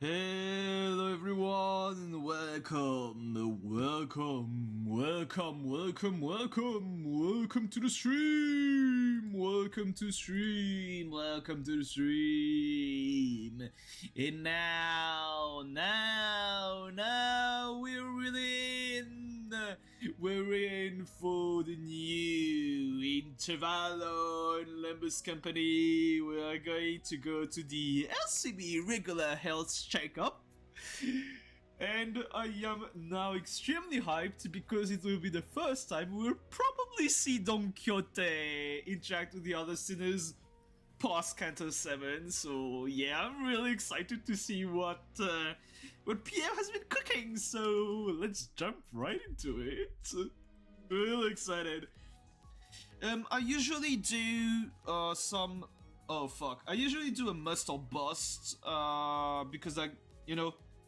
Hello everyone and welcome to the stream. Welcome to the stream. And now we're in for the new intervalo in Limbus Company. We are going to go to the LCB Regular Check-Up. And I am now extremely hyped because it will be the first time we'll probably see Don Quixote interact with the other sinners past Canto 7. So yeah, I'm really excited to see what Pierre has been cooking. So let's jump right into it. Really excited. I usually do some. Oh fuck! I usually do a must or bust because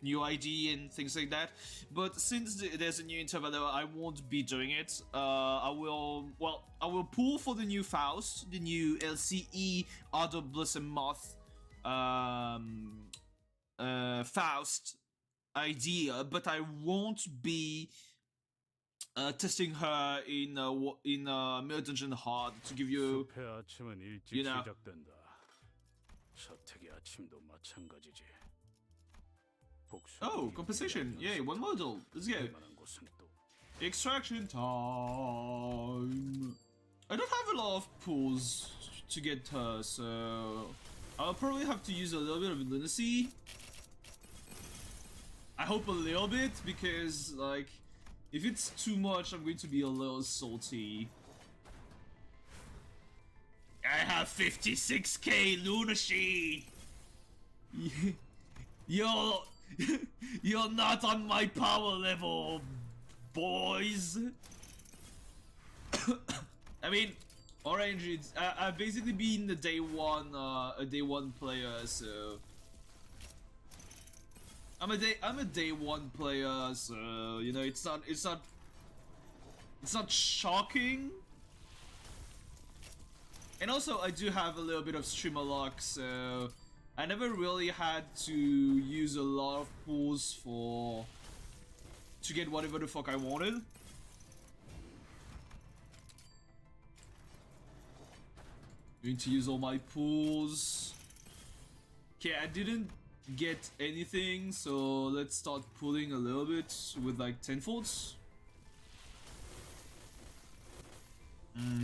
new ID and things like that. But since there's a new interval, I won't be doing it. I will pull for the new Faust, the new LCE Other Blossom Moth Faust idea, but I won't be testing her in Mirror Dungeon Hard to give you, you know. Oh, compensation! Yay, one model. Let's go. Extraction time. I don't have a lot of pulls to get her, so I'll probably have to use a little bit of lunacy. I hope a little bit, because like if it's too much, I'm going to be a little salty. I have 56k lunacy. You're not on my power level, boys. I mean, Orange. I've basically been a day one player, so I'm a day one player, so you know it's not shocking. And also, I do have a little bit of streamer luck, so I never really had to use a lot of pools to get whatever the fuck I wanted. Going to use all my pools. Okay, I didn't get anything, so let's start pulling a little bit with like 10 folds.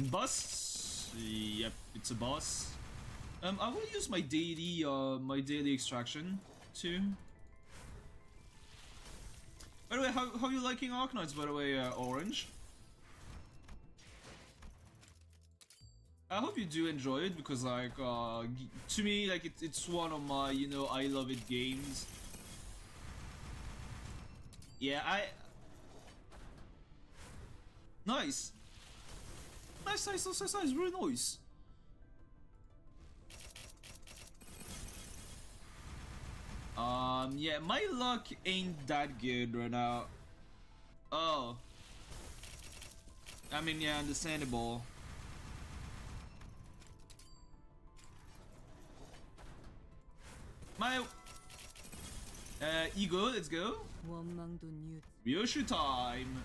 Busts. Yep, it's a boss. I will use my daily extraction too. By the way, how are you liking Arknights, by the way, Orange? I hope you do enjoy it, because like to me, like it's one of my, you know, I love it games. Yeah, nice, really nice. Yeah, my luck ain't that good right now. Oh, I mean, yeah, understandable. My ego, let's go. Ryoshu time.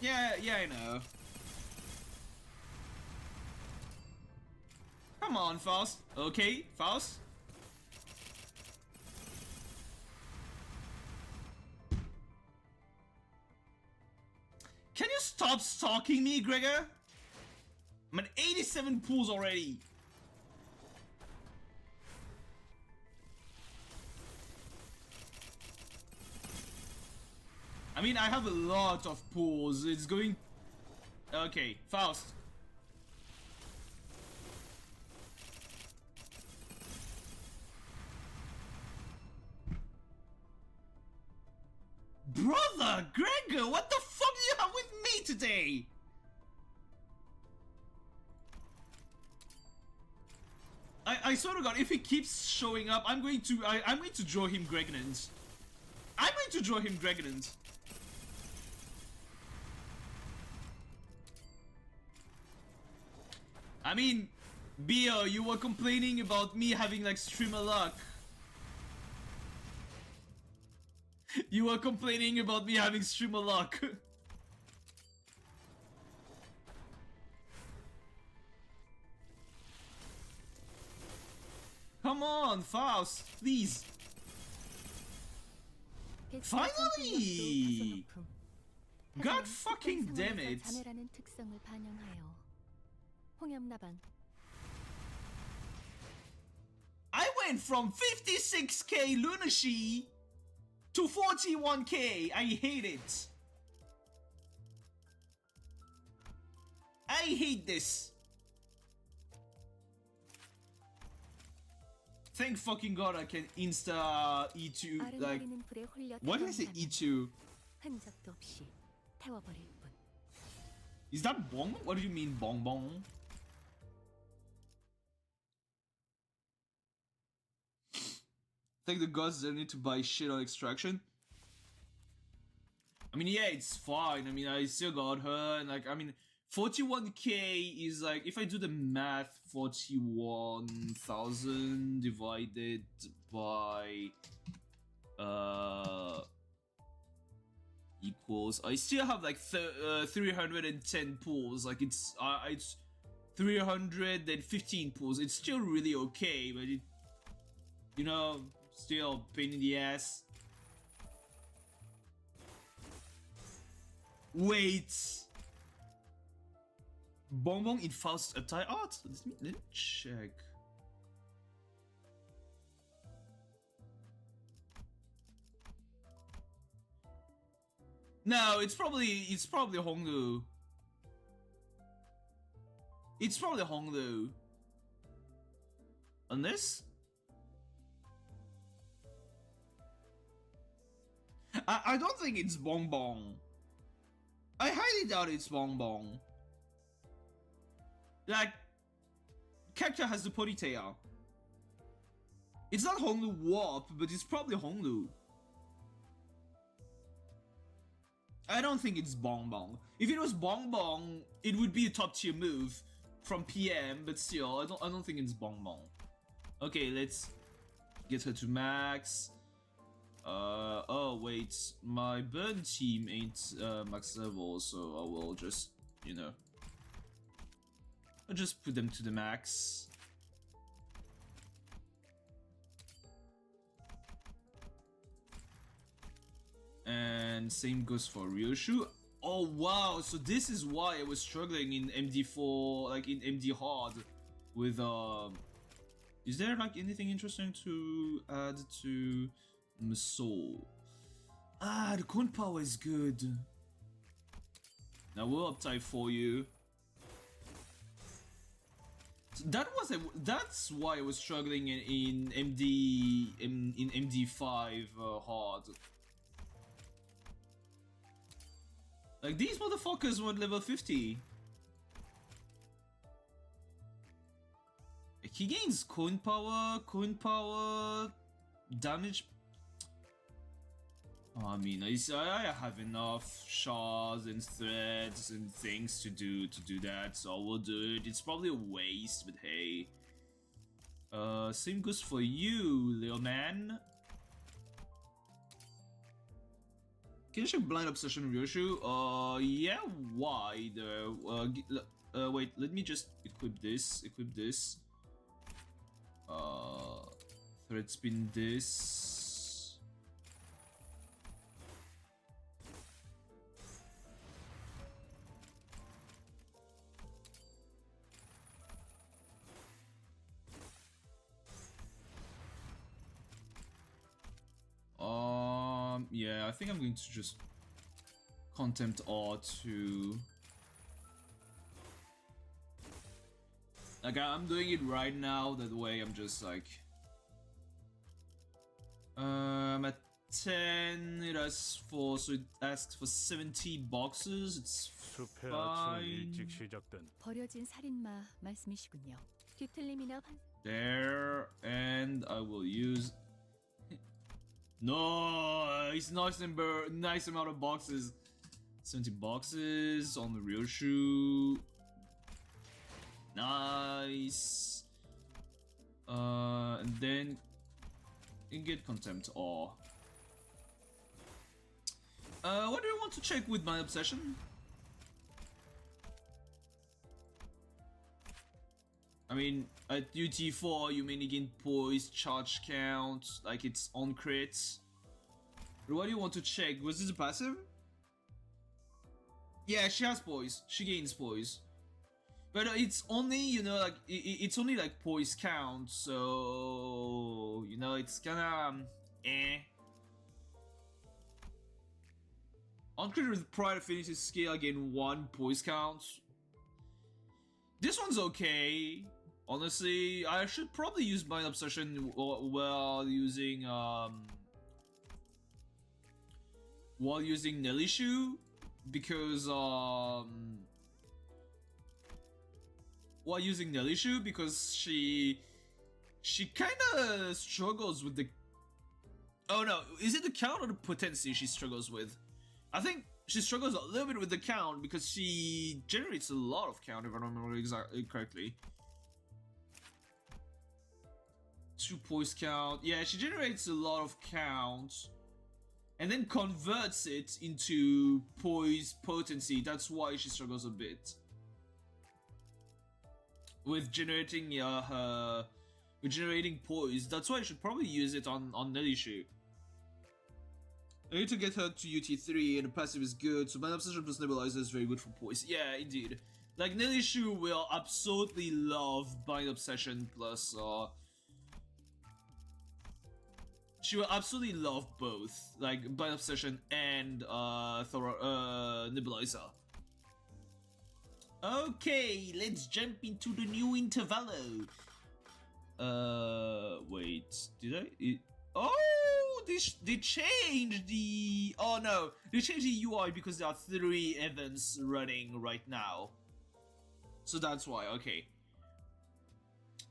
Yeah, I know. Come on, Faust. Okay, Faust. Can you stop stalking me, Gregor? I'm at 87 pools already. I mean, I have a lot of pools. It's going... Okay, Faust. Brother, Gregor, what the fuck do you have with me today? I swear to God, if he keeps showing up, I'm going to draw him Gregnant. I'm going to draw him Gregnant. I mean, Bio, you were complaining about me having like streamer luck. You were complaining about me having streamer luck. Come on, Faust, please. Finally! God fucking damn it. I went from 56k lunacy to 41k. I hate it. I hate this. Thank fucking god I can insta E2, like, why did I say E2? Is that bong? What do you mean bong bong? Thank the gods don't need to buy shit on extraction. I mean, yeah, it's fine. I mean, I still got her, and like, I mean, 41k is like, if I do the math, 41,000 divided by equals, I still have like 310 pools. Like it's 315 pools. It's still really okay, but it, you know, still pain in the ass. Wait. Bonbon in Faust attire art? Let me check. No, it's probably Honglu. It's probably Honglu. Unless I don't think it's Bonbon. I highly doubt it's Bonbon. Like, character has the ponytail. It's not Honglu Warp, but it's probably Honglu. I don't think it's Bonbon. If it was Bonbon, it would be a top tier move from PM, but still, I don't think it's Bonbon. Okay, let's get her to max. Oh wait, my burn team ain't max level, so I will just, you know, I'll just put them to the max. And same goes for Ryoshu. Oh wow, so this is why I was struggling in MD4, like in MD hard with is there like anything interesting to add to Musou? Ah, the Kun power is good. Now we'll uptype for you. So that's why I was struggling in MD5 hard. Like, these motherfuckers were level 50. He gains coin power, damage. Oh, I mean, I have enough shards and threads and things to do that, so I will do it. It's probably a waste, but hey. Same goes for you, little man. Can you check Blind Obsession Ryoshu? Yeah, why though? Wait, let me just equip this. Thread spin this. Yeah, I think I'm going to just Contempt R2. Like, I'm doing it right now, that way I'm just like... I'm at 10, it asks for 70 boxes, it's fine. There, and I will use... Nice amount of boxes. 70 boxes on the Ryoshu. Nice. And then get contempt or. What do you want to check with my obsession? I mean, at UT4 you mainly gain poise, charge count, like it's on crits. But what do you want to check? Was this a passive? Yeah, she has poise. She gains poise. But it's only, you know, like, it's only like poise count, so, you know, it's kinda, On crit with Pride Affinity skill, I gain 1 poise count. This one's okay. Honestly, I should probably use Mind Obsession while using Nelly Shoe, because she kinda struggles with the. Oh no, is it the count or the potency she struggles with? I think she struggles a little bit with the count because she generates a lot of count, if I remember exactly correctly. 2 poise count. Yeah, she generates a lot of count and then converts it into poise potency. That's why she struggles a bit with generating poise. That's why I should probably use it on Nelly Shoe. I need to get her to UT3 and the passive is good, so Mind Obsession plus Nebulizer is very good for poise. Yeah, indeed. Like, Nelly Shoe will absolutely love Mind Obsession plus, she will absolutely love both, like, Mind Obsession and, Nebulizer. Okay, let's jump into the new Intervallo. Wait, did I? Oh, they changed the. Oh no, they changed the UI because there are 3 events running right now. So that's why. Okay.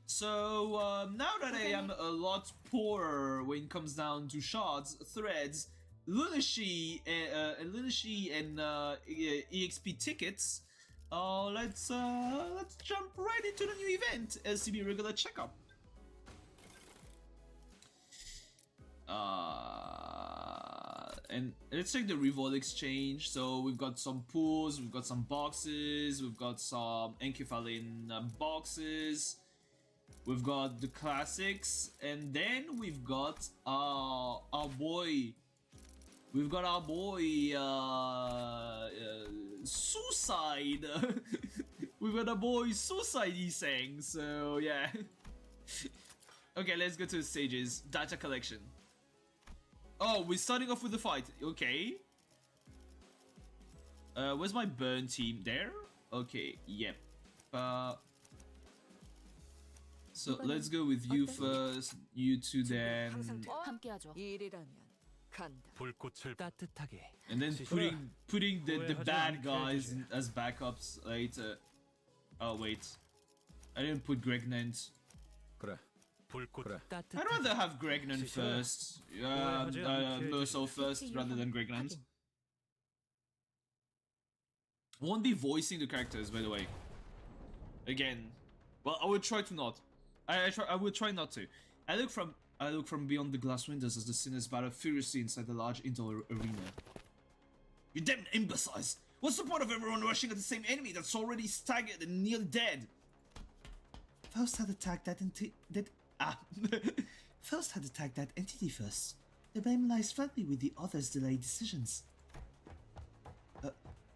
So now that I am a lot poorer when it comes down to shards, threads, Lunacy and EXP tickets, let's jump right into the new event, LCB Regular Check-Up. And let's check the Revolt Exchange. So we've got some pools, we've got some boxes, we've got some Enkephalin boxes, we've got the classics, and then we've got our boy Suicide. We've got our boy Suicide Iseng. So yeah. Okay, let's go to the stages. Data collection. Oh, we're starting off with the fight. Okay. Where's my burn team? There? Okay, yep. So let's go with you first, you two then. And then putting the bad guys as backups later. Oh wait. I didn't put Gregnant. I'd rather have Gregnant first. Merso first rather than Gregnant. Won't be voicing the characters, by the way. Again. Well, I would try to not. I would try not to. I look from beyond the glass windows as the sinners battle furiously inside the large indoor arena. You damn imbeciles! What's the point of everyone rushing at the same enemy that's already staggered and nearly dead? Faust had attacked Faust had attacked that entity first. The blame lies flatly with the others' delayed decisions.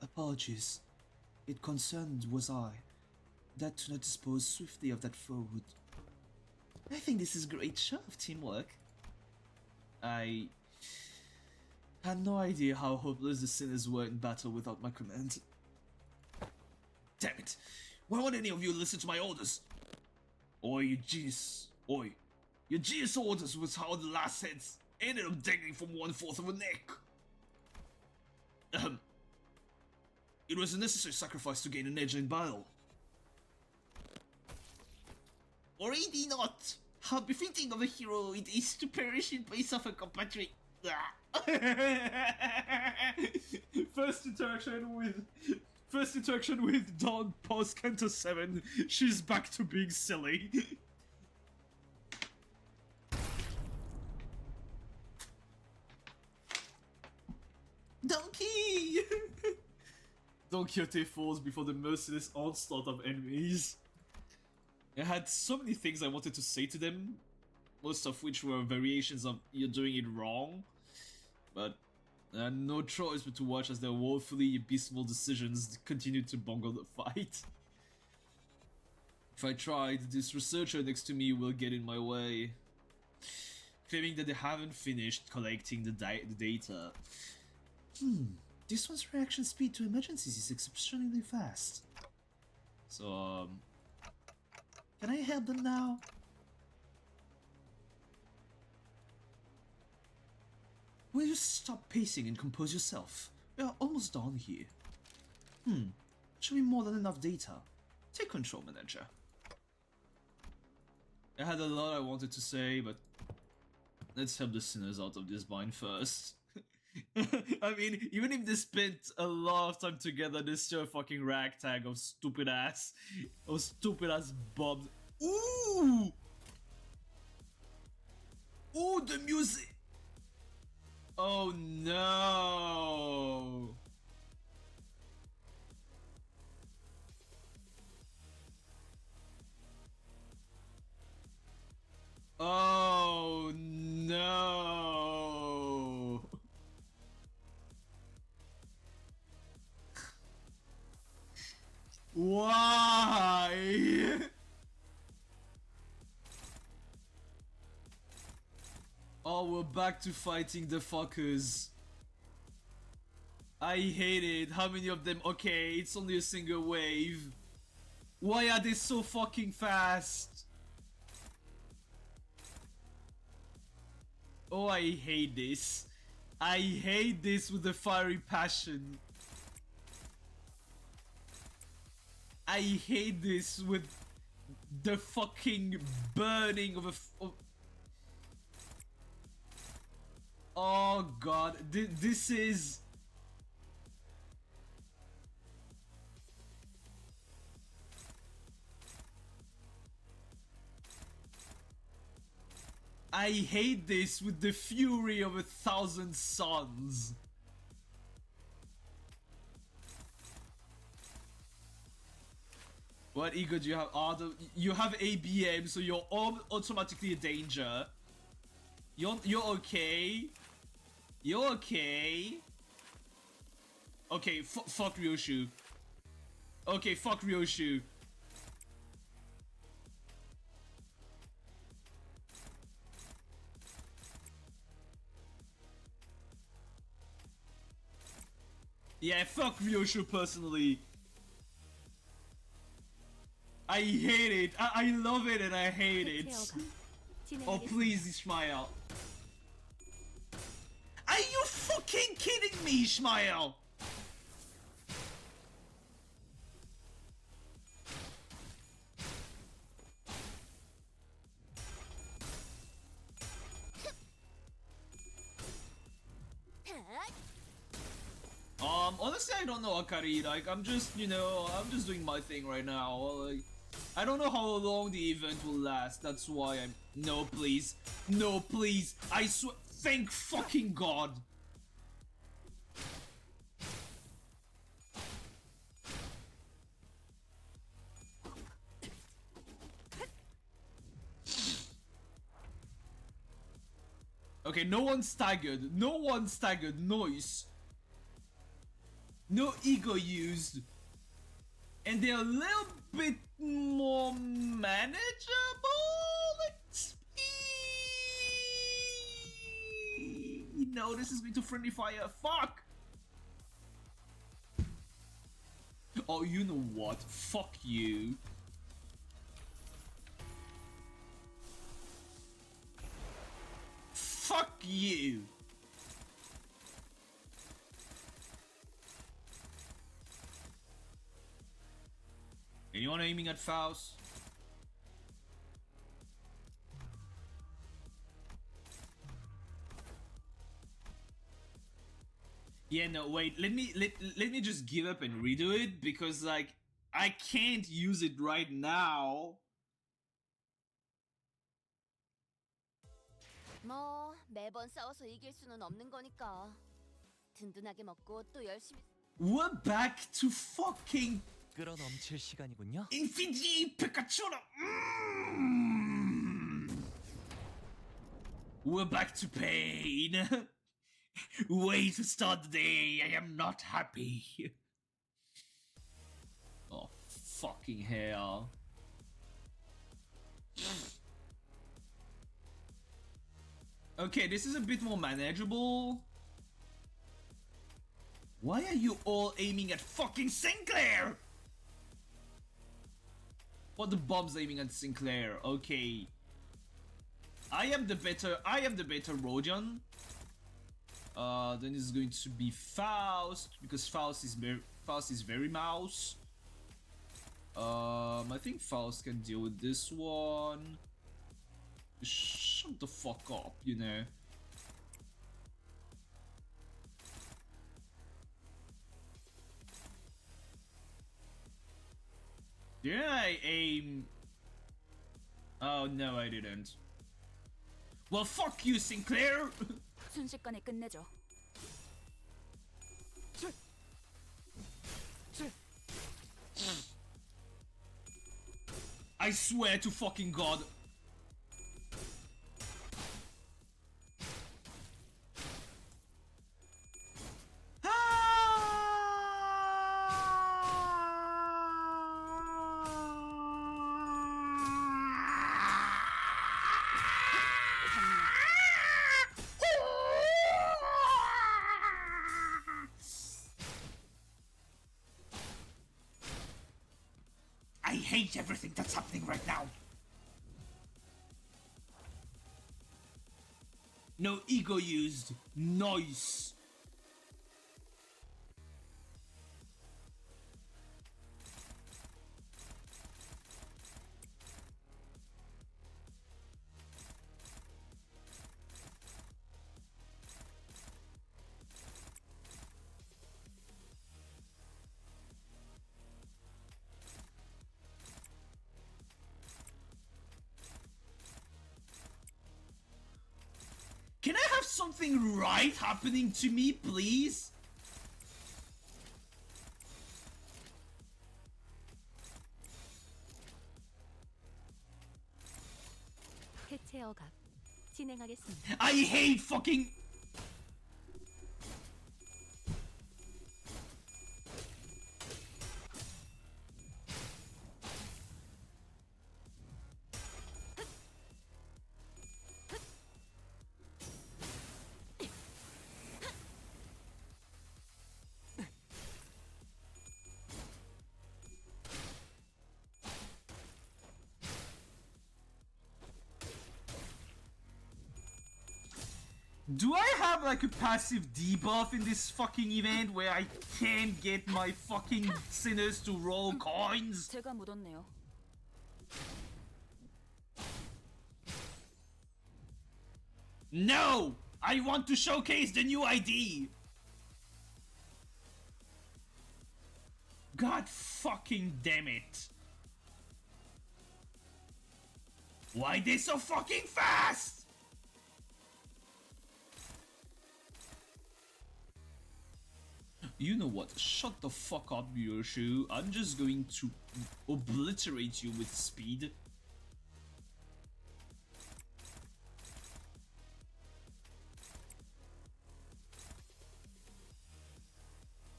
Apologies. It concerned was I. That to not dispose swiftly of that foe would... I think this is a great show of teamwork. I had no idea how hopeless the sinners were in battle without my command. Damn it! Why won't any of you listen to my orders? Oi, you genius. Oi. Your genius orders was how the last heads ended up dangling from 1/4 of a neck. It was a necessary sacrifice to gain an edge in battle. Already not. How befitting of a hero it is to perish in place of a compatriot. first interaction with Dawn post Canto 7, she's back to being silly. Donkey! Don Quixote falls before the merciless onslaught of enemies. I had so many things I wanted to say to them, most of which were variations of "you're doing it wrong," but I had no choice but to watch as their woefully abysmal decisions continued to bungle the fight. If I tried, this researcher next to me will get in my way, claiming that they haven't finished collecting the data. This one's reaction speed to emergencies is exceptionally fast. So, can I help them now? Will you stop pacing and compose yourself? We are almost done here. Should be more than enough data. Take control, manager. I had a lot I wanted to say, but let's help the sinners out of this bind first. I mean, even if they spent a lot of time together, there's still a fucking ragtag of stupid ass bobs. Ooh! Ooh, the music! Oh no! Oh no! Why? Oh, we're back to fighting the fuckers. I hate it. How many of them? Okay, it's only a single wave. Why are they so fucking fast? Oh, I hate this. I hate this with a fiery passion. I hate this with the fucking burning of a... Oh god, this is... I hate this with the fury of 1,000 suns. What ego do you have? You have ABM, so you're automatically a danger. You're okay. You're okay. Okay, fuck Ryoshu. Okay, fuck Ryoshu. Yeah, fuck Ryoshu personally. I hate it. I love it and I hate it. Oh, please, Ishmael. Are you fucking kidding me, Ishmael? Honestly, I don't know, Akari. Like, I'm just, you know, I'm just doing my thing right now. Like, I don't know how long the event will last. That's why I'm... No, please. No, please. I swear... Thank fucking God. Okay, no one staggered. No one staggered. Noise. No ego used. And they're a little bit more manageable? Like, no, this is going to friendly fire. Fuck! Oh, you know what? Fuck you. Fuck you. Anyone aiming at Faust? Yeah, no, wait. Let me just give up and redo it because like I can't use it right now. 뭐 매번 싸워서 이길 수는 없는 거니까 든든하게 먹고 또 열심히. We're back to fucking 끌어넘칠 시간이군요. Infinity Pikachu. We're back to pain. Way to start the day. I am not happy. Oh, fucking hell. Okay, this is a bit more manageable. Why are you all aiming at fucking Sinclair? What the bomb's aiming at Sinclair? Okay. I am the better Rodion. Then it's going to be Faust because Faust is very mouse. I think Faust can deal with this one. Shut the fuck up, you know. Did I aim? Oh no, I didn't. Well, fuck you, Sinclair. 순식간에 끝내죠. I swear to fucking God. I hate everything that's happening right now. No ego used. Nice. Can I have something right happening to me, please? 해체어갑 진행하겠습니다. I hate fucking... Do I have like a passive debuff in this fucking event where I can't get my fucking sinners to roll coins? 제가 묻었네요. No! I want to showcase the new ID! God fucking damn it. Why they so fucking fast? You know what? Shut the fuck up, Yoshu. I'm just going to obliterate you with speed.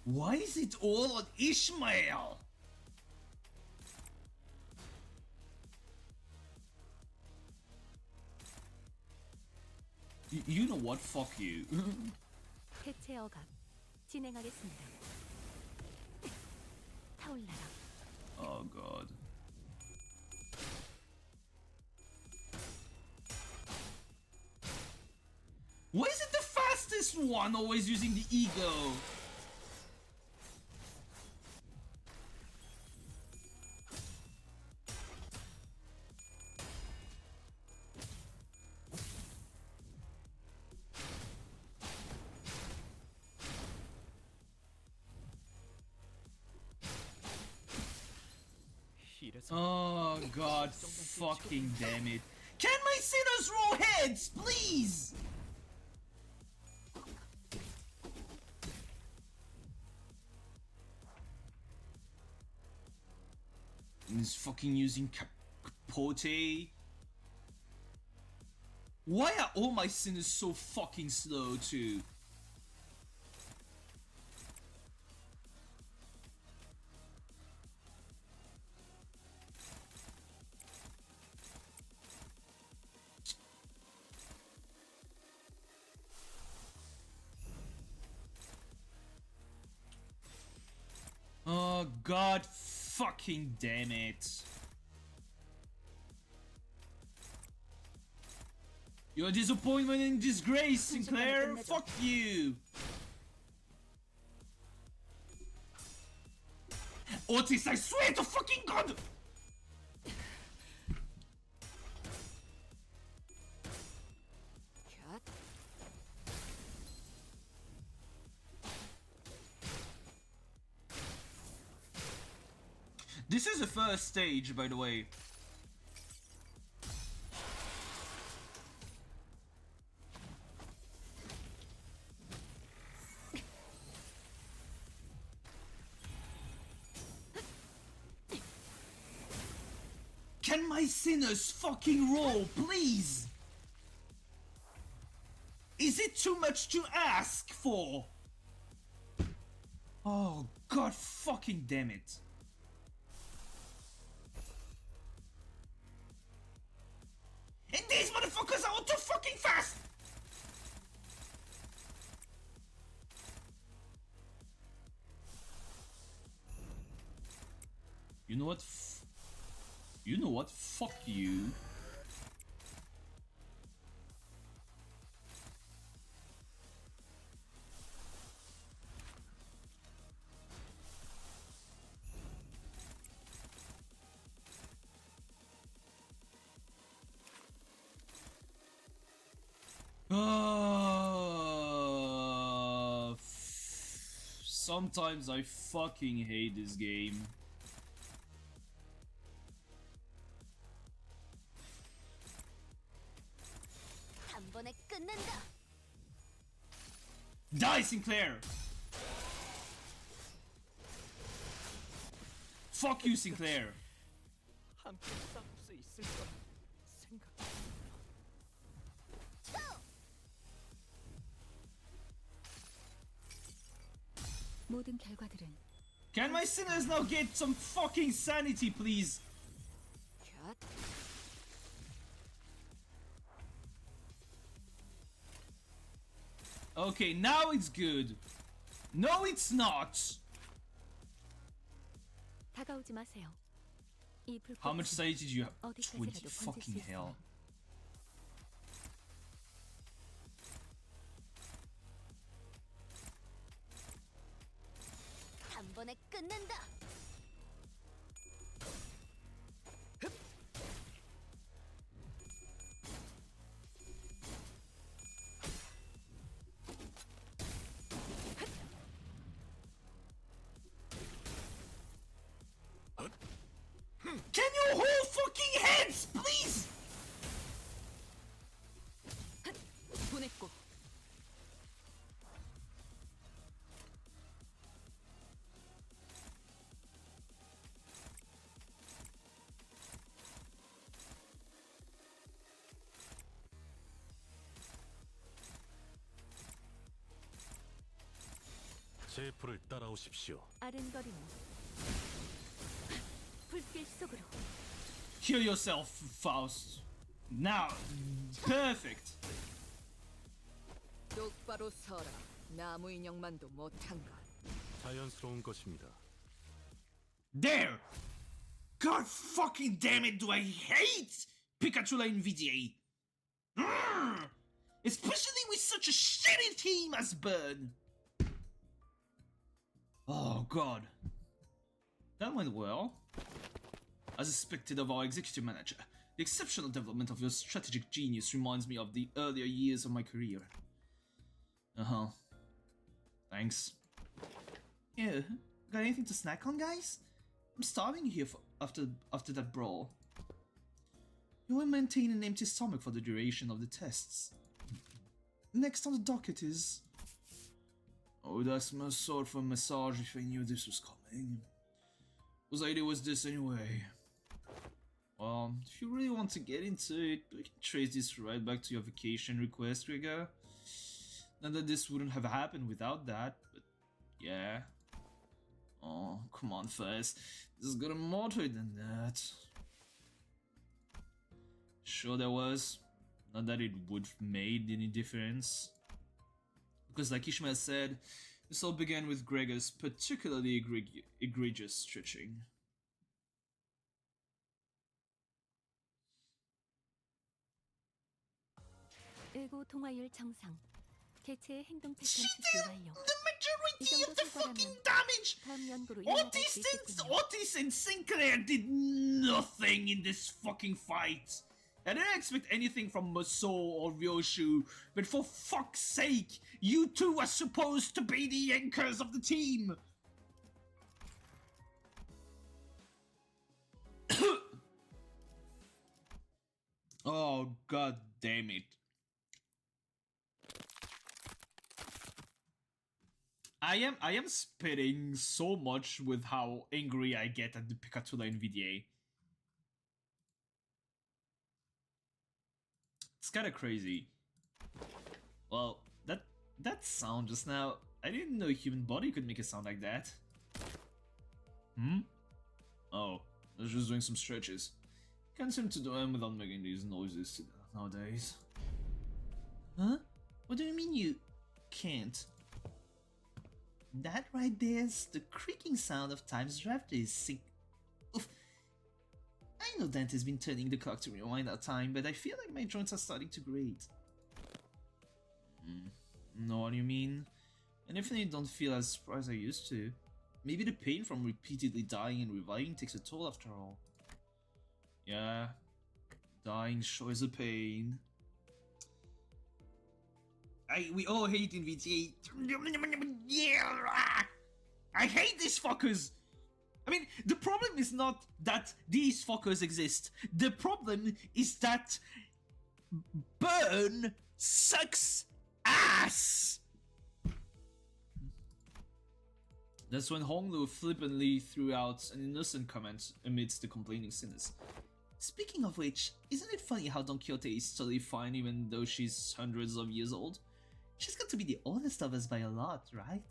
Why is it all on Ishmael? You know what? Fuck you. 해체어갑 진행하겠습니다. 타올라라. Oh god. Why is it the fastest one always using the ego? 이래서 Oh god fucking damn it. Can my sinners roll heads, please? He's fucking using capote. Why are all my sinners so fucking slow too? Oh god fucking damn it. Your disappointment and disgrace, Sinclair. Fuck you. Otis, I swear to fucking god. 곁. This is the first stage, by the way. Can my sinners fucking roll, please? Is it too much to ask for? Oh god fucking damn it. And these motherfuckers are all too fucking fast! You know what? You know what? Fuck you. Sometimes I fucking hate this game. 단번에 끝낸다. Die, Sinclair! Fuck you, Sinclair! 함께 싸울 수 있을 거라 생각. 모든 결과들은 Can my sinners now get some fucking sanity, please? 곁. Okay, now it's good. No, it's not. 다가오지 마세요. 이 불꽃 How much sage did you have? 어디까지라도 20 번질 수 fucking 있어요. hell. 단번에 끝낸다. Can you hold fucking heads, please? 보냈고 제 불을 따라오십시오. 아른거리는 불길 속으로 Heal yourself, Faust. Now, perfect. 똑바로 서라. 나무 인형만도 못한가. 자연스러운 것입니다. There! God fucking damn it, do I hate Pikachu Line VGA! Especially with such a shitty team as Burn! Oh god. That went well. As expected of our executive manager, the exceptional development of your strategic genius reminds me of the earlier years of my career. Uh-huh. Thanks. Yeah, got anything to snack on, guys? I'm starving here for after that brawl. You will maintain an empty stomach for the duration of the tests. Next on the docket is... Oh, that's my sword for massage if I knew this was coming. Whose idea was this anyway? Well, if you really want to get into it, we can trace this right back to your vacation request, Rigger. Not that this wouldn't have happened without that, but yeah. Oh, come on, Faust. This has got a more to it than that. Sure there was. Not that it would have made any difference. Because like Ishmael said, this all began with Gregor's particularly egregious stretching. 일구 통화율 정상. 개체의 행동 패턴 She 추지 did 완료. the majority of the fucking damage! 다음 연구로 이어나갈 수 있겠군요. Otis and Sinclair did nothing in this fucking fight! I didn't expect anything from Musou or Ryoshu, but for fuck's sake, you two are supposed to be the anchors of the team! Oh, god damn it. I am spitting so much with how angry I get at the Picatula NVDA. It's kinda crazy. Well, that sound just now, I didn't know a human body could make a sound like that. Hmm? Oh, I was just doing some stretches. Can't seem to do them without making these noises nowadays. Huh? What do you mean you can't? That right there's the creaking sound of time's draft is sync. Oof. I know Dante's been turning the clock to rewind our time, but I feel like my joints are starting to grate. Know what you mean? I definitely don't feel as surprised as I used to. Maybe the pain from repeatedly dying and reviving takes a toll after all. Yeah, dying sure is a pain. We all hate NVTA. Yeah, I hate these fuckers. I mean, the problem is not that these fuckers exist. The problem is that Burn sucks ass. That's when Honglu flippantly threw out an innocent comment amidst the complaining sinners. Speaking of which, isn't it funny how Don Quixote is totally fine even though she's hundreds of years old? She's got to be the oldest of us by a lot, right?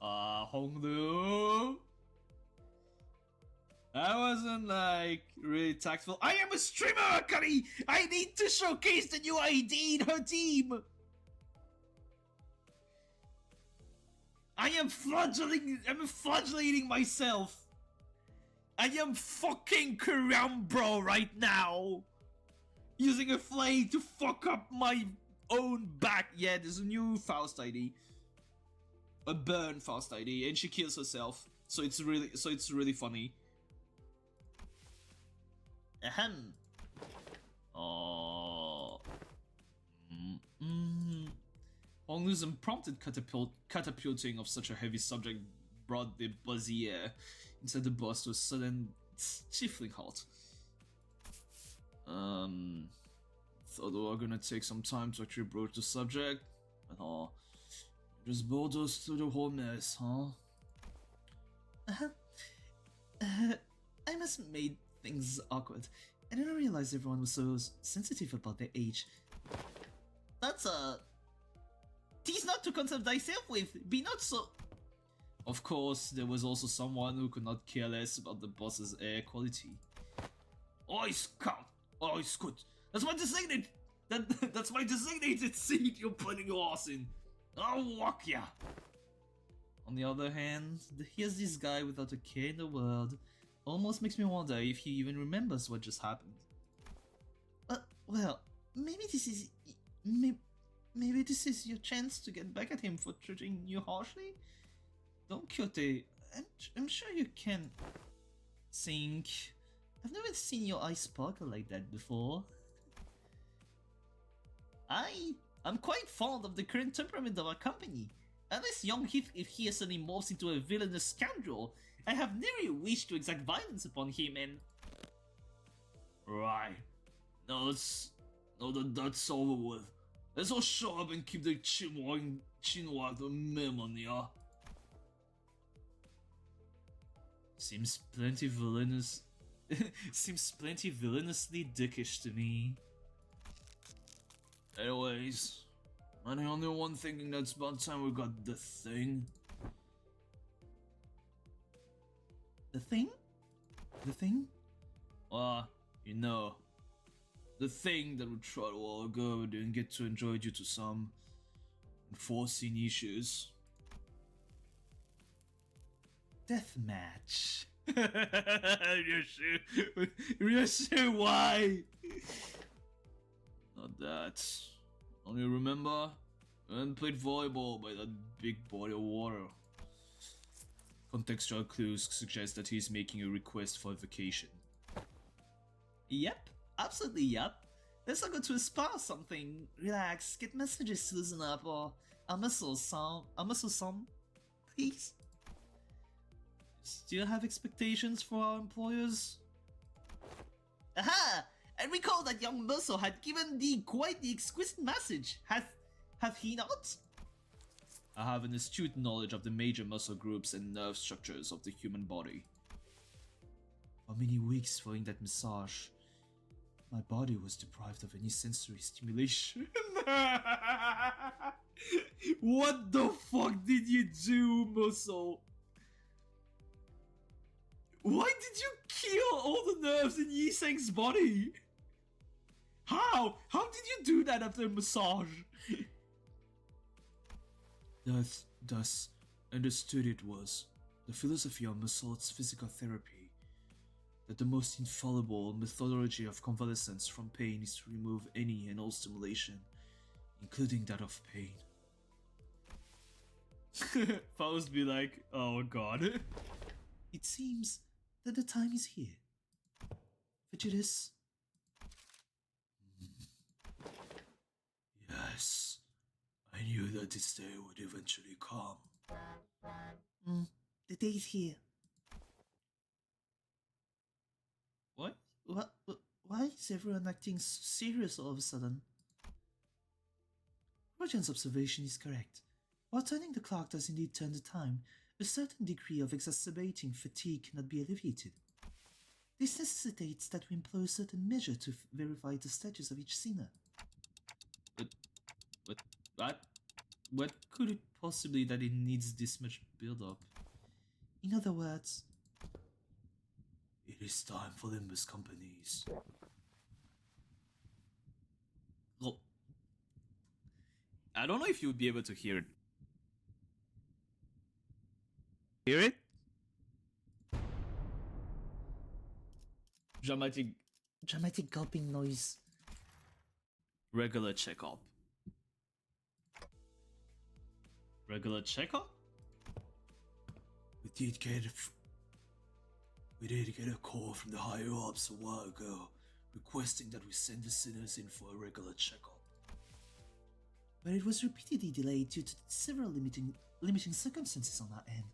Honglu? That wasn't like really tactful. I am a streamer, Akari! I need to showcase the new ID in her team! I am flagellating myself! I am fucking Karambro right now! Using a flame to fuck up my own back. Yeah, there's a new Faust ID. A burn Faust ID, and she kills herself. So it's really funny. Ahem. Oh. Honglu's unprompted catapulting of such a heavy subject brought the buzzy air inside the boss to a sudden stifling halt. Thought we were gonna take some time to actually broach the subject, but just bored us through the whole mess, huh? I must have made things awkward. I didn't realize everyone was so sensitive about their age. That's tease not to concern thyself with, be not so... Of course, there was also someone who could not care less about the boss's air quality. Oh, it's count. Oh, it's good. That's my designated... That's my designated seat you're putting your ass in. I'll walk ya. On the other hand, here's this guy without a care in the world. Almost makes me wonder if he even remembers what just happened. Well, maybe this is... Maybe this is your chance to get back at him for treating you harshly? Don Quixote, I'm sure you can think. I've never seen your eyes sparkle like that before. I'm quite fond of the current temperament of our company. Unless young Heathcliff here suddenly morphs into a villainous scoundrel, I have never wished to exact violence upon him and... Right. Now that that's over with, let's all shut up and keep the chinwag the memon, yeah? Seems plenty villainous... Seems plenty villainously dickish to me. Anyways, am I the only one thinking that's about time we got the thing? The thing? The thing? You know, the thing that we tried a while ago but didn't get to enjoy due to some unforeseen issues. Deathmatch. You're sure why? Not that. Only remember, I hadn't played volleyball by that big body of water. Contextual clues suggest that he's making a request for a vacation. Yep, absolutely yep. Let's not go to a spa or something. Relax, get messages to loosen up, or I'll muscle some, please. Still have expectations for our employers? Aha! I recall that young muscle had given thee quite the exquisite message. Have he not? I have an astute knowledge of the major muscle groups and nerve structures of the human body. For many weeks following that massage, my body was deprived of any sensory stimulation. What the fuck did you do, muscle? Why did you kill all the nerves in Yi-Seng's body? How? How did you do that after a massage? Thus, understood it was the philosophy of Massault's physical therapy that the most infallible methodology of convalescence from pain is to remove any and all stimulation, including that of pain. Faust be like, oh god. It seems that the time is here. Vigilus? Yes, I knew that this day would eventually come. The day is here. What? Why is everyone acting so serious all of a sudden? Rojan's observation is correct. While turning the clock does indeed turn the time, a certain degree of exacerbating fatigue cannot be alleviated. This necessitates that we employ a certain measure to verify the status of each sinner. What could it possibly that it needs this much build-up? In other words, it is time for Limbus Companies. Well, I don't know if you would be able to hear it. Hear it? Dramatic gulping noise. Regular check-up. Regular check-up? We did get a call from the higher ups a while ago, requesting that we send the sinners in for a regular checkup. But it was repeatedly delayed due to several limiting circumstances on our end.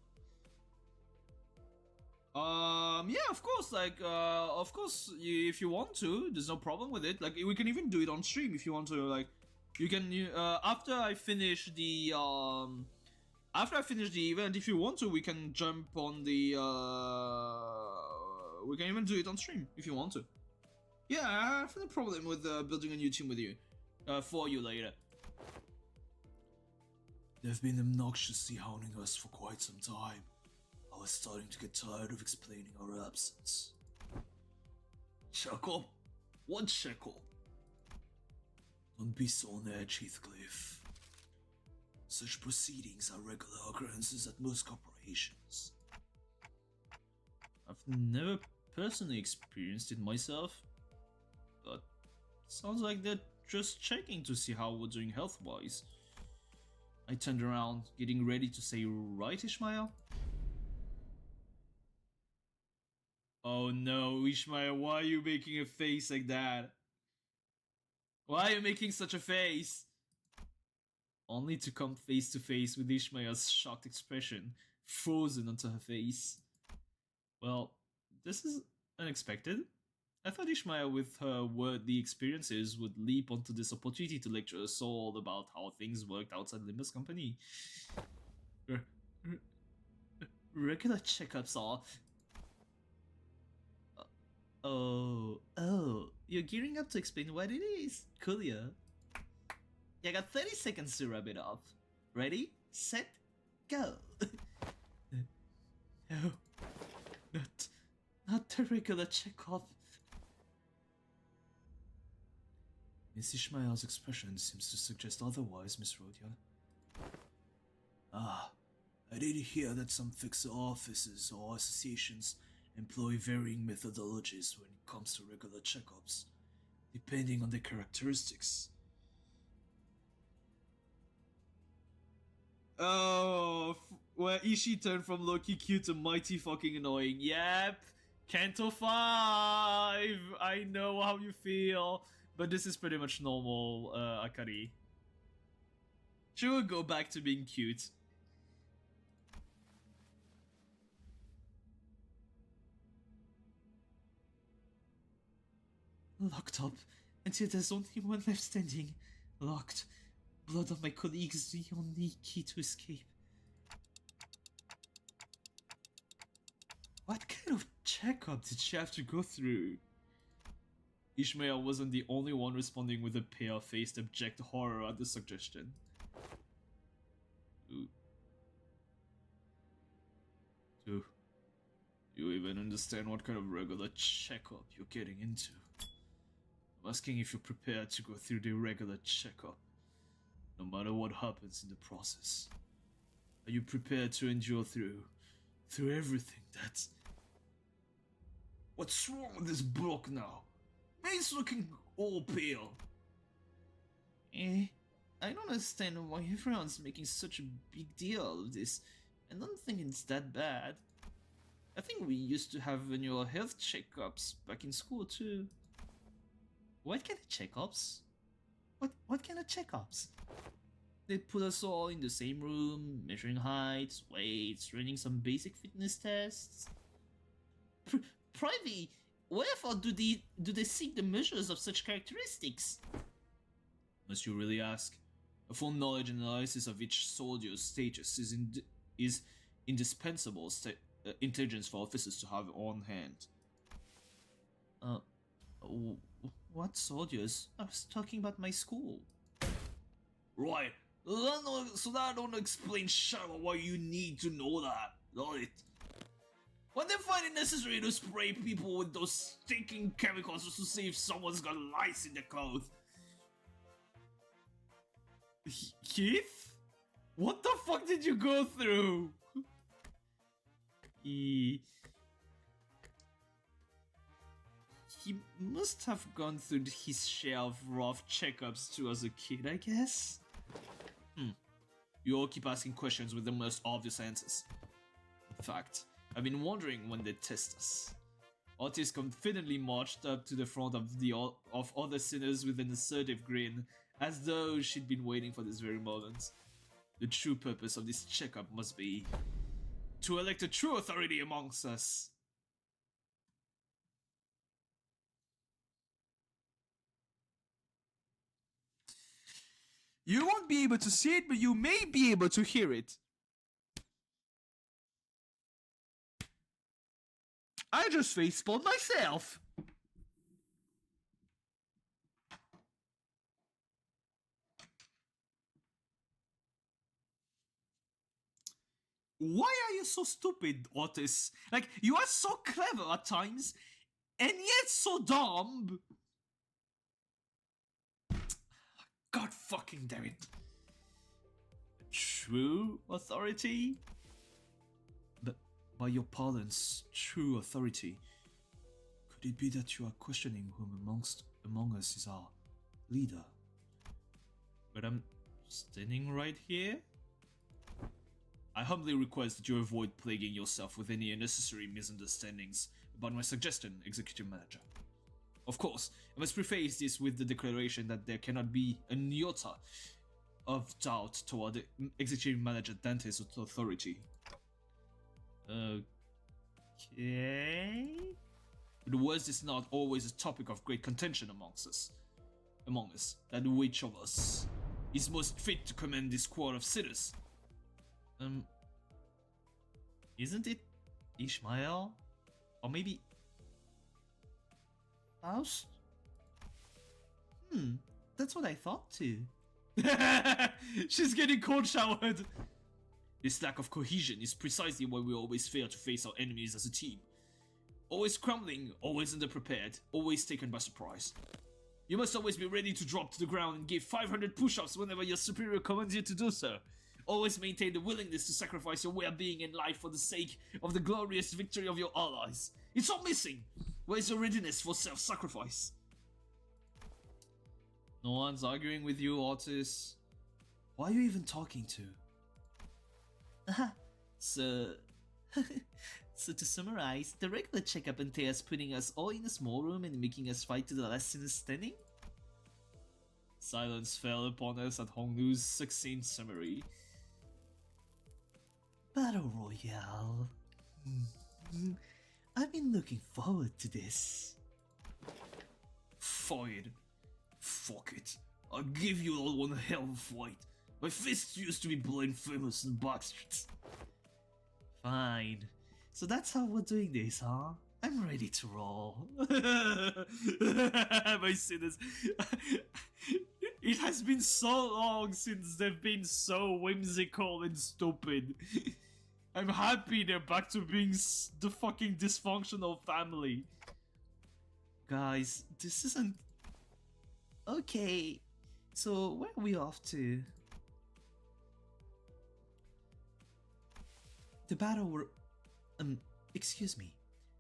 Yeah, of course, if you want to, there's no problem with it. Like, we can even do it on stream if you want to, like, you can, after I finish the event, if you want to, we can jump on the, we can even do it on stream if you want to. Yeah, I have no problem with, building a new team with you, for you later. They've been obnoxiously hounding us for quite some time. I was starting to get tired of explaining our absence. Check-up? What check-up? Don't be so on edge, Heathcliff. Such proceedings are regular occurrences at most corporations. I've never personally experienced it myself, but sounds like they're just checking to see how we're doing health-wise. I turned around, getting ready to say, right, Ishmael? Oh no, Ishmael, why are you making a face like that? Why are you making such a face? Only to come face to face with Ishmael's shocked expression frozen onto her face. Well, this is unexpected. I thought Ishmael, with her worldly experiences, would leap onto this opportunity to lecture us all about how things worked outside Limbus Company. R- r- Regular checkups are... Oh, you're gearing up to explain what it is. Cool, yeah. You got 30 seconds to wrap it up. Ready, set, go. No, not the regular checkup. Miss Ishmael's expression seems to suggest otherwise, Miss Rhodia. Ah, I did hear that some fixer offices or associations employ varying methodologies when it comes to regular checkups, depending on their characteristics. Oh, where Ishii turned from low-key cute to mighty fucking annoying. Yep, Kanto 5! I know how you feel, but this is pretty much normal, Akari. She will go back to being cute. Locked up until there's only one left standing. Locked. Blood on my colleague is the only key to escape. What kind of checkup did she have to go through? Ishmael wasn't the only one responding with a pale-faced abject horror at the suggestion. Do you even understand what kind of regular checkup you're getting into? I'm asking if you're prepared to go through the regular checkup, no matter what happens in the process. Are you prepared to endure through everything that... What's wrong with this bloke now? He's looking all pale. I don't understand why everyone's making such a big deal of this. I don't think it's that bad. I think we used to have annual health checkups back in school too. What kind of checkups? What kind of checkups? They put us all in the same room, measuring heights, weights, running some basic fitness tests. Privy, wherefore do they seek the measures of such characteristics? Must you really ask? A full knowledge and analysis of each soldier's status is indispensable intelligence for officers to have on hand. What soldiers? I was talking about my school. Right. So that don't explain shit about why you need to know that, got it? When they find it necessary to spray people with those stinking chemicals just to see if someone's got lice in their clothes. Keith? What the fuck did you go through? He must have gone through his share of rough checkups too as a kid, I guess? You all keep asking questions with the most obvious answers. In fact, I've been wondering when they test us. Otis confidently marched up to the front of other sinners with an assertive grin, as though she'd been waiting for this very moment. The true purpose of this checkup must be to elect a true authority amongst us. You won't be able to see it, but you may be able to hear it. I just facepalmed myself. Why are you so stupid, Otis? Like, you are so clever at times, and yet so dumb. God fucking damn it. True authority? But by your parlance, true authority. Could it be that you are questioning whom among us is our leader? But I'm standing right here? I humbly request that you avoid plaguing yourself with any unnecessary misunderstandings about my suggestion, Executive Manager. Of course, I must preface this with the declaration that there cannot be an iota of doubt toward the Executive Manager Dante's authority. Okay. The worst is not always a topic of great contention among us, that which of us is most fit to command this squad of sinners. Isn't it Ishmael? Or maybe Faust? That's what I thought too. She's getting cold showered. This lack of cohesion is precisely why we always fail to face our enemies as a team. Always crumbling, always underprepared, always taken by surprise. You must always be ready to drop to the ground and give 500 push-ups whenever your superior commands you to do so. Always maintain the willingness to sacrifice your well-being and life for the sake of the glorious victory of your allies. It's all missing. Where's your readiness for self-sacrifice? No one's arguing with you, Otis. Who are you even talking to? So... So to summarize, the regular checkup entails putting us all in a small room and making us fight to the last sinner standing? Silence fell upon us at Hongnu's succinct summary. Battle Royale. I've been looking forward to this. Fine. Fuck it. I'll give you all one hell of a fight. My fists used to be blind famous in bastards. Fine. So that's how we're doing this, huh? I'm ready to roll. My sinners. It has been so long since they've been so whimsical and stupid. I'm happy they're back to being the fucking dysfunctional family. Guys, this isn't... Okay, so where are we off to? The battle were... excuse me.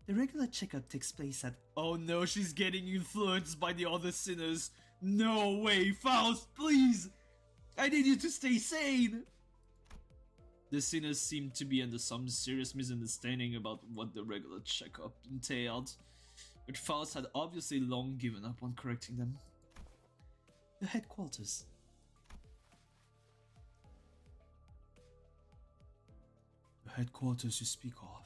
The regular checkup takes place at... Oh no, she's getting influenced by the other sinners. No way, Faust, please! I need you to stay sane! The sinners seemed to be under some serious misunderstanding about what the regular checkup entailed, but Faust had obviously long given up on correcting them. The headquarters. The headquarters you speak of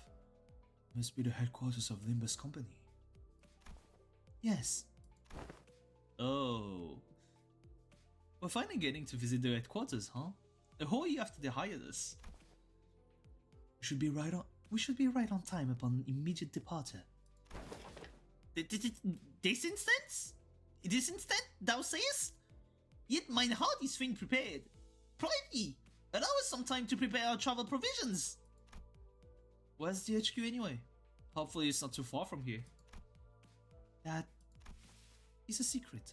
must be the headquarters of Limbus Company. Yes. Oh. We're finally getting to visit the headquarters, huh? A whole year after they hired us. We should be right on time upon immediate departure. This instance? This instant, thou sayest? Yet mine heart is fain prepared. Prithee, allow us some time to prepare our travel provisions. Where's the HQ anyway? Hopefully it's not too far from here. That is a secret.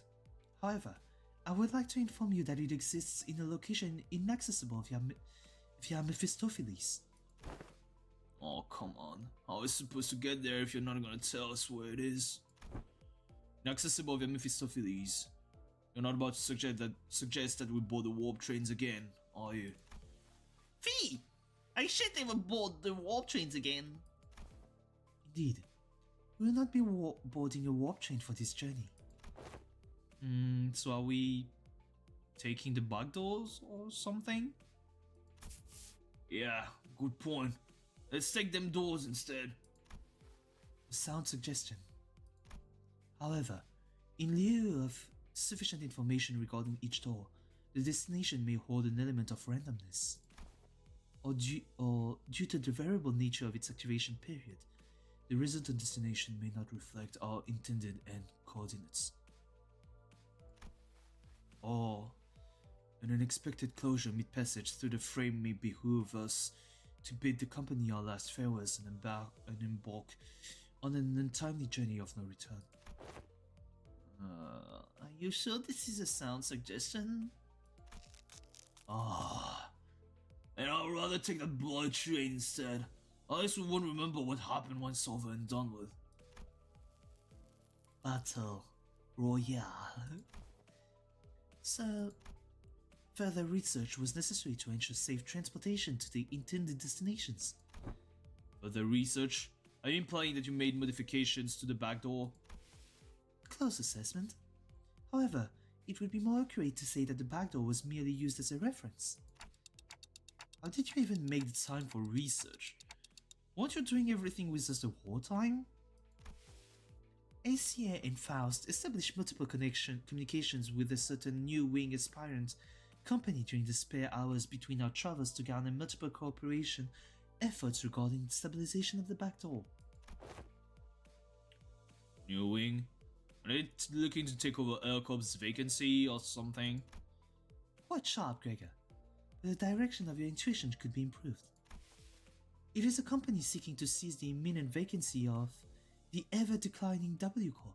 However, I would like to inform you that it exists in a location inaccessible via Mephistopheles. Oh, come on. How is supposed to get there if you're not gonna tell us where it is? Inaccessible via Mephistopheles. You're not about to suggest that we board the warp trains again, are you? Fee! I shan't ever board the warp trains again. Indeed. We will not be boarding a warp train for this journey. So are we taking the back doors or something? Yeah, good point. Let's take them doors instead. A sound suggestion. However, in lieu of sufficient information regarding each door, the destination may hold an element of randomness. Or due to the variable nature of its activation period, the resultant destination may not reflect our intended end coordinates. Or an unexpected closure mid-passage through the frame may behoove us to bid the company our last farewells and embark on an untimely journey of no return. Are you sure this is a sound suggestion? And I'd rather take that blood train instead. At least we won't remember what happened once over and done with. Battle Royale. So, further research was necessary to ensure safe transportation to the intended destinations. Further research? Are you implying that you made modifications to the back door? Close assessment. However, it would be more accurate to say that the back door was merely used as a reference. How did you even make the time for research? Weren't you doing everything with us the whole time? ACA and Faust established multiple communications with a certain new wing aspirant company during the spare hours between our travels to garner multiple cooperation efforts regarding the stabilization of the back door. New wing? Are they looking to take over L-Corp's vacancy or something? Quite sharp, Gregor. But the direction of your intuition could be improved. It is a company seeking to seize the imminent vacancy of the ever-declining W Corp.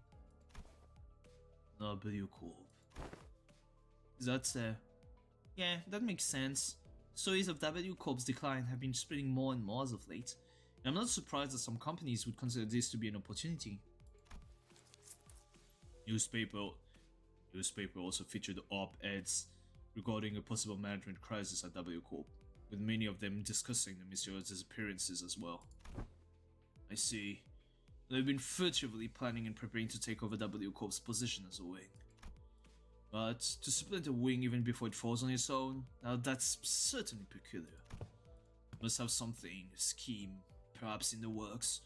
W Corp. That's yeah, that makes sense. Stories of W Corp's decline have been spreading more and more as of late, and I'm not surprised that some companies would consider this to be an opportunity. Newspaper also featured op-eds regarding a possible management crisis at W Corp, with many of them discussing the mysterious disappearances as well. I see. They've been furtively planning and preparing to take over W Corp's position as a wing. But to supplant a wing even before it falls on its own, now that's certainly peculiar. Must have something, a scheme, perhaps in the works,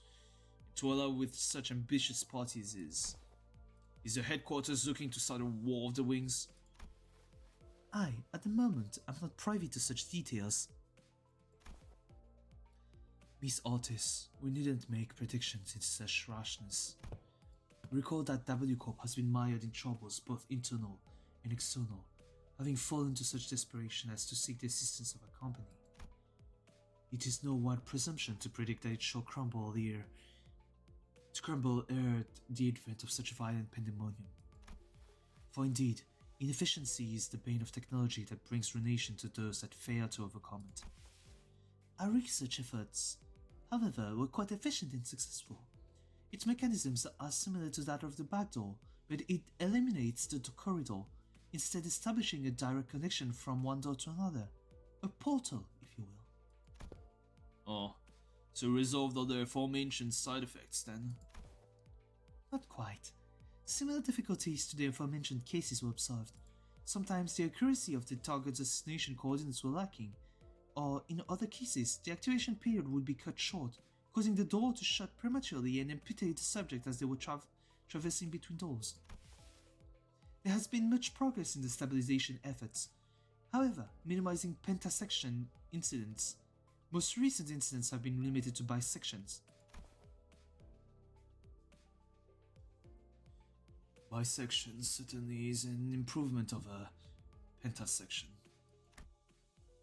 to allow with such ambitious parties is the headquarters looking to start a war of the wings? At the moment, I'm not privy to such details. Miss Otis, we needn't make predictions in such rashness. Recall that W Corp has been mired in troubles both internal and external, having fallen to such desperation as to seek the assistance of a company. It is no wild presumption to predict that it shall crumble ere the advent of such violent pandemonium. For indeed, inefficiency is the bane of technology that brings ruination to those that fail to overcome it. Our research efforts, however, were quite efficient and successful. Its mechanisms are similar to that of the back door, but it eliminates the corridor, instead establishing a direct connection from one door to another. A portal, if you will. Oh, so resolved all the aforementioned side effects then? Not quite. Similar difficulties to the aforementioned cases were observed. Sometimes the accuracy of the target's destination coordinates were lacking, or in other cases, the activation period would be cut short, causing the door to shut prematurely and amputate the subject as they were traversing between doors. There has been much progress in the stabilization efforts. However, minimizing pentasection incidents. Most recent incidents have been limited to bisections. Bisection certainly is an improvement of a pentasection.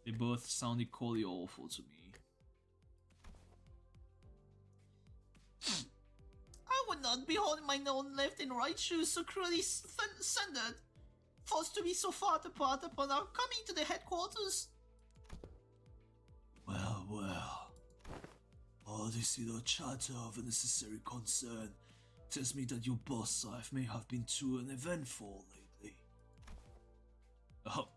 They both sound equally awful to me. I would not be holding my own left and right shoes so cruelly sundered, forced to be so far apart upon our coming to the headquarters. Well. All this little chatter of unnecessary concern tells me that your boss life may have been too uneventful lately. Oh.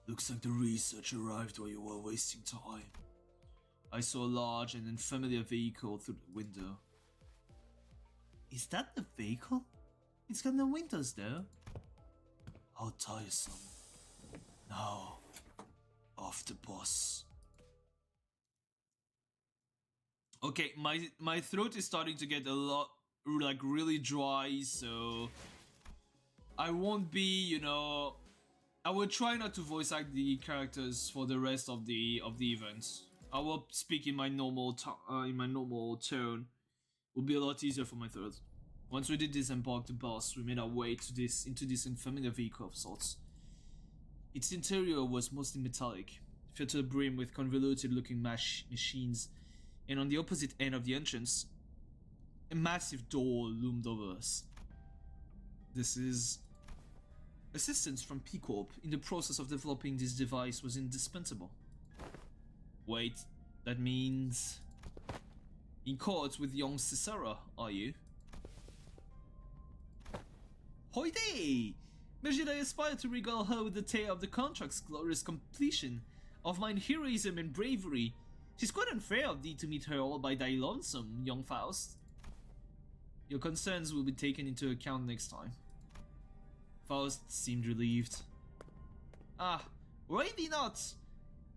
Looks like the research arrived while you were wasting time. I saw a large and unfamiliar vehicle through the window. Is that the vehicle? It's got no windows though. How tiresome. Now, off the boss. Okay, my throat is starting to get a lot, like, really dry, so I won't be, I will try not to voice act the characters for the rest of the event. I will speak in my normal tone. It will be a lot easier for my throat. Once we did disembark the boss, we made our way into this unfamiliar vehicle of sorts. Its interior was mostly metallic, filled to the brim with convoluted-looking machines, and on the opposite end of the entrance, a massive door loomed over us. This is... Assistance from P-Corp in the process of developing this device was indispensable. Wait, that means... In court with young Cicera, are you? Hoity! But did I aspire to regale her with the tale of the contract's glorious completion, of mine heroism and bravery? 'Tis quite unfair of thee to meet her all by thy lonesome, young Faust. Your concerns will be taken into account next time. Faust seemed relieved. Ah, really not!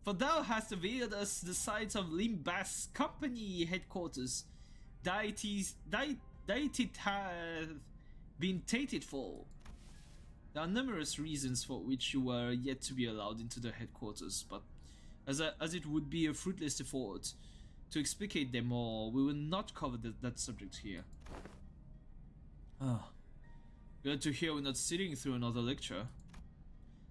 For thou hast revealed us the sites of Limbus Company headquarters. Deities hath been tated for. There are numerous reasons for which you were yet to be allowed into the headquarters, but as it would be a fruitless effort to explicate them all, we will not cover that subject here. Glad to hear we're not sitting through another lecture.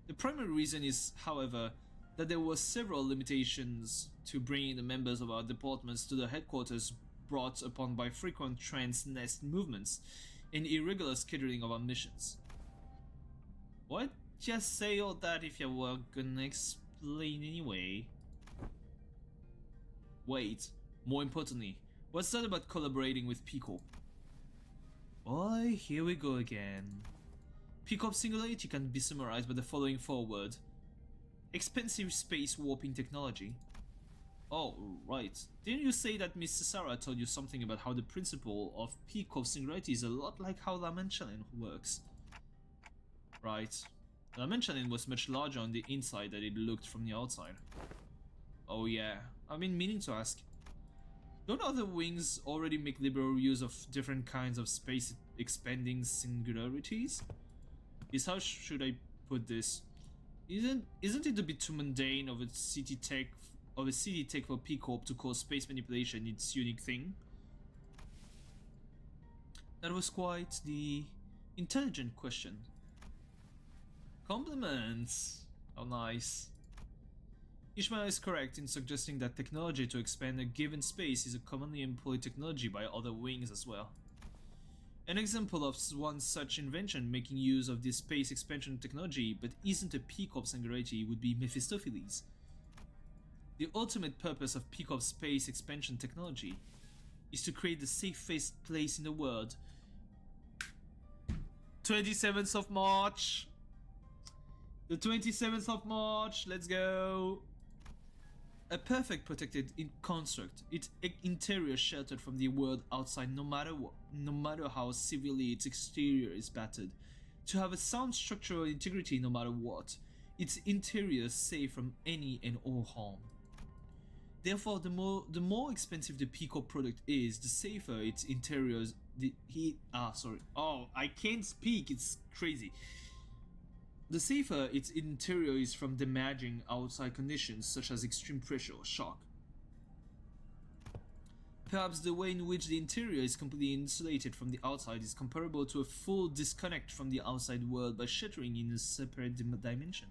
The primary reason is, however, that there were several limitations to bringing the members of our departments to the headquarters brought upon by frequent trans-nest movements and irregular scheduling of our missions. What? Just say all that if you were gonna explain anyway. Wait, more importantly, what's that about collaborating with P-Corp? Boy, here we go again. P-Corp singularity can be summarized by the following foreword. Expensive space warping technology. Oh, right. Didn't you say that Miss Sarah told you something about how the principle of P-Corp singularity is a lot like how Lamenchanin works? Right. Lamenchanin was much larger on the inside than it looked from the outside. Oh yeah, I've been meaning to ask. Don't other wings already make liberal use of different kinds of space expanding singularities? How should I put this? Isn't it a bit too mundane of a city tech for P-Corp to call space manipulation its unique thing? That was quite the intelligent question. Compliments! How nice. Ishmael is correct in suggesting that technology to expand a given space is a commonly employed technology by other wings as well. An example of one such invention making use of this space expansion technology but isn't a P-Corp singularity would be Mephistopheles. The ultimate purpose of P-Corp space expansion technology is to create the safest place in the world. 27th of March! The 27th of March, let's go! A perfect protected construct, its interior sheltered from the world outside no matter how severely its exterior is battered. To have a sound structural integrity no matter what, its interior safe from any and all harm. Therefore, the more expensive the P-Corp product is, the safer its interiors. I can't speak. It's crazy. The safer its interior is from damaging outside conditions such as extreme pressure or shock. Perhaps the way in which the interior is completely insulated from the outside is comparable to a full disconnect from the outside world by shuttering in a separate dimension.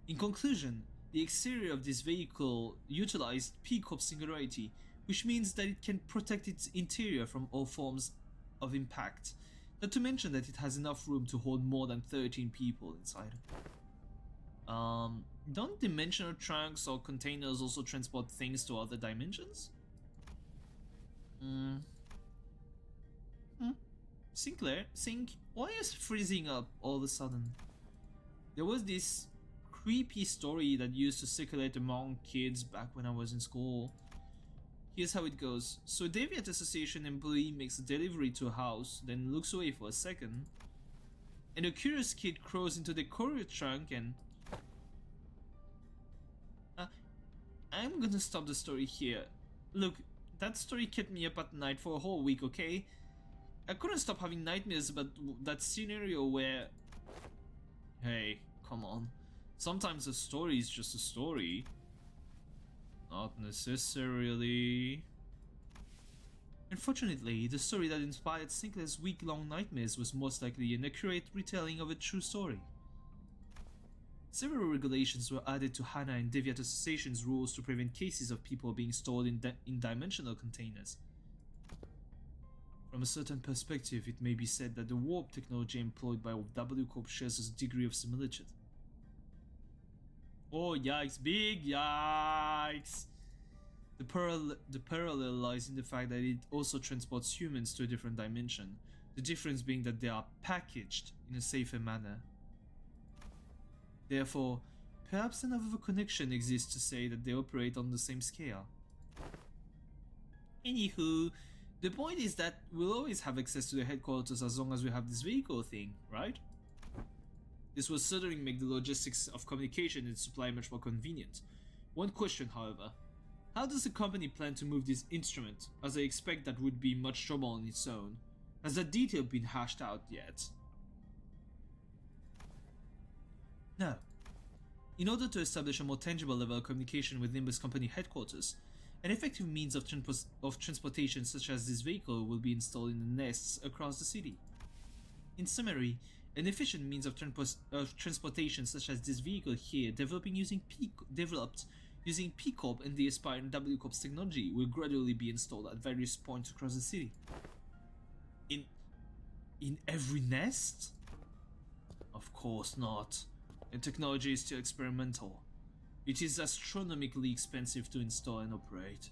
In conclusion, the exterior of this vehicle utilized P-Corp singularity, which means that it can protect its interior from all forms of impact. Not to mention that it has enough room to hold more than 13 people inside. Don't dimensional trunks or containers also transport things to other dimensions? Sinclair, why are you freezing up all of a sudden? There was this creepy story that used to circulate among kids back when I was in school. Here's how it goes. So a Deviant Association employee makes a delivery to a house, then looks away for a second, and a curious kid crawls into the courier trunk and... I'm gonna stop the story here. Look, that story kept me up at night for a whole week, okay? I couldn't stop having nightmares about that scenario where... Hey, come on. Sometimes a story is just a story. Not necessarily. Unfortunately, the story that inspired Sinclair's week-long nightmares was most likely an accurate retelling of a true story. Several regulations were added to HANA and Deviant Association's rules to prevent cases of people being stored in dimensional containers. From a certain perspective, it may be said that the warp technology employed by W Corp shares a degree of similitude. Oh yikes, big yikes! The parallel lies in the fact that it also transports humans to a different dimension, the difference being that they are packaged in a safer manner. Therefore, perhaps enough of a connection exists to say that they operate on the same scale. Anywho, the point is that we'll always have access to the headquarters as long as we have this vehicle thing, right? This will certainly make the logistics of communication and supply much more convenient. One question, however. How does the company plan to move this instrument, as I expect that would be much trouble on its own? Has that detail been hashed out yet? No. In order to establish a more tangible level of communication with Limbus Company headquarters, an effective means of transportation such as this vehicle will be installed in the nests across the city. In summary, an efficient means of transportation such as this vehicle here, developed using P Corp and the aspiring W Corp's technology, will gradually be installed at various points across the city. In every nest? Of course not. The technology is still experimental. It is astronomically expensive to install and operate.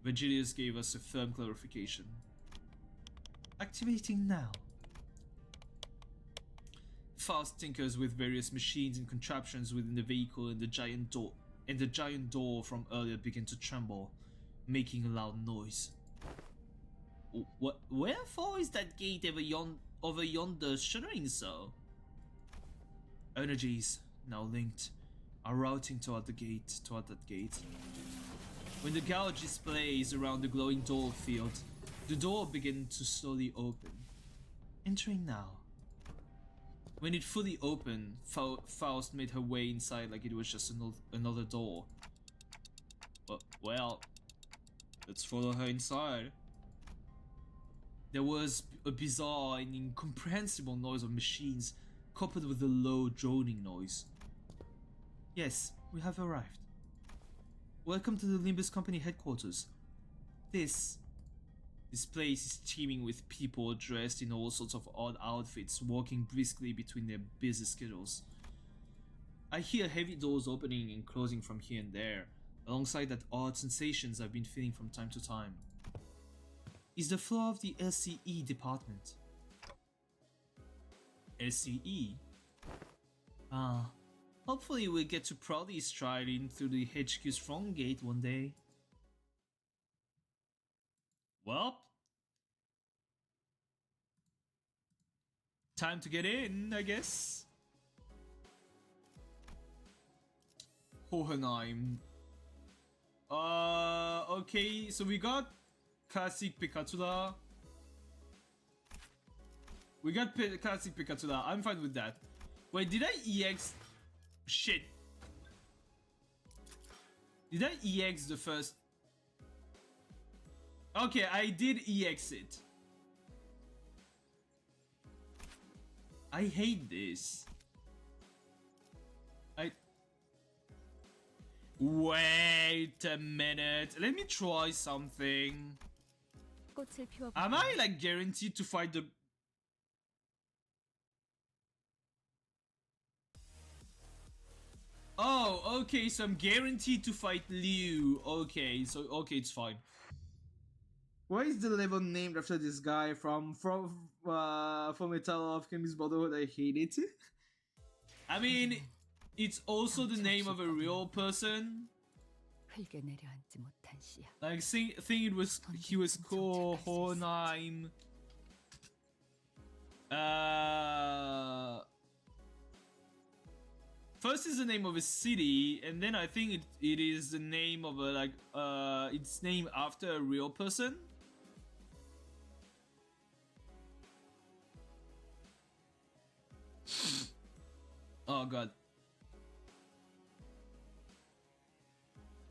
Virgilius gave us a firm clarification. Activating now. Faust tinkers with various machines and contraptions within the vehicle, and the giant door from earlier began to tremble, making a loud noise. Wherefore is that gate over yonder shuddering so? Energies, now linked, are routing toward that gate. When the gouge displays around the glowing door field, the door began to slowly open. Entering now. When it fully opened, Faust made her way inside like it was just another door. Well, let's follow her inside. There was a bizarre and incomprehensible noise of machines, coupled with a low droning noise. Yes, we have arrived. Welcome to the Limbus Company headquarters. This place is teeming with people dressed in all sorts of odd outfits, walking briskly between their busy schedules. I hear heavy doors opening and closing from here and there, alongside that odd sensations I've been feeling from time to time. Is the floor of the LCE department. LCE? Hopefully we'll get to proudly stride in through the HQ's front gate one day. Well, time to get in, I guess. Hohenheim. Okay, so we got classic Pikatsura. Classic Pikatsura. I'm fine with that. Wait, did I EX? Shit. Did I EX the first? Okay, I did EX it. I hate this. Wait a minute. Let me try something. 꽃을 피워. Am I like guaranteed to fight the... Oh, okay, so I'm guaranteed to fight Liu. Okay, so okay, it's fine. Why is the level named after this guy from Metal Alchemist Brotherhood? I hate it. I mean, it's also the name of a real person. 흙에 내려앉지 못한 씨야. Like, think it was he was called Hohenheim. First is the name of a city, and then I think it is the name of a it's named after a real person. Oh god.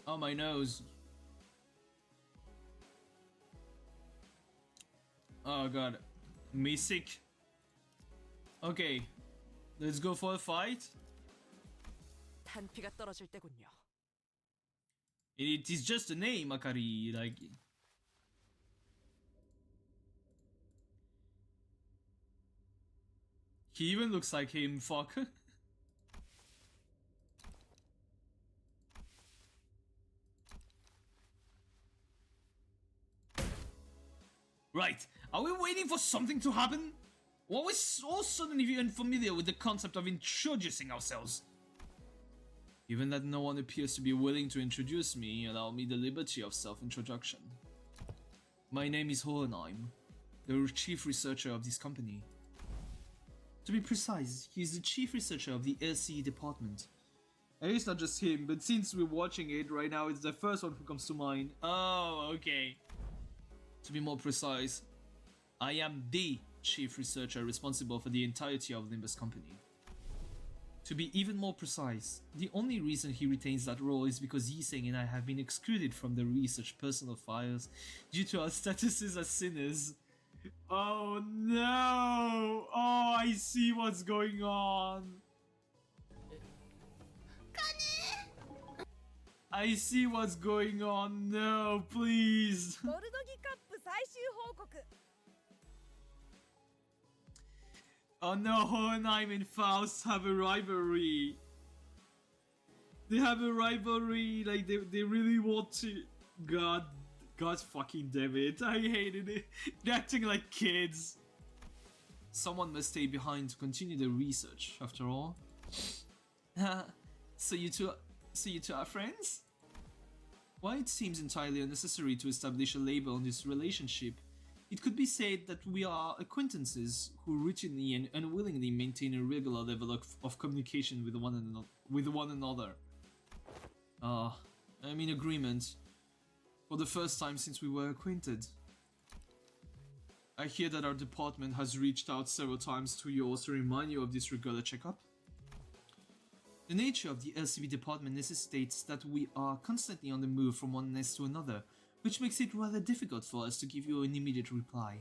Oh, my nose. Oh god. Me sick. Okay. Let's go for a fight. 탄피가 떨어질 때군요. It is just a name, Akari. Like... He even looks like him, fuck. Right, are we waiting for something to happen? Or are we so suddenly unfamiliar with the concept of introducing ourselves? Given that no one appears to be willing to introduce me, allow me the liberty of self-introduction. My name is Hohenheim, the chief researcher of this company. To be precise, he is the chief researcher of the LCE department. And it's not just him, but since we're watching it right now, it's the first one who comes to mind. Oh, okay. To be more precise, I am the chief researcher responsible for the entirety of Limbus Company. To be even more precise, the only reason he retains that role is because Yiseng and I have been excluded from the research personal files due to our statuses as sinners. Oh no! Oh, I see what's going on. I see what's going on. No, please. ボルドギカップ最終報告 Oh no, Hohenheim and Faust have a rivalry. They have a rivalry, like they really want to. God fucking damn it, I hated it. They're acting like kids. Someone must stay behind to continue the research, after all. So you two are friends? While it seems entirely unnecessary to establish a label on this relationship, it could be said that we are acquaintances who routinely and unwillingly maintain a regular level of communication with one another. I'm in agreement. For the first time since we were acquainted. I hear that our department has reached out several times to yours to remind you of this regular checkup. The nature of the LCB department necessitates that we are constantly on the move from one nest to another, which makes it rather difficult for us to give you an immediate reply.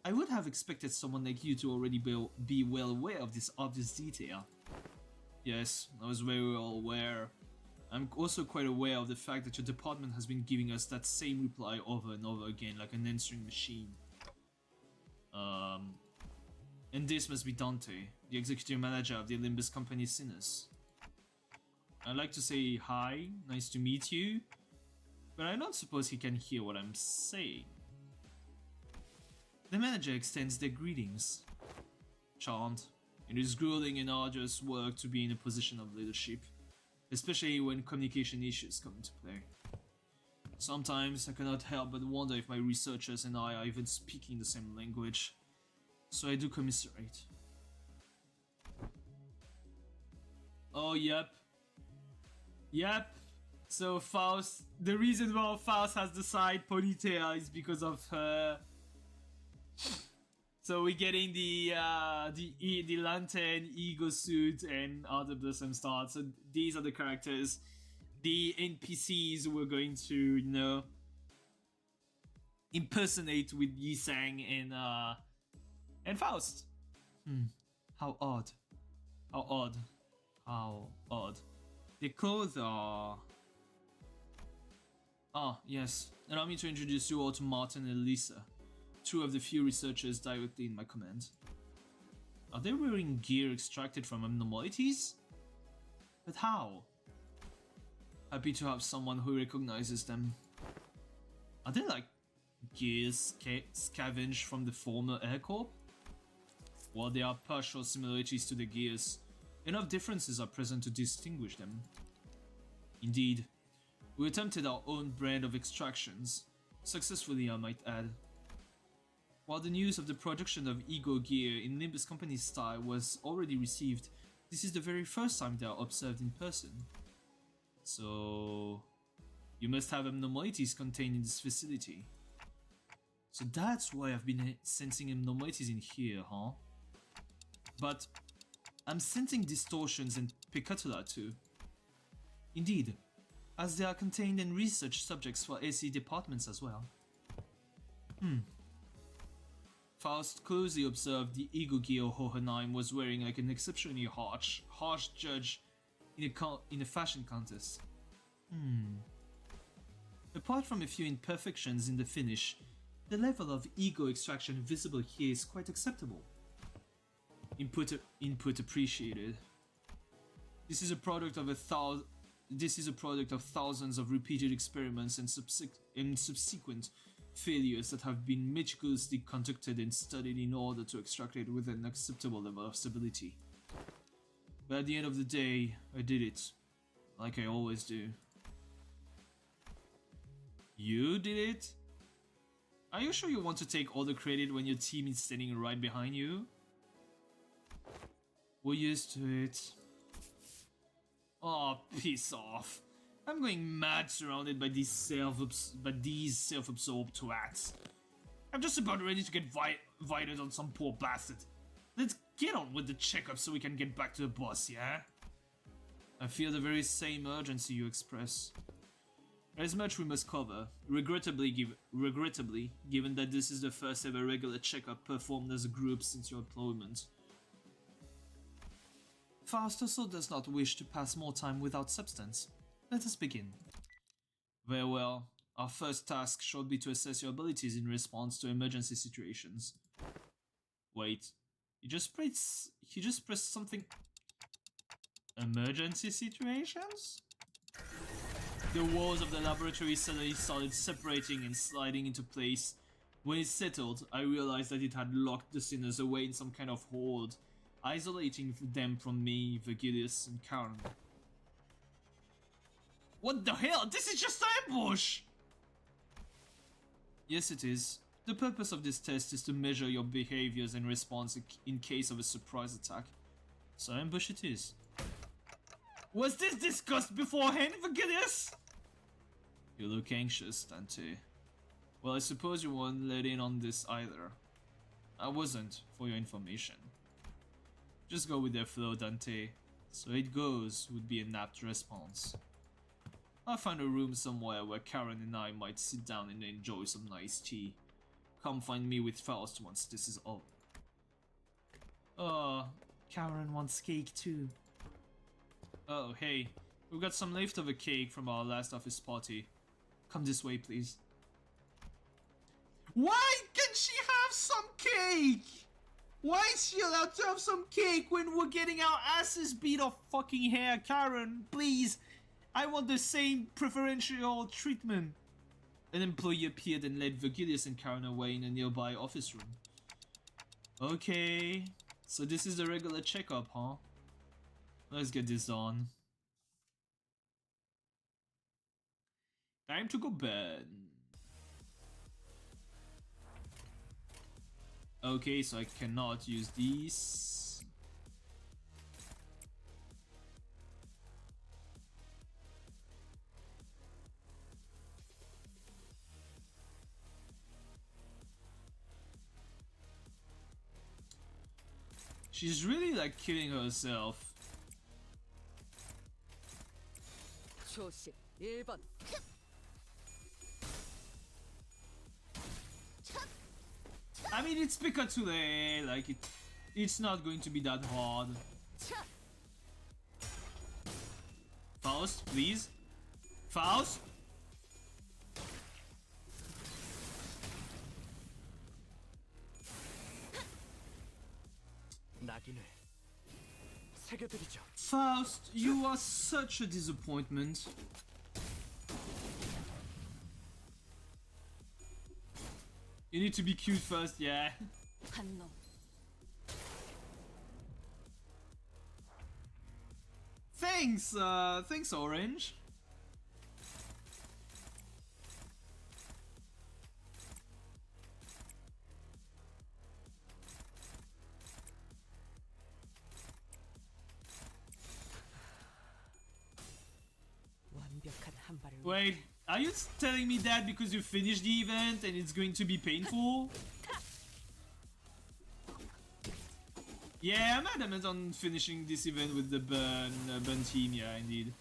I would have expected someone like you to already be well aware of this obvious detail. Yes, I was very well aware. I'm also quite aware of the fact that your department has been giving us that same reply over and over again like an answering machine. And this must be Dante, the executive manager of the Limbus Company Sinners. I'd like to say hi, nice to meet you, but I don't suppose he can hear what I'm saying. The manager extends their greetings. Charmed. It is grueling and arduous work to be in a position of leadership, especially when communication issues come into play. Sometimes I cannot help but wonder if my researchers and I are even speaking the same language, so I do commiserate. Oh, yep. So Faust, the reason why Faust has the side ponytail is because of her. So we're getting the lantern, ego suit, and other Blossom Star. So these are the characters, the NPCs we're going to, impersonate with Yiseng and Faust. How odd. The clothes are. Ah, yes. Allow me to introduce you all to Martin and Lisa, two of the few researchers directly in my command. Are they wearing gear extracted from abnormalities? But how? Happy to have someone who recognizes them. Are they like gears scavenged from the former Air Corps? While there are partial similarities to the gears, enough differences are present to distinguish them. Indeed, we attempted our own brand of extractions, successfully I might add. While the news of the production of Ego gear in Limbus Company's style was already received, this is the very first time they are observed in person. So, you must have abnormalities contained in this facility. So that's why I've been sensing abnormalities in here, huh? But I'm sensing distortions and peccatula too. Indeed, as they are contained in research subjects for AC departments as well. Faust closely observed the ego gear Hohenheim was wearing like an exceptionally harsh judge in a fashion contest. Apart from a few imperfections in the finish, the level of ego extraction visible here is quite acceptable. Input appreciated. This is a product of thousands of repeated experiments and subsequent failures that have been meticulously conducted and studied in order to extract it with an acceptable level of stability. But at the end of the day, I did it, like I always do. You did it? Are you sure you want to take all the credit when your team is standing right behind you? We're used to it. Oh, piss off. I'm going mad surrounded by these self-absorbed twats. I'm just about ready to get invited on some poor bastard. Let's get on with the checkup so we can get back to the boss, yeah? I feel the very same urgency you express. There's much we must cover, regrettably, given that this is the first ever regular checkup performed as a group since your employment. Faust also does not wish to pass more time without substance. Let us begin. Very well. Our first task should be to assess your abilities in response to emergency situations. Wait, he just pressed something. Emergency situations? The walls of the laboratory suddenly started separating and sliding into place. When it settled, I realized that it had locked the sinners away in some kind of hold, isolating them from me, Virgilius, and Karen. What the hell? This is just an ambush! Yes, it is. The purpose of this test is to measure your behaviors and response in case of a surprise attack. So ambush it is. Was this discussed beforehand, Virgilius? You look anxious, Dante. Well, I suppose you weren't let in on this either. I wasn't, for your information. Just go with their flow, Dante. So it goes would be an apt response. I'll find a room somewhere where Karen and I might sit down and enjoy some nice tea. Come find me with Faust once this is over. Oh, Karen wants cake too. Oh, hey, we've got some leftover cake from our last office party. Come this way, please. Why can she have some cake? Why is she allowed to have some cake when we're getting our asses beat off fucking hair, Karen? Please, I want the same preferential treatment. An employee appeared and led Virgilius and Karen away in a nearby office room. Okay, so this is the regular checkup, huh? Let's get this on. Time to go bed. Okay, so I cannot use these. She's really like killing herself. 초식 1번. I mean, it's Pikachu, like it's not going to be that hard. Faust, please. Faust? 낙인을 새겨드리죠. Faust, you are such a disappointment. You need to be cute first, yeah. 한놈. Thanks, Orange. 완벽한 한 발을. Wait, are you telling me that because you finished the event and it's going to be painful? Yeah, I'm adamant on finishing this event with the burn team, yeah, indeed.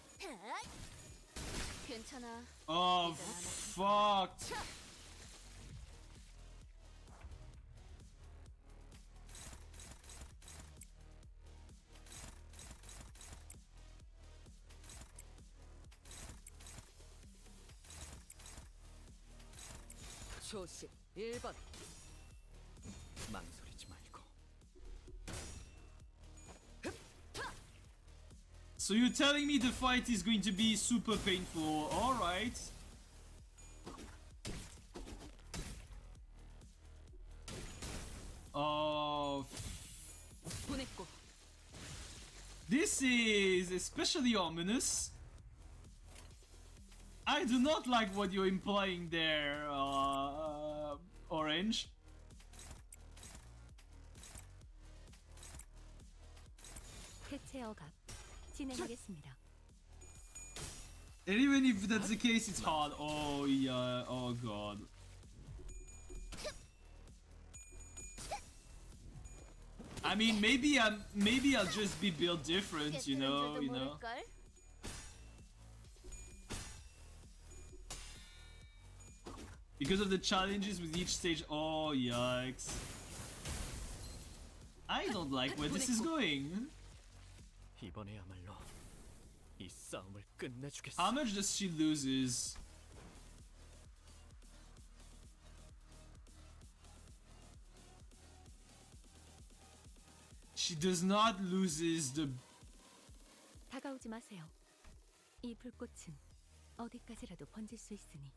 괜찮아. Oh, fuck. 초식 1번. 망설이지 말고. So you're telling me the fight is going to be super painful, alright. Oh, 보냈고. this is especially ominous. I do not like what you're implying there, Orange. 대체 억압 진행하겠습니다. And even if that's the case, it's hard. Oh yeah. Oh god. I mean, maybe I'll just be built different, you know. 모를걸? Because of the challenges with each stage. Oh yikes. I don't like where this is going. 이번에야말로 이 싸움을 끝내주겠어. How much does she loses? She does not loses the. 다가오지 마세요. 이 불꽃은 어디까지라도 번질 수 있으니.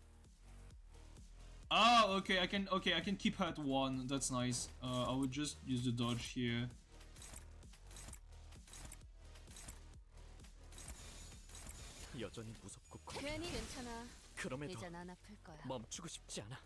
Oh, okay. I can keep her at 1. That's nice. I would just use the dodge here. 여전히 무섭고 괜히 괜찮아. 그럼에도 이젠 안 아플 거야. 멈추고 싶지 않아.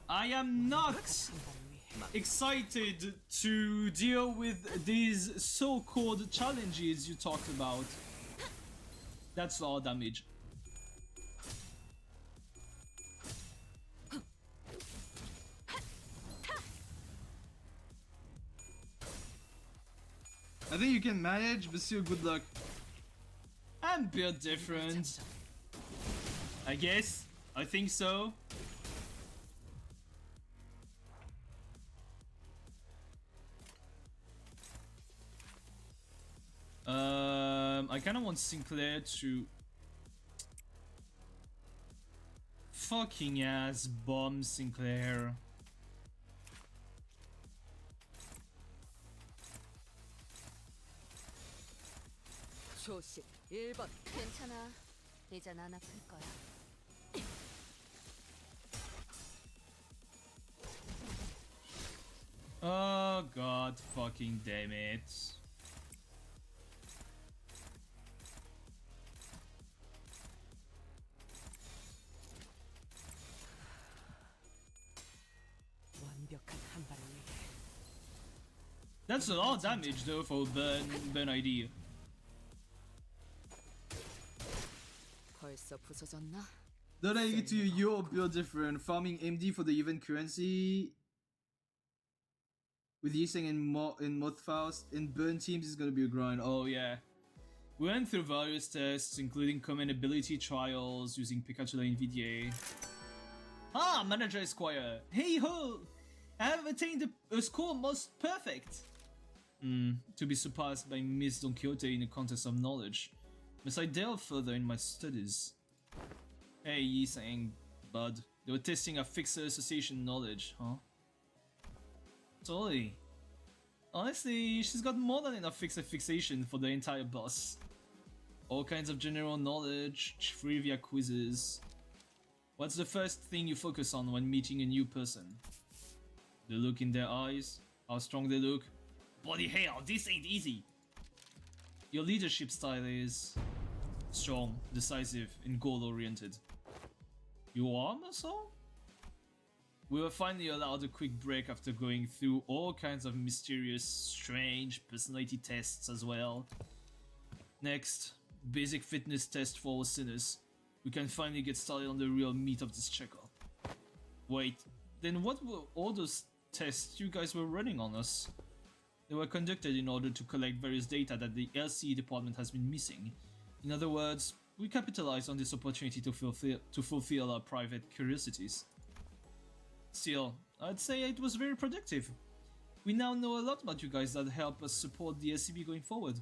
I am not excited to deal with these so-called challenges you talked about. That's all damage. I think you can manage, but still good luck. I'm built different. I guess. I think so. I kind of want Sinclair to fucking ass bomb Sinclair. 조심 1번. 괜찮아. 이젠 안 아플 거야. Oh god fucking damn it. 완벽한 한 발을 위해. That's a lot of damage though for burn ID. 벌써 부서졌나? Don't I get to your build different farming MD for the event currency with Yiseng and Moth Faust and burn teams is gonna be a grind. Oh yeah. We went through various tests including command ability trials using Pikachu and VDA. Ah, Manager Esquire. Hey ho! I have attained a score most perfect. To be surpassed by Miss Don Quixote in a contest of knowledge. Must I delve further in my studies? Hey, Yiseng, bud. They were testing our fixer association knowledge, huh? Totally. Honestly, she's got more than enough fixer fixation for the entire boss. All kinds of general knowledge, trivia quizzes. What's the first thing you focus on when meeting a new person? The look in their eyes? How strong they look? Bloody hell, this ain't easy! Your leadership style is strong, decisive, and goal-oriented. You are, Muscle? We were finally allowed a quick break after going through all kinds of mysterious, strange personality tests as well. Next, basic fitness test for all sinners. We can finally get started on the real meat of this checkup. Wait, then what were all those tests you guys were running on us? They were conducted in order to collect various data that the LCE department has been missing. In other words, we capitalized on this opportunity to fulfill our private curiosities. Still, I'd say it was very productive. We now know a lot about you guys that help us support the LCB going forward.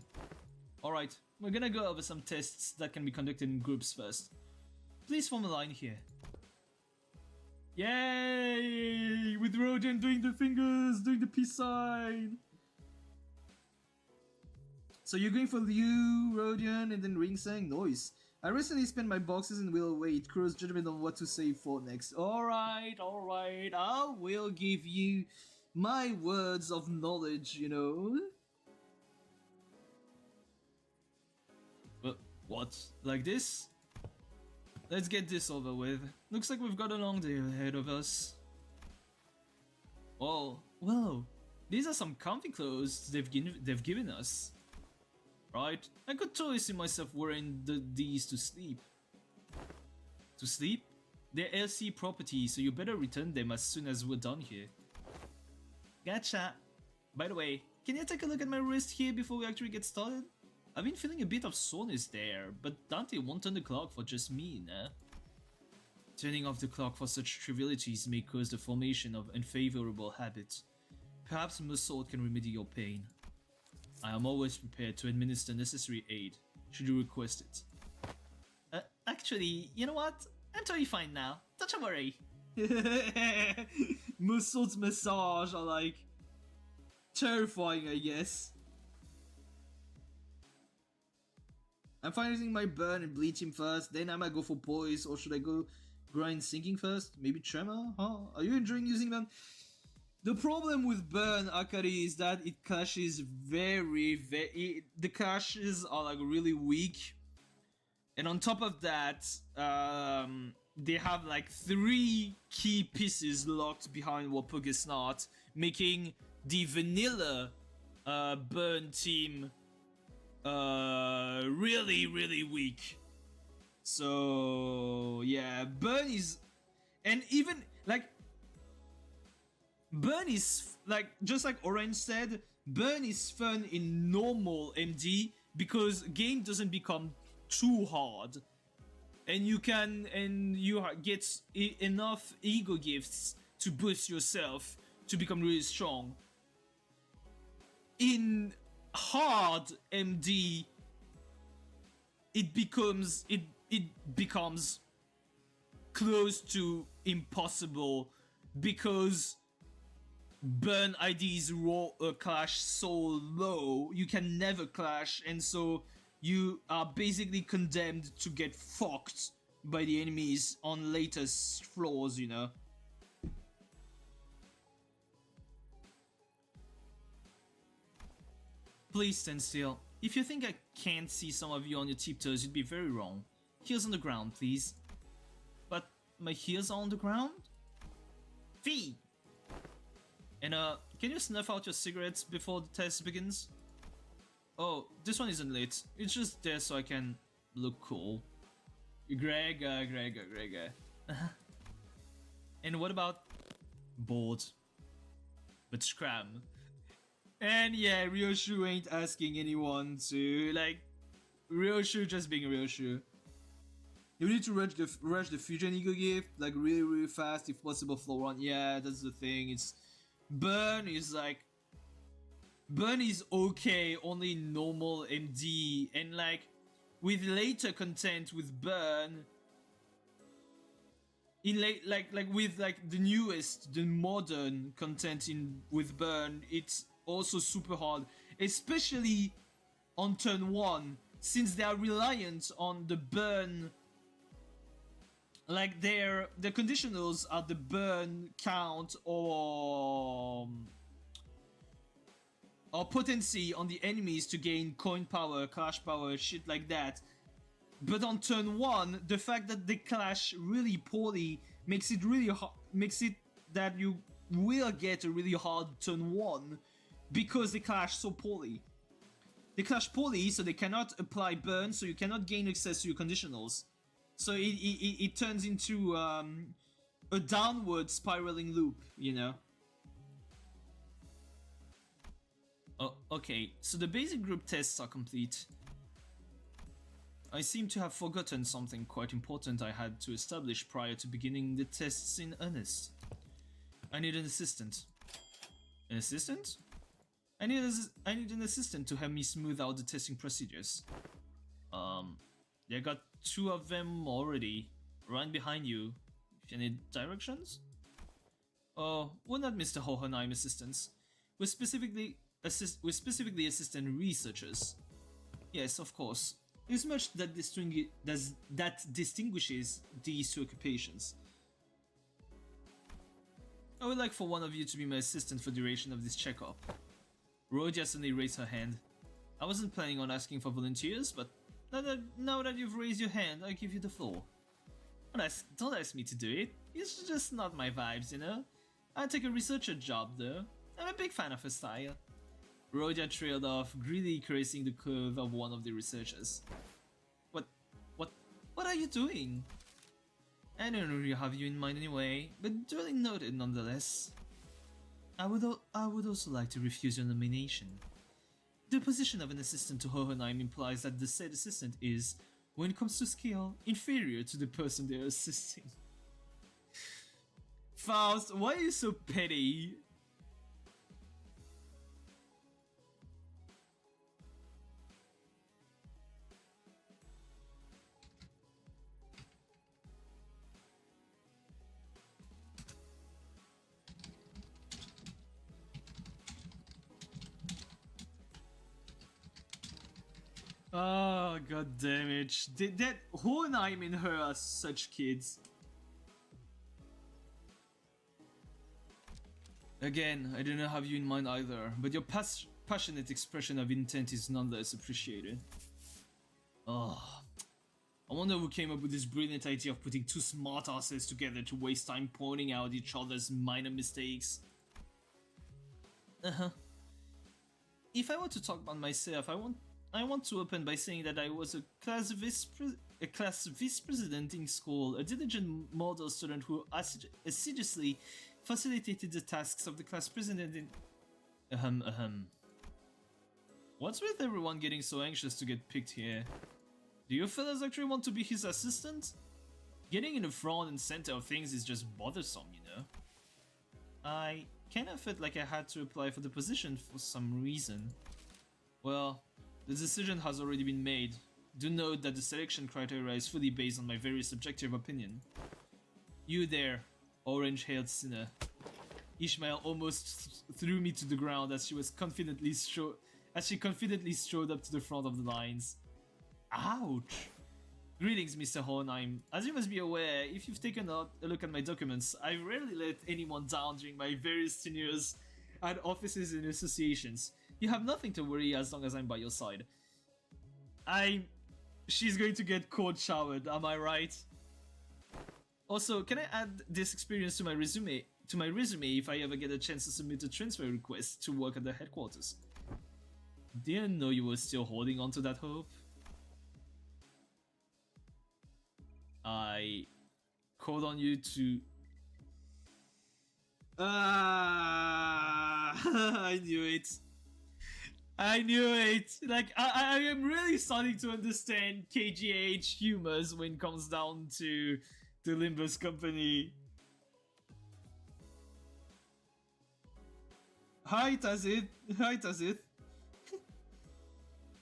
Alright, we're gonna go over some tests that can be conducted in groups first. Please form a line here. Yay! With Rodian doing the fingers, doing the peace sign. So you're going for Liu, Rodian, and then Ringsang? Nice. I recently spent my boxes and will await Kuro's judgment on what to save for next. Alright, I will give you my words of knowledge, you know. But what? Like this? Let's get this over with. Looks like we've got a long day ahead of us. Oh, well, these are some comfy clothes they've given us. Right? I could totally see myself wearing these to sleep. To sleep? They're LC property, so you better return them as soon as we're done here. Gotcha. By the way, can you take a look at my wrist here before we actually get started? I've been feeling a bit of soreness there, but Dante won't turn the clock for just me, nah? Turning off the clock for such trivialities may cause the formation of unfavorable habits. Perhaps Mussault can remedy your pain. I am always prepared to administer necessary aid, should you request it. Actually, you know what? I'm totally fine now. Don't you worry. Mussault's massage are like terrifying, I guess. I'm finalizing my burn and bleach him first, then I might go for poise, or should I go grind sinking first? Maybe tremor? Huh? Are you enjoying using them? The problem with burn, Akari, is that it clashes very... the clashes are like really weak. And on top of that, they have like 3 key pieces locked behind Walpurgisnacht, making the vanilla burn team really weak. So yeah, burn is, and even like burn is like, just like Orange said, burn is fun in normal MD because game doesn't become too hard, and you get enough ego gifts to boost yourself to become really strong. In hard MD, it becomes close to impossible because burn IDs clash so low, you can never clash, and so you are basically condemned to get fucked by the enemies on later floors, you know. Please stand still. If you think I can't see some of you on your tiptoes, you'd be very wrong. Heels on the ground, please. But my heels are on the ground? Fee! And can you snuff out your cigarettes before the test begins? Oh, this one isn't lit. It's just there so I can look cool. Gregor. And what about bored? But scram. And yeah, Ryoshu ain't asking anyone to, like, Ryoshu just being Ryoshu. You need to rush the fusion ego gift, like really fast, if possible, floor run. Yeah, that's the thing. It's burn is okay, only normal MD, and like with later content with burn, in with like the newest, the modern content with burn, it's also super hard, especially on turn 1, since they are reliant on the burn. Like their conditionals are the burn count or potency on the enemies to gain coin power, clash power, shit like that. But on turn 1, the fact that they clash really poorly makes it that you will get a really hard turn 1 because they clash so poorly. They clash poorly, so they cannot apply burn, so you cannot gain access to your conditionals. So it turns into a downward spiraling loop, you know? Oh, okay, so the basic group tests are complete. I seem to have forgotten something quite important I had to establish prior to beginning the tests in earnest. I need an assistant. An assistant? I need an assistant to help me smooth out the testing procedures. I got 2 of them already, right behind you. If you need directions? Oh, we're not Mr. Hohenheim assistants. We're specifically assistant researchers. Yes, of course. There's much that distinguishes these 2 occupations. I would like for one of you to be my assistant for the duration of this checkup. Rhodia suddenly raised her hand. I wasn't planning on asking for volunteers, but now that you've raised your hand, I give you the floor. Don't ask me to do it. It's just not my vibes, you know? I'll take a researcher job, though. I'm a big fan of her style. Rhodia trailed off, greedily caressing the curve of one of the researchers. What are you doing? I don't really have you in mind anyway, but duly noted nonetheless. I would also like to refuse your nomination. The position of an assistant to Hohenheim implies that the said assistant is, when it comes to skill, inferior to the person they are assisting. Faust, why are you so petty? Oh, god damn it. That Hohenheim and her are such kids. Again, I do not have you in mind either, but your passionate expression of intent is nonetheless appreciated. Oh, I wonder who came up with this brilliant idea of putting two smartasses together to waste time pointing out each other's minor mistakes. If I were to talk about myself, I want to open by saying that I was a class vice president in school, a diligent model student who assiduously facilitated the tasks of the class president in... What's with everyone getting so anxious to get picked here? Do you fellas actually want to be his assistant? Getting in the front and center of things is just bothersome, you know? I kinda felt like I had to apply for the position for some reason. Well, the decision has already been made. Do note that the selection criteria is fully based on my very subjective opinion. You there, orange-haired sinner. Ishmael almost threw me to the ground as she confidently strode up to the front of the lines. Ouch! Greetings, Mr. Hohenheim. As you must be aware, if you've taken a look at my documents, I rarely let anyone down during my various tenures at offices and associations. You have nothing to worry as long as I'm by your side. She's going to get cold showered, am I right? Also, can I add this experience to my resume if I ever get a chance to submit a transfer request to work at the headquarters? Didn't know you were still holding on to that hope. I called on you to... I knew it. I knew it! Like, I am really starting to understand KGH humors when it comes down to the Limbus Company. Hi, Tazit. Hi, Tazit.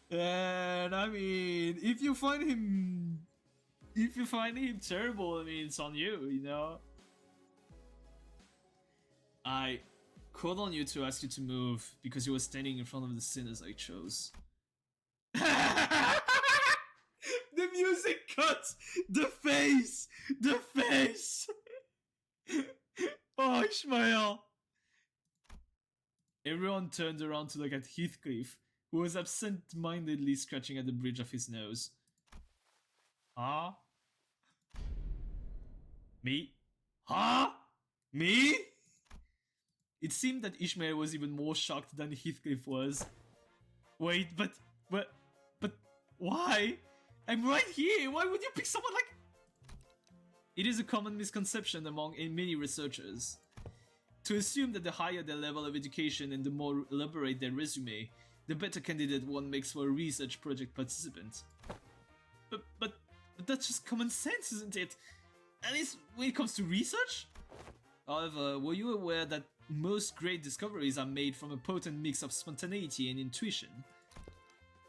And I mean, if you find him terrible, I mean, it's on you, you know? I called on you to ask you to move because you were standing in front of the sinners I chose. The music cuts! The face! The face! Oh, Ishmael! Everyone turned around to look at Heathcliff, who was absent-mindedly scratching at the bridge of his nose. Huh? Me? Huh? Me? It seemed that Ishmael was even more shocked than Heathcliff was. Wait, but why? I'm right here! Why would you pick someone like... It is a common misconception among many researchers to assume that the higher their level of education and the more elaborate their resume, the better candidate one makes for a research project participant. But that's just common sense, isn't it? At least when it comes to research? However, were you aware that most great discoveries are made from a potent mix of spontaneity and intuition?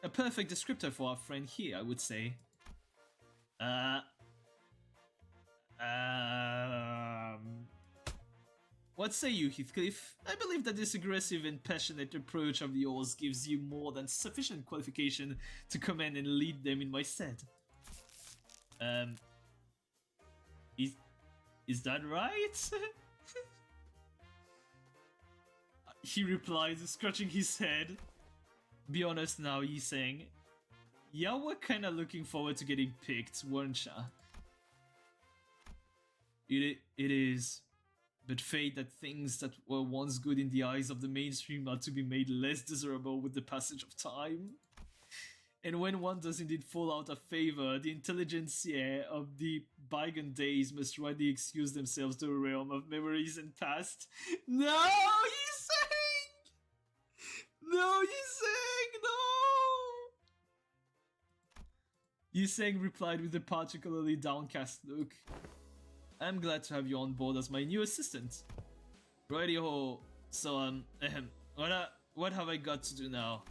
A perfect descriptor for our friend here, I would say. What say you, Heathcliff? I believe that this aggressive and passionate approach of yours gives you more than sufficient qualification to command and lead them in my stead. Is that right? He replies, scratching his head. Be honest now, he's saying. Yeah, we're kinda looking forward to getting picked, weren't ya? It is. But fate that things that were once good in the eyes of the mainstream are to be made less desirable with the passage of time. And when one does indeed fall out of favor, the intelligentsia of the bygone days must rightly excuse themselves to a realm of memories and past. No, he's saying! No, he's saying no! Yuseng replied with a particularly downcast look. I'm glad to have you on board as my new assistant. Righty-ho. So, what have I got to do now?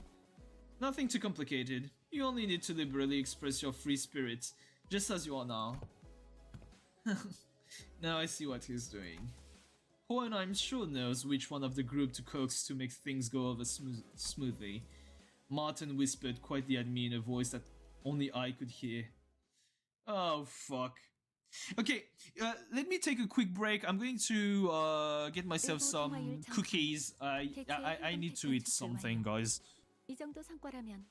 Nothing too complicated. You only need to liberally express your free spirit, just as you are now. Now I see what he's doing. Horn, I'm sure, knows which one of the group to coax to make things go over smoothly. Martin whispered quietly at me in a voice that only I could hear. Oh, fuck. Okay, let me take a quick break. I'm going to get myself some cookies. I need to eat something, guys. 이 정도 성과라면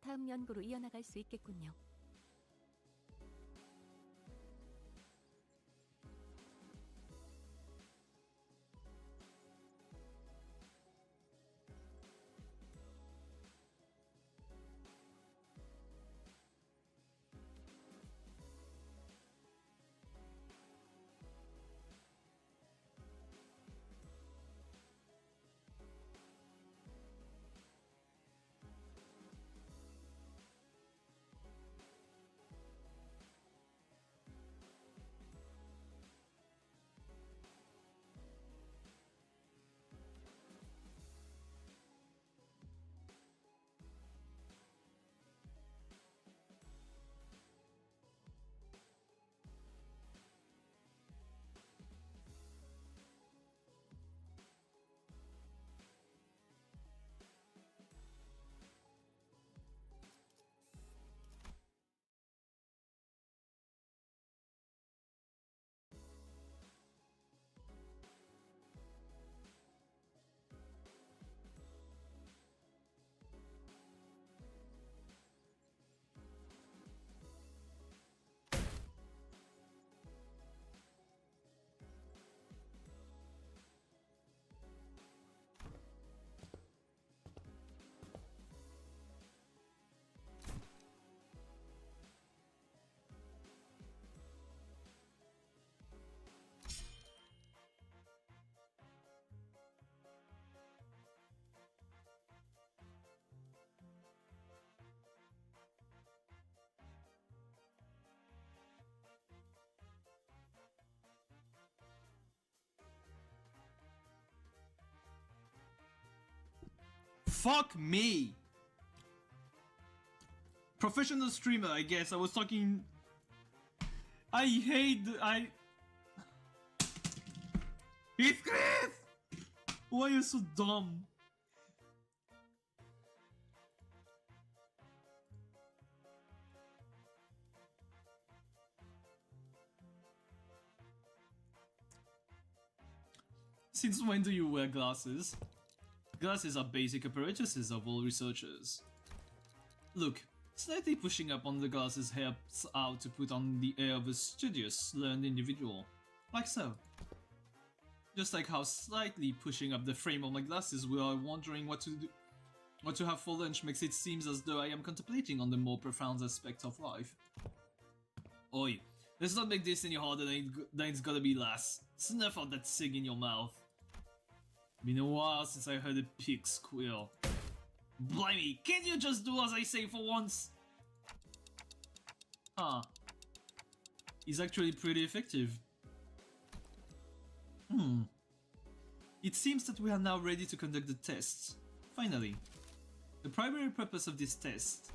다음 연구로 이어나갈 수 있겠군요. Fuck me! Professional streamer, I guess. I was talking... I hate... Heathcliff! Why are you so dumb? Since when do you wear glasses? Glasses are basic apparatuses of all researchers. Look, slightly pushing up on the glasses helps out to put on the air of a studious, learned individual. Like so. Just like how slightly pushing up the frame of my glasses while wondering what to have for lunch makes it seem as though I am contemplating on the more profound aspect of life. Oi, let's not make this any harder than it's gotta be, lass. Snuff out that cig in your mouth. Been a while since I heard a pig squeal. Blimey, can't you just do as I say for once? Huh. He's actually pretty effective. It seems that we are now ready to conduct the tests. Finally. The primary purpose of this test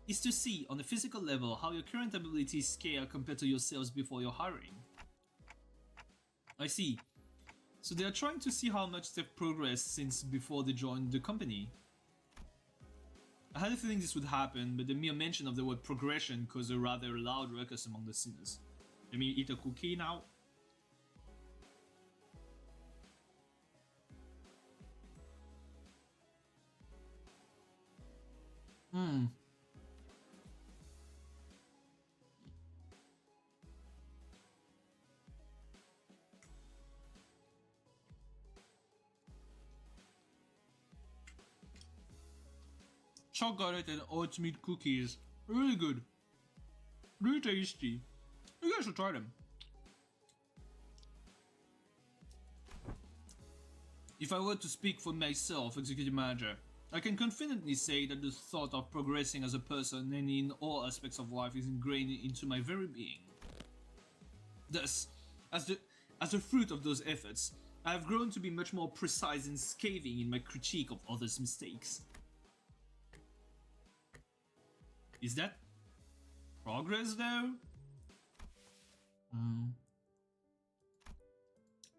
is to see, on a physical level, how your current abilities scale compared to yourselves before your hiring. I see. So they are trying to see how much they've progressed since before they joined the company. I had a feeling this would happen, but the mere mention of the word progression caused a rather loud ruckus among the sinners. Let me eat a cookie now. Hmm. Chocolate and oatmeal cookies. Really good. Really tasty. You guys should try them. If I were to speak for myself, executive manager, I can confidently say that the thought of progressing as a person and in all aspects of life is ingrained into my very being. Thus, as a fruit of those efforts, I have grown to be much more precise and scathing in my critique of others' mistakes. Is that progress, though?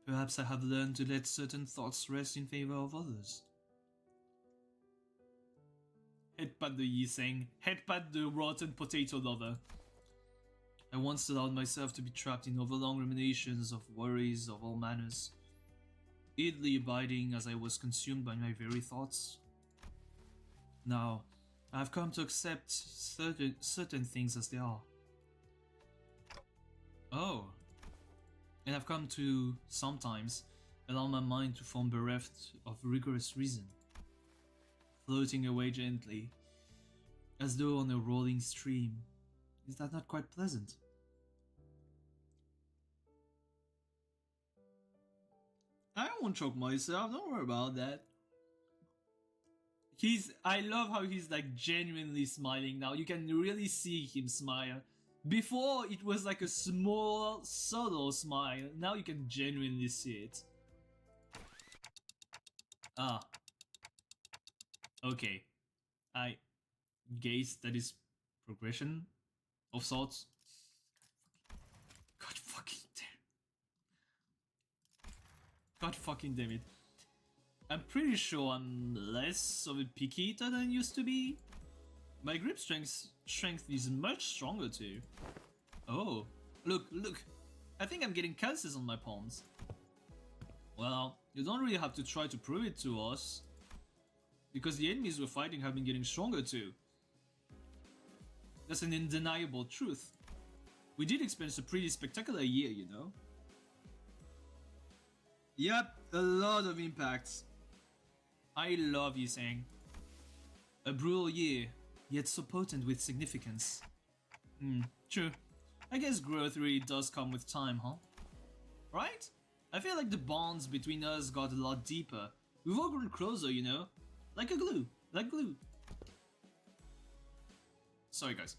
Perhaps I have learned to let certain thoughts rest in favor of others. Headpat the Yiseng, headpat the rotten potato lover. I once allowed myself to be trapped in overlong ruminations of worries of all manners, idly abiding as I was consumed by my very thoughts. Now, I have come to accept certain things as they are. Oh. And I've come to, sometimes, allow my mind to form bereft of rigorous reason, floating away gently, as though on a rolling stream. Is that not quite pleasant? I won't choke myself, don't worry about that. I love how he's like genuinely smiling now. You can really see him smile. Before it was like a small, subtle smile. Now you can genuinely see it. Ah. Okay. I guess that is progression of sorts. God fucking damn. God fucking damn it. I'm pretty sure I'm less of a picky eater than I used to be. My grip strength is much stronger too. Oh, look. I think I'm getting calluses on my palms. Well, you don't really have to try to prove it to us, because the enemies we're fighting have been getting stronger too. That's an undeniable truth. We did experience a pretty spectacular year, you know? Yep, a lot of impacts. I love you saying. A brutal year, yet so potent with significance. True. I guess growth really does come with time, huh? Right? I feel like the bonds between us got a lot deeper. We've all grown closer, you know? Like glue. Sorry guys.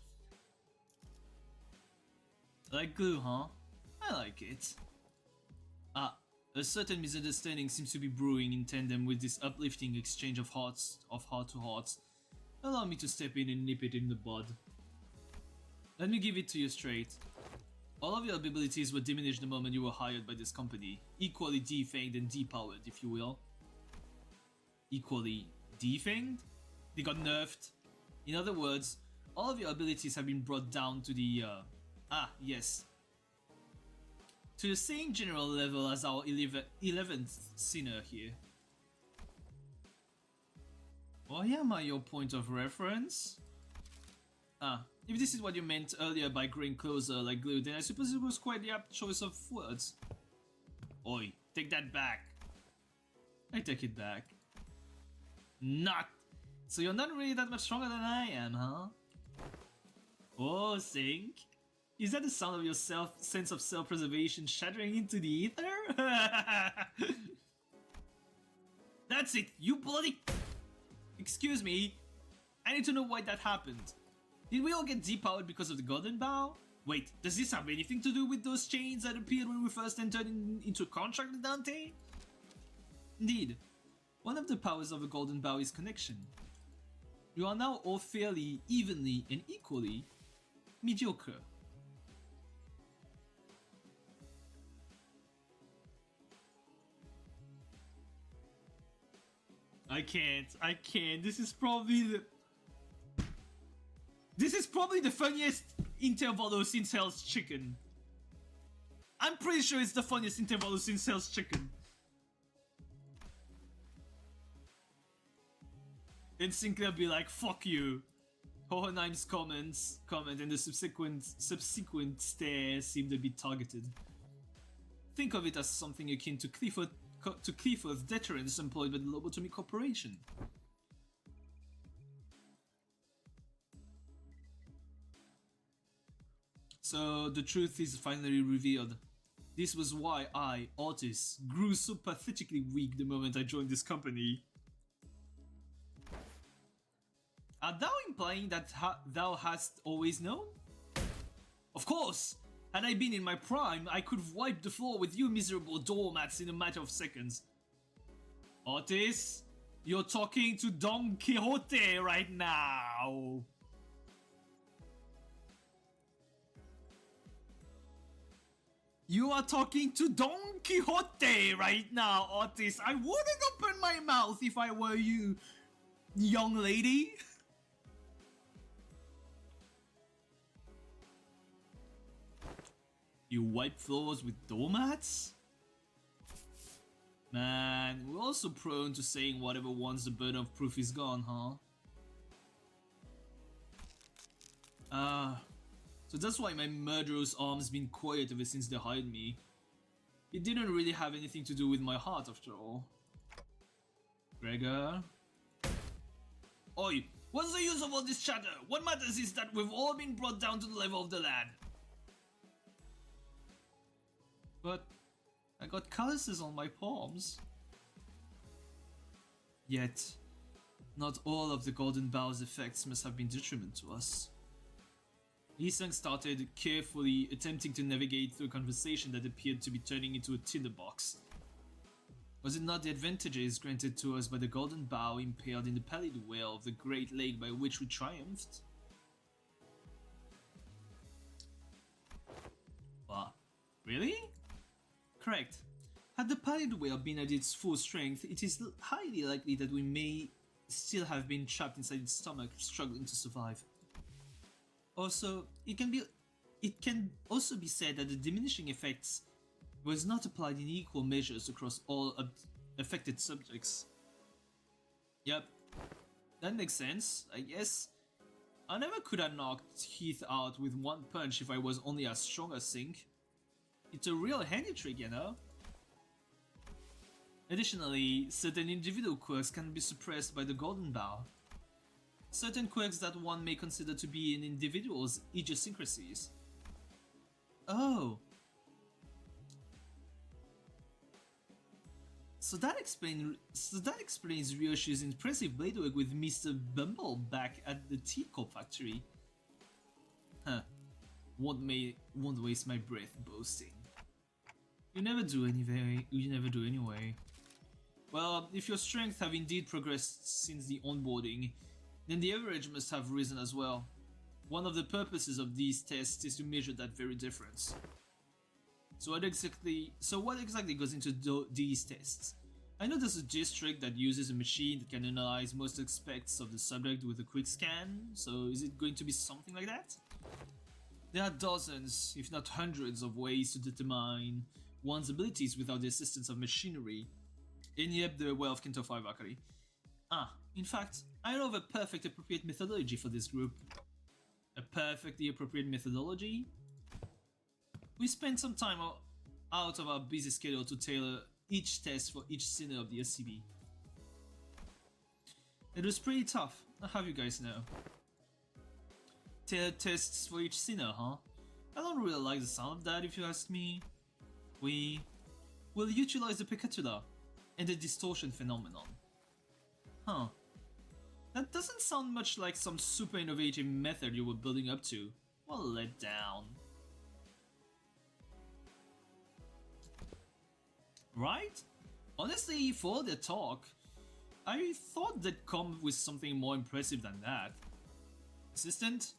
Like glue, huh? I like it. Ah, a certain misunderstanding seems to be brewing in tandem with this uplifting exchange of heart to heart. Allow me to step in and nip it in the bud. Let me give it to you straight. All of your abilities were diminished the moment you were hired by this company. Equally defanged and depowered, if you will. Equally defanged? They got nerfed. In other words, all of your abilities have been brought down to the, yes. To the same general level as our 11th sinner here. Why am I your point of reference? If this is what you meant earlier by growing closer like glue, then I suppose it was quite the apt choice of words. Oi, take that back. I take it back. Not! So you're not really that much stronger than I am, huh? Oh, think? Is that the sound of your sense of self-preservation shattering into the ether? That's it, you bloody... Excuse me, I need to know why that happened. Did we all get depowered because of the Golden Bow? Wait, does this have anything to do with those chains that appeared when we first entered into a contract with Dante? Indeed, one of the powers of a Golden Bow is connection. You are now all fairly, evenly, and equally mediocre. I can't. This is probably the funniest intervalo since Hell's Chicken. I'm pretty sure it's the funniest intervalo since Hell's Chicken. And Sinclair be like, fuck you. Hohenheim's comment and the subsequent stare seemed a bit targeted. Think of it as something akin to Clifford's deterrence employed by the Lobotomy Corporation. So the truth is finally revealed. This was why I, Otis, grew so pathetically weak the moment I joined this company. Are thou implying that thou hast always known? Of course! Had I been in my prime, I could have wiped the floor with you miserable doormats in a matter of seconds. Otis, you're talking to Don Quixote right now. You are talking to Don Quixote right now, Otis. I wouldn't open my mouth if I were you, young lady. You wipe floors with doormats? Man, we're also prone to saying whatever once the burden of proof is gone, huh? So that's why my murderous arm's been quiet ever since they hired me. It didn't really have anything to do with my heart after all. Gregor? Oi, what's the use of all this chatter? What matters is that we've all been brought down to the level of the lad. But I got calluses on my palms. Yet, not all of the Golden Bow's effects must have been detriment to us. Lee-sung started carefully attempting to navigate through a conversation that appeared to be turning into a tinderbox. Was it not the advantages granted to us by the Golden Bow impaled in the pallid whale of the Great Lake by which we triumphed? What? Really? Correct. Had the pallid whale been at its full strength, it is highly likely that we may still have been trapped inside its stomach, struggling to survive. Also, it can also be said that the diminishing effects was not applied in equal measures across all affected subjects. Yep, that makes sense, I guess. I never could have knocked Heath out with one punch if I was only as strong as Sink. It's a real handy trick, you know? Additionally, certain individual quirks can be suppressed by the Golden Bow. Certain quirks that one may consider to be an individual's idiosyncrasies. Oh. So that explains Ryoshi's impressive blade work with Mr. Bumble back at the T-Corp factory. Huh. Won't waste my breath boasting. You never do anyway. Well, if your strength have indeed progressed since the onboarding, then the average must have risen as well. One of the purposes of these tests is to measure that very difference. So what exactly goes into these tests? I know there's a district that uses a machine that can analyze most aspects of the subject with a quick scan, so is it going to be something like that? There are dozens, if not hundreds, of ways to determine one's abilities without the assistance of machinery. And yep, the way of Kinto 5 Akari. In fact, I know of a perfect appropriate methodology for this group. A perfectly appropriate methodology? We spent some time out of our busy schedule to tailor each test for each sinner of the LCB. It was pretty tough, I'll have you guys know. Tailored tests for each sinner, huh? I don't really like the sound of that if you ask me. We will utilize the pecatula and the distortion phenomenon. Huh. That doesn't sound much like some super innovative method you were building up to. What a letdown. Right? Honestly, for all their talk, I thought they'd come with something more impressive than that. Assistant?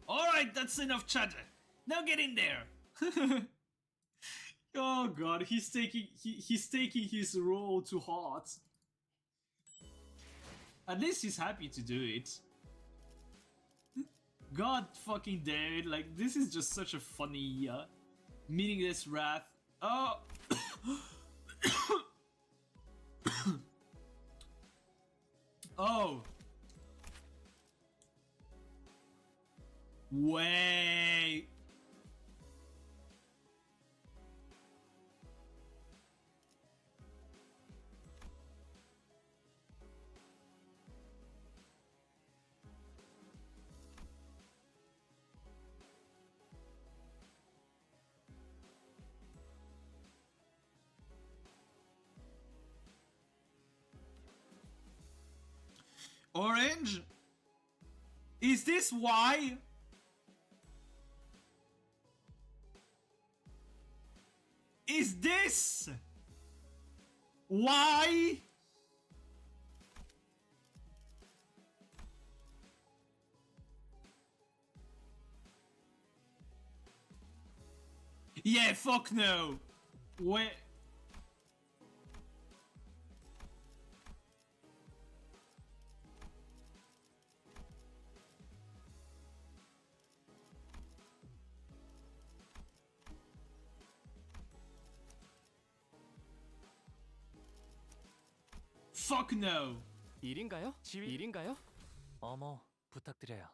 Alright, that's enough chatter. Now get in there! Oh god, he's taking his role to heart. At least he's happy to do it. God fucking damn it, like this is just such a funny, meaningless wrath. Oh! Wait. Orange? Is this why? Is this why? Yeah, fuck no. Wait. Fuck no. 일인가요? 지휘 일인가요? 어머, 부탁드려요.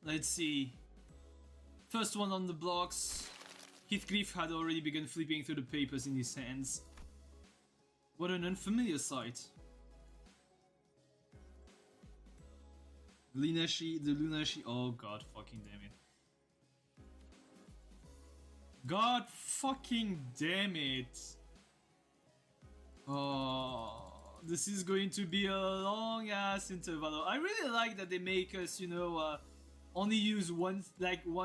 Let's see. First one on the blocks. Heathcliff had already begun flipping through the papers in his hands. What an unfamiliar sight. The Lunashi. Oh god fucking damn it. God fucking damn it. Oh, this is going to be a long ass interval. I really like that they make us, you know, only use one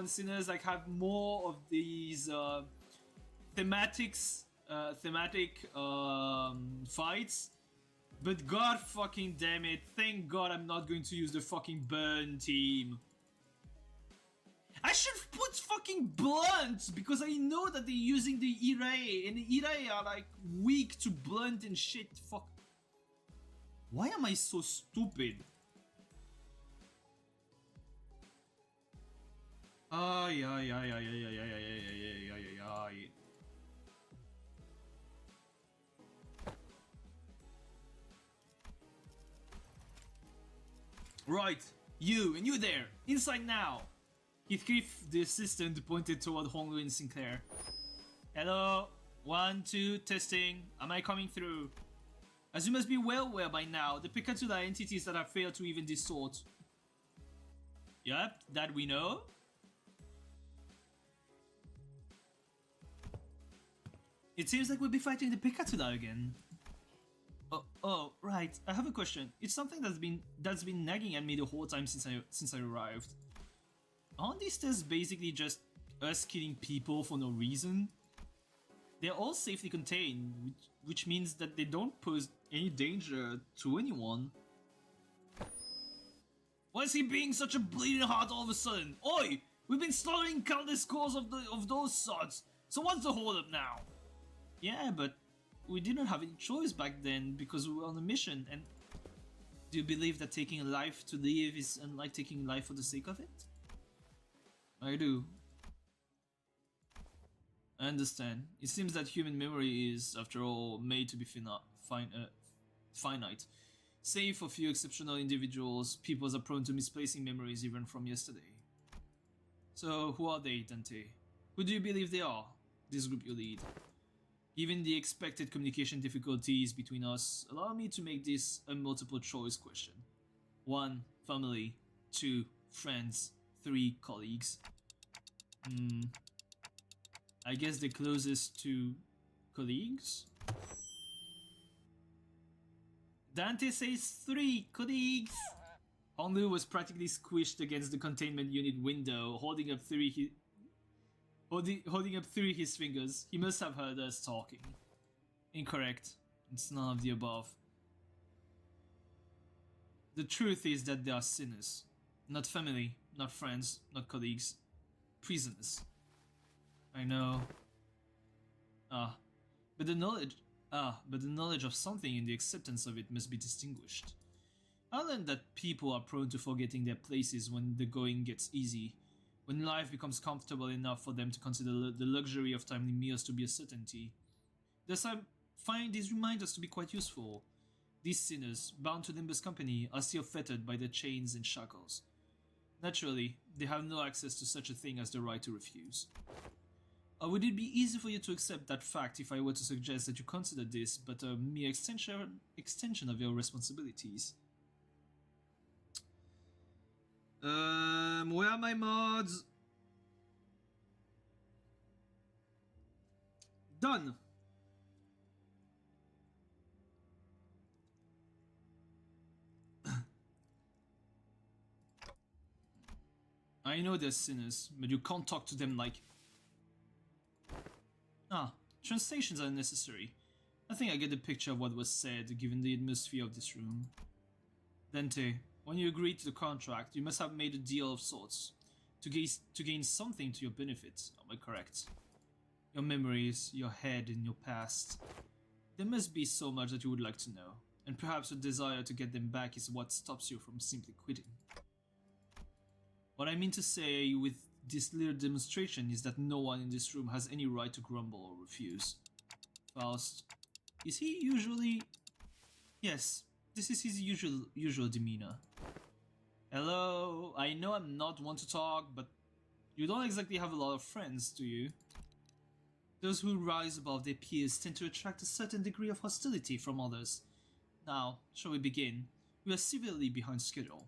sinners, like have more of these thematic fights. But god fucking damn it, thank god I'm not going to use the fucking burn team. I should put fucking blunt, because I know that they're using the Irai, and the Irai are like weak to blunt and shit. Fuck. Why am I so stupid? Ay. Right, you and you there, inside now. Heathcliff, the assistant, pointed toward Honglu and Sinclair. Hello, 1, 2, testing. Am I coming through? As you must be well aware by now, the Pikachu are entities that have failed to even distort. Yep, that we know. It seems like we'll be fighting the Pikachu again. Oh, right. I have a question. It's something that's been nagging at me the whole time since I arrived. Aren't these tests basically just us killing people for no reason? They're all safely contained, which means that they don't pose any danger to anyone. Why is he being such a bleeding heart all of a sudden? Oi! We've been slaughtering countless scores of those sorts, so what's the hold up now? Yeah, but we didn't have any choice back then because we were on a mission, and do you believe that taking a life to live is unlike taking life for the sake of it? I do. I understand. It seems that human memory is, after all, made to be finite. Save for a few exceptional individuals, peoples are prone to misplacing memories even from yesterday. So, who are they, Dante? Who do you believe they are, this group you lead? Given the expected communication difficulties between us, allow me to make this a multiple choice question. 1. Family. 2. Friends. 3. Colleagues. I guess the closest to colleagues? Dante says 3 colleagues! Honglu was practically squished against the containment unit window, holding up three his fingers. He must have heard us talking. Incorrect. It's none of the above. The truth is that they are sinners. Not family, not friends, not colleagues. Prisoners. I know. But the knowledge of something and the acceptance of it must be distinguished. I learned that people are prone to forgetting their places when the going gets easy, when life becomes comfortable enough for them to consider the luxury of timely meals to be a certainty. Thus I find these reminders to be quite useful. These sinners, bound to Limbus Company, are still fettered by their chains and shackles. Naturally, they have no access to such a thing as the right to refuse. Would it be easy for you to accept that fact if I were to suggest that you consider this but a mere extension of your responsibilities? Where are my mods? Done! I know they're sinners, but you can't talk to them like... Ah, translations are necessary. I think I get the picture of what was said, given the atmosphere of this room. Dante, when you agreed to the contract, you must have made a deal of sorts, to gain something to your benefit, am I correct? Your memories, your head, and your past. There must be so much that you would like to know, and perhaps your desire to get them back is what stops you from simply quitting. What I mean to say with this little demonstration is that no one in this room has any right to grumble or refuse. Faust, is he usually... Yes, this is his usual demeanor. Hello, I know I'm not one to talk, but you don't exactly have a lot of friends, do you? Those who rise above their peers tend to attract a certain degree of hostility from others. Now, shall we begin? We are severely behind schedule.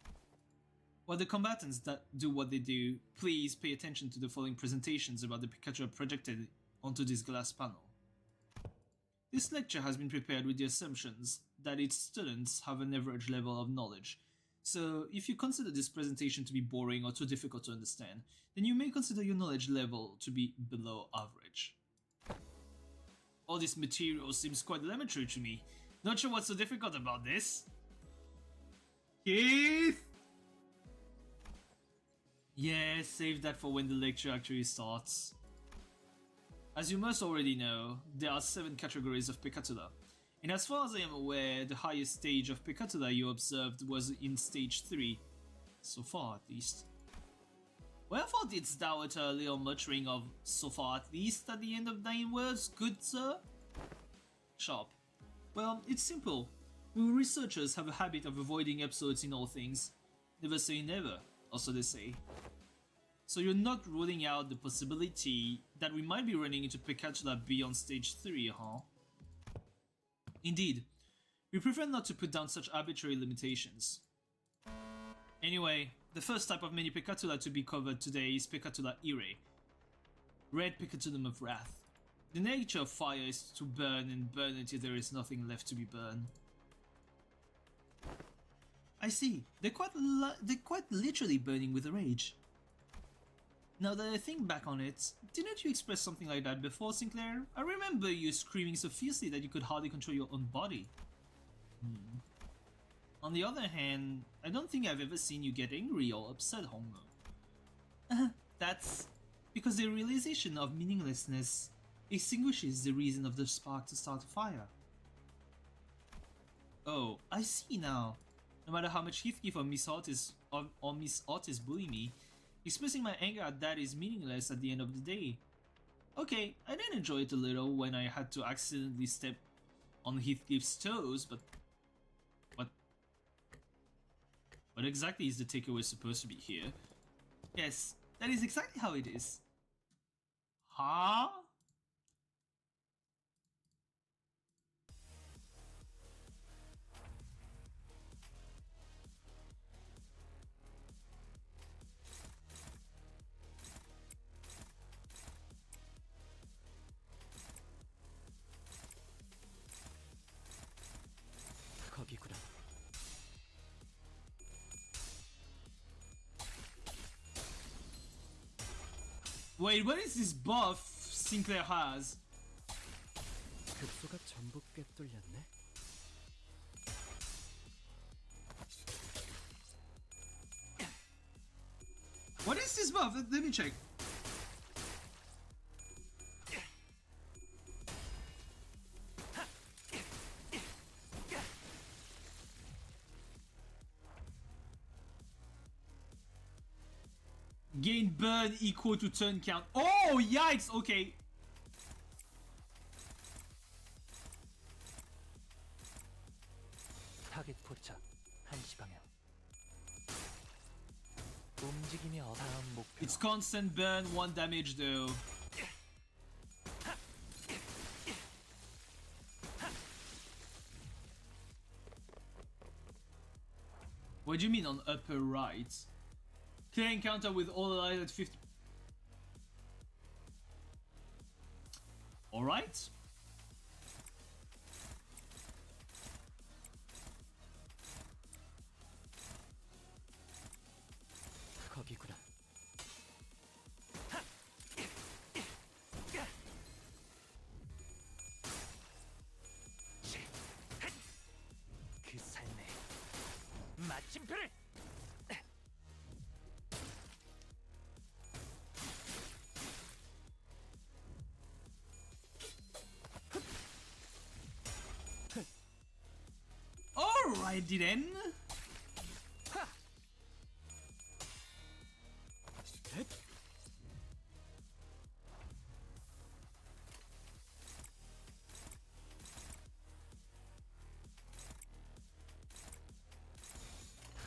While the combatants that do what they do, please pay attention to the following presentations about the Pikachu projected onto this glass panel. This lecture has been prepared with the assumptions that its students have an average level of knowledge, so if you consider this presentation to be boring or too difficult to understand, then you may consider your knowledge level to be below average. All this material seems quite elementary to me. Not sure what's so difficult about this. Keith? Yeah, save that for when the lecture actually starts. As you must already know, there are 7 categories of Picatula, and as far as I am aware, the highest stage of Picatula you observed was in stage 3, so far at least. Wherefore didst thou utter a little muttering of "so far at least" at the end of thine words, good sir? Sharp. Well, it's simple. We researchers have a habit of avoiding episodes in all things. Never say never, also they say. So you're not ruling out the possibility that we might be running into Picatula beyond stage 3, huh? Indeed. We prefer not to put down such arbitrary limitations. Anyway, the first type of mini Picatula to be covered today is Picatula Ire. Red Picatulum of Wrath. The nature of fire is to burn and burn until there is nothing left to be burned. I see. They're quite literally burning with rage. Now that I think back on it, didn't you express something like that before, Sinclair? I remember you screaming so fiercely that you could hardly control your own body. On the other hand, I don't think I've ever seen you get angry or upset, Hongo. That's because the realization of meaninglessness extinguishes the reason of the spark to start a fire. Oh, I see now. No matter how much Heathcliff or Miss Otis bully me, expressing my anger at that is meaningless at the end of the day. Okay, I did enjoy it a little when I had to accidentally step on Heathcliff's toes, but what exactly is the takeaway supposed to be here? Yes, that is exactly how it is. Huh? 거기구나. Wait, what is this buff Sinclair has? 급소가 전부 꿰뚫렸네. What is this buff? Let me check. Gain burn equal to turn count. Oh, yikes! Okay. 타겟 포착 1시 방향. 움직이며 다음 목표. It's constant burn, 1 damage though. What do you mean on upper right? Clear encounter with all allies at 50. Alright. 거기구나. 그 삶의 마침표를. Alrighty then.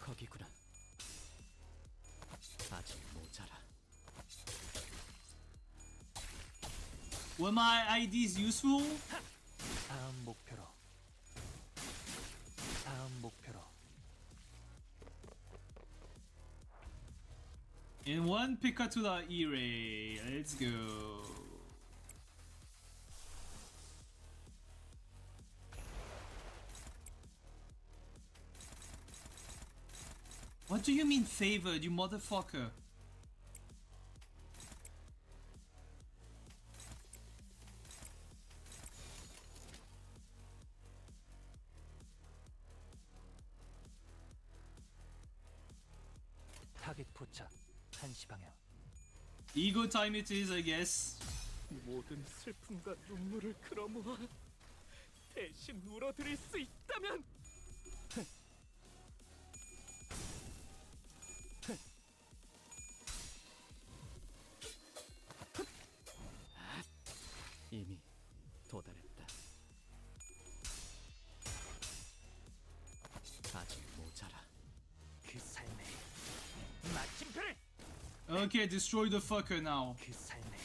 거기구나. 아직 모자라. Were my IDs useful? 다음 목표로. 다음 목표로. In one Picatula E-Ray. Let's go. What do you mean favored, you motherfucker? 타겟 포착 1시 방향. Ego time it is, I guess. 모든 슬픔과 눈물을 끌어모아 대신 울어드릴 수 있다면. 이미 도달했다. 아직 모자라. 그 삶의 마침표를. Okay, destroy the fucker now. 그 삶의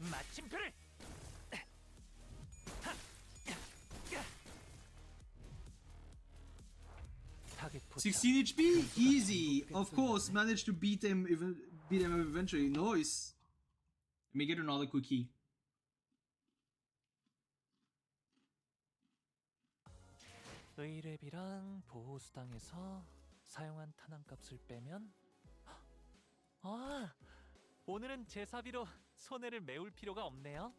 마침표를. 타겟 포착. 16 HP? Easy. Of course, managed to beat him eventually. Nice. Let me get another cookie. 의뢰비랑 보호수당에서 사용한 탄환값을 빼면 오늘은 제사비로 손해를 메울 필요가 없네요.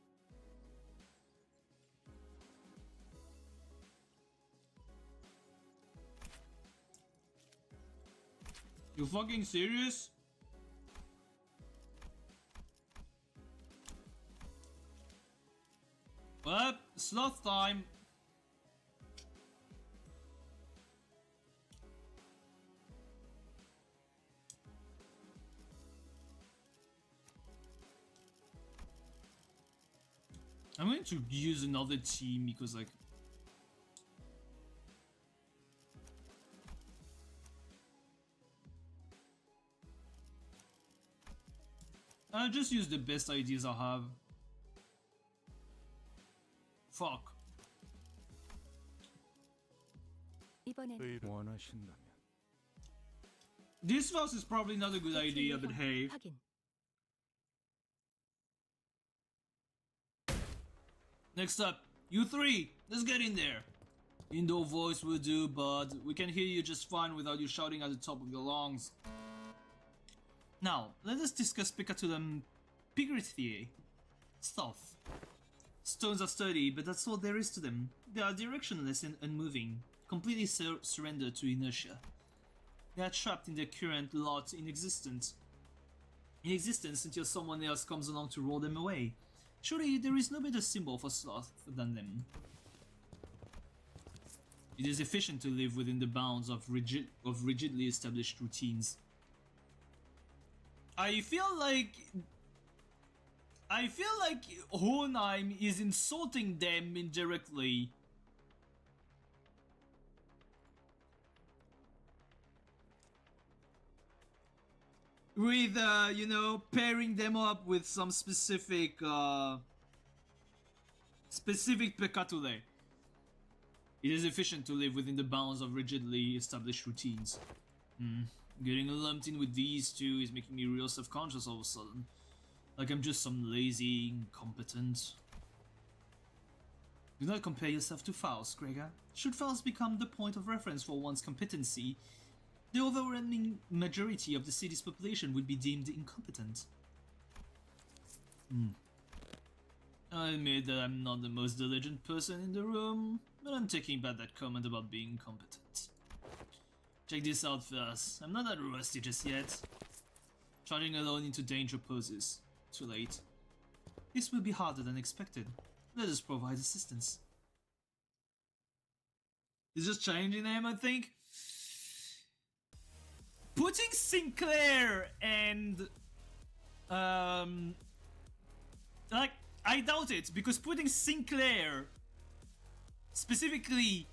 You fucking serious? Well, sloth time. I'm going to use another team because, like, I'll just use the best ideas I have. Fuck. 이번엔 원하신다면 This Faust is probably not a good idea, but hey. 확인. Next up, you three, let's get in there. Indoor voice will do, but we can hear you just fine without you shouting at the top of your lungs. Now, let us discuss Picatulam Pigrithiae. Stealth. Stones are sturdy, but that's all there is to them. They are directionless and unmoving, completely surrendered to inertia. They are trapped in their current lot in existence until someone else comes along to roll them away. Surely there is no better symbol for sloth than them. It is efficient to live within the bounds of rigidly established routines. I feel like Hohenheim is insulting them indirectly. with you know, pairing them up with some specific peccatulae. It is efficient to live within the bounds of rigidly established routines. Getting lumped in with these two is making me real self-conscious all of a sudden. Like I'm just some lazy incompetent. Do not compare yourself to Faust, Gregor. Should Faust become the point of reference for one's competency, the overwhelming majority of the city's population would be deemed incompetent. I admit that I'm not the most diligent person in the room, but I'm taking back that comment about being incompetent. Check this out first. I'm not that rusty just yet. Charging alone into danger poses. Too late. This will be harder than expected. Let us provide assistance. It's just changing name, I think. Putting Sinclair and like, I doubt it, because putting Sinclair specifically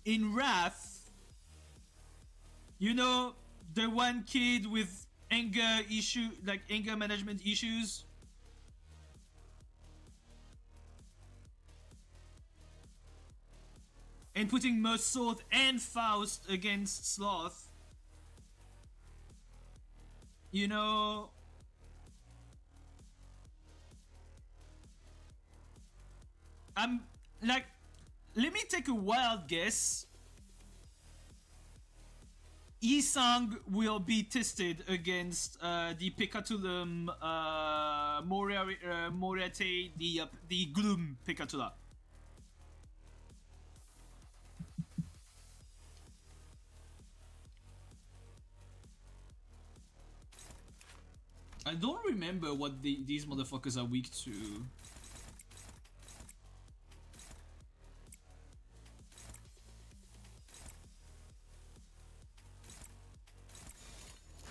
in Wrath, you know, the one kid with anger management issues. And putting Mersault and Faust against Sloth. You know, I'm like, let me take a wild guess. Isang will be tested against the Peccatulum Moriarty, the Gloom Peccatula. I don't remember what these motherfuckers are weak to.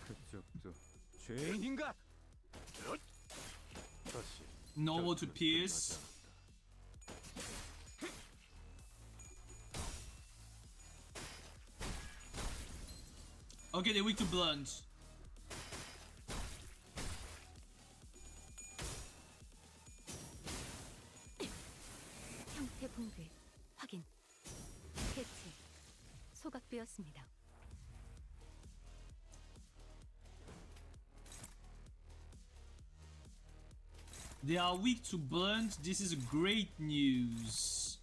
그쪽도 죄인인가? 다시 Normal to 결투는 pierce. 끝나지 Okay, they're weak to blunt. 형태 붕괴 확인. 해체. 소각되었습니다. They are weak to blunt. This is great news.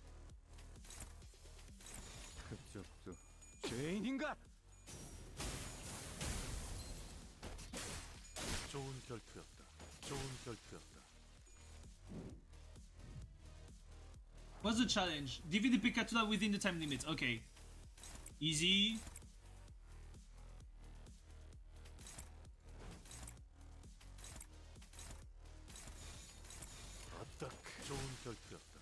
그쪽도 죄인인가? 좋은 결투였다. 좋은 결투였다. What's the challenge? Defeat the Peccatula within the time limit. Okay. Easy. 아딱 좋은 결투였다.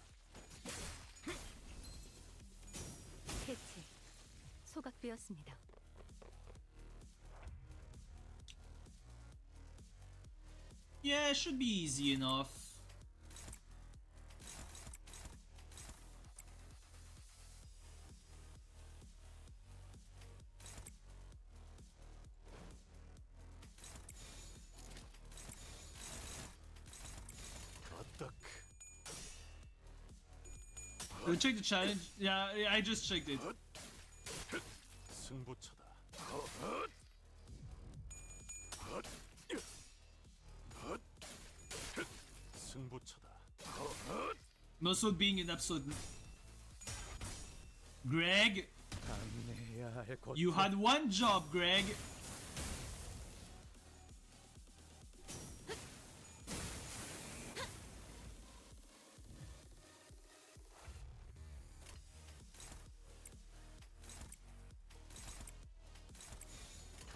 해체. 소각되었습니다. Yeah, it should be easy enough. 아딱 Check the challenge. Yeah, I just checked it. 승부차다. 승부차다. Muscle being an absolute. Greg, 당해야 할 것. you had one job, Greg.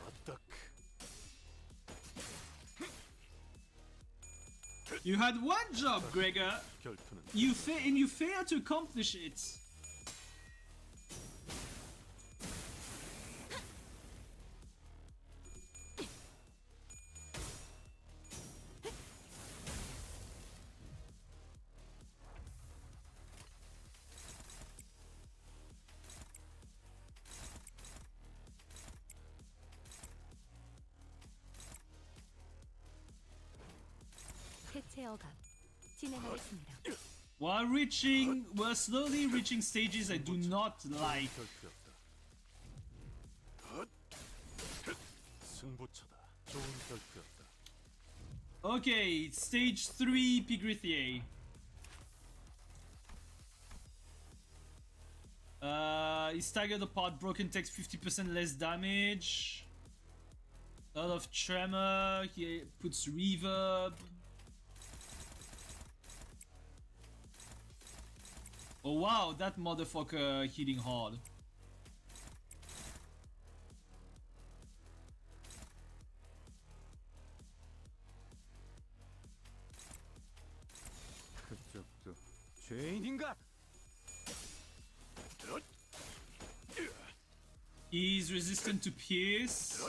아딱 You had one job, Gregor. 결투는 You failed to accomplish it. 저감 진행하겠습니다. We're slowly reaching stages I do not like. 결투였다. 승부처다. 좋은 결투였다. Okay, stage 3 Pigrithier. Is staggered apart, broken takes 50% less damage. A lot of tremor, he puts reverb. Oh wow, that motherfucker hitting hard. 그쪽도 죄인인가? He's resistant to pierce.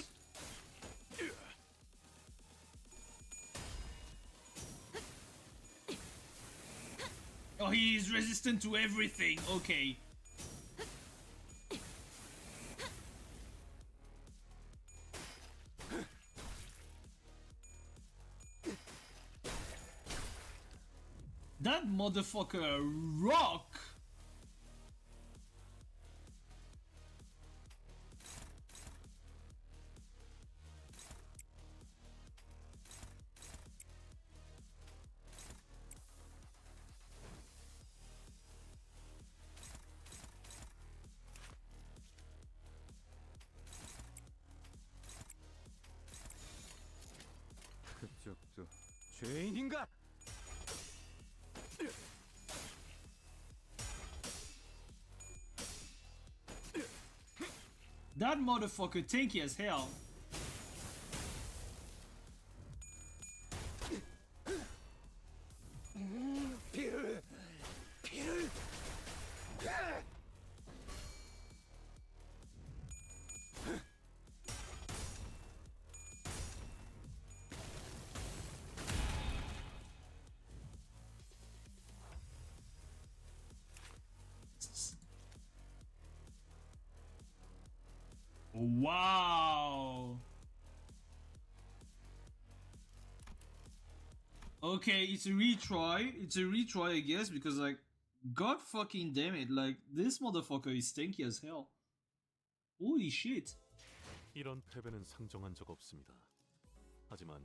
Oh, he's resistant to everything. Okay. That motherfucker rock. 그쪽도 죄인인가? That motherfucker tanky as hell. Wow. Okay, it's a retry. It's a retry, I guess, because like, god fucking damn it, like this motherfucker is tanky as hell. Holy shit. 이런 패배는 상정한 적 없습니다. 하지만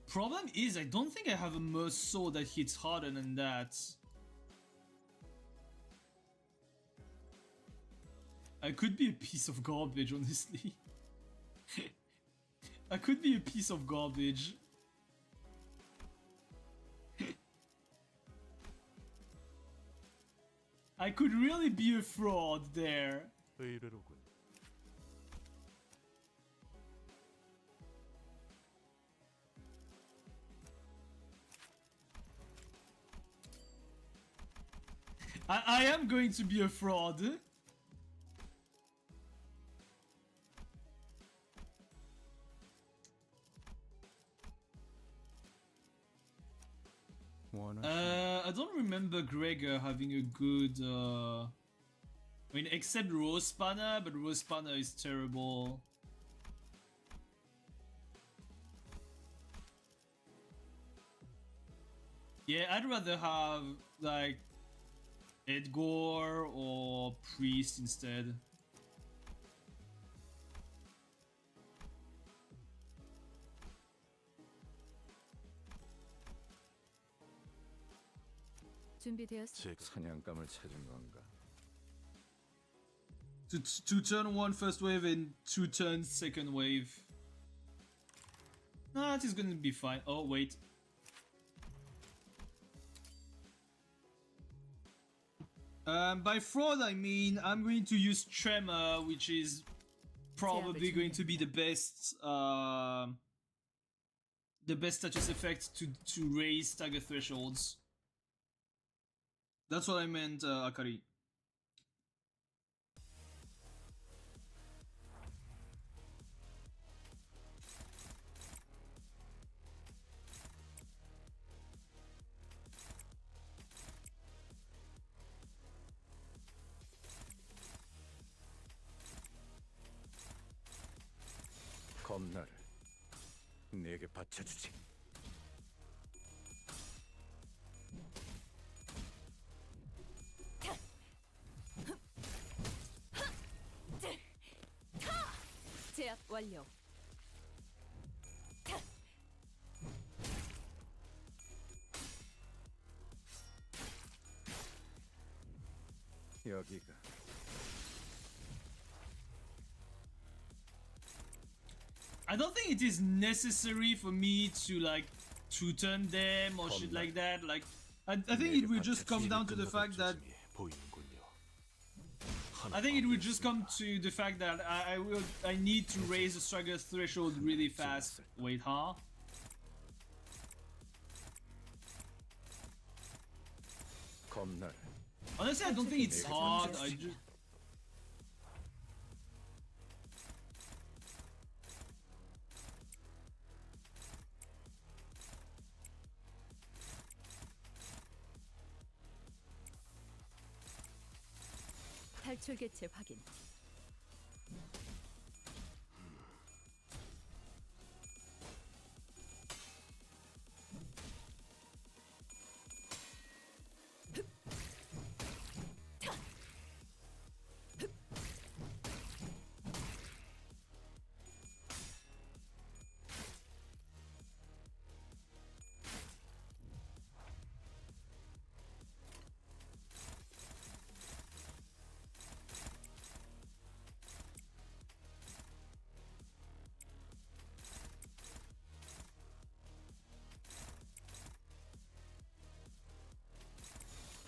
Problem is, I don't think I have a Merce sword that hits harder than that. I could be a piece of garbage, honestly. I could be a piece of garbage. I could really be a fraud there. 의외로군. I am going to be a fraud. I don't remember Gregor having a good I mean, except Rose Spanner, but Rose Spanner is terrible. Yeah, I'd rather have like Edgar or Priest instead. 준비되었습니다. 사냥감을 찾은 건가? To turn one first wave and 2 turns second wave. Nah, it is gonna be fine. Oh, wait. By fraud, I mean I'm going to use Tremor, which is probably going to be the best status effect to raise stagger thresholds. That's what I meant, Akari. 검나를 내게 바쳐주지. 제압 완료. 여기가 I don't think it is necessary for me to like to turn them or shit like that. Like, I think it will just come down to the fact that 보이는군요. I think it will just come to the fact that I need to raise the struggle threshold really fast. Wait, huh? 검나를 Honestly, I don't think it's hard. I just 탈출 개체 확인.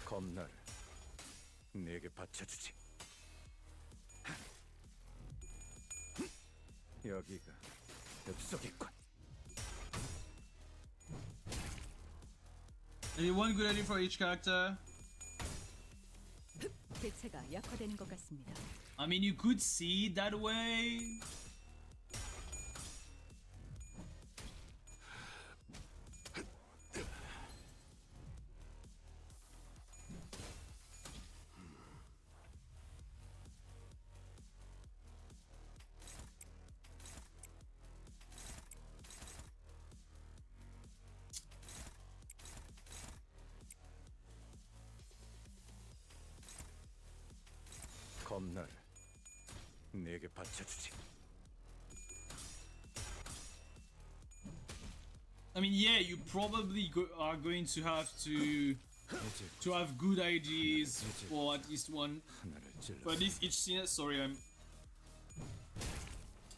검나를 내게 바쳐주지. 여기가 엽속이군. maybe one good idea for each character. 개체가 약화되는 것 같습니다. I mean, you could see it that way. 검나를 내게 바쳐주지. I mean, yeah, you probably are going to have have good ideas for at least one, 하나를 for at 찔러 least each scene. Sorry, I'm.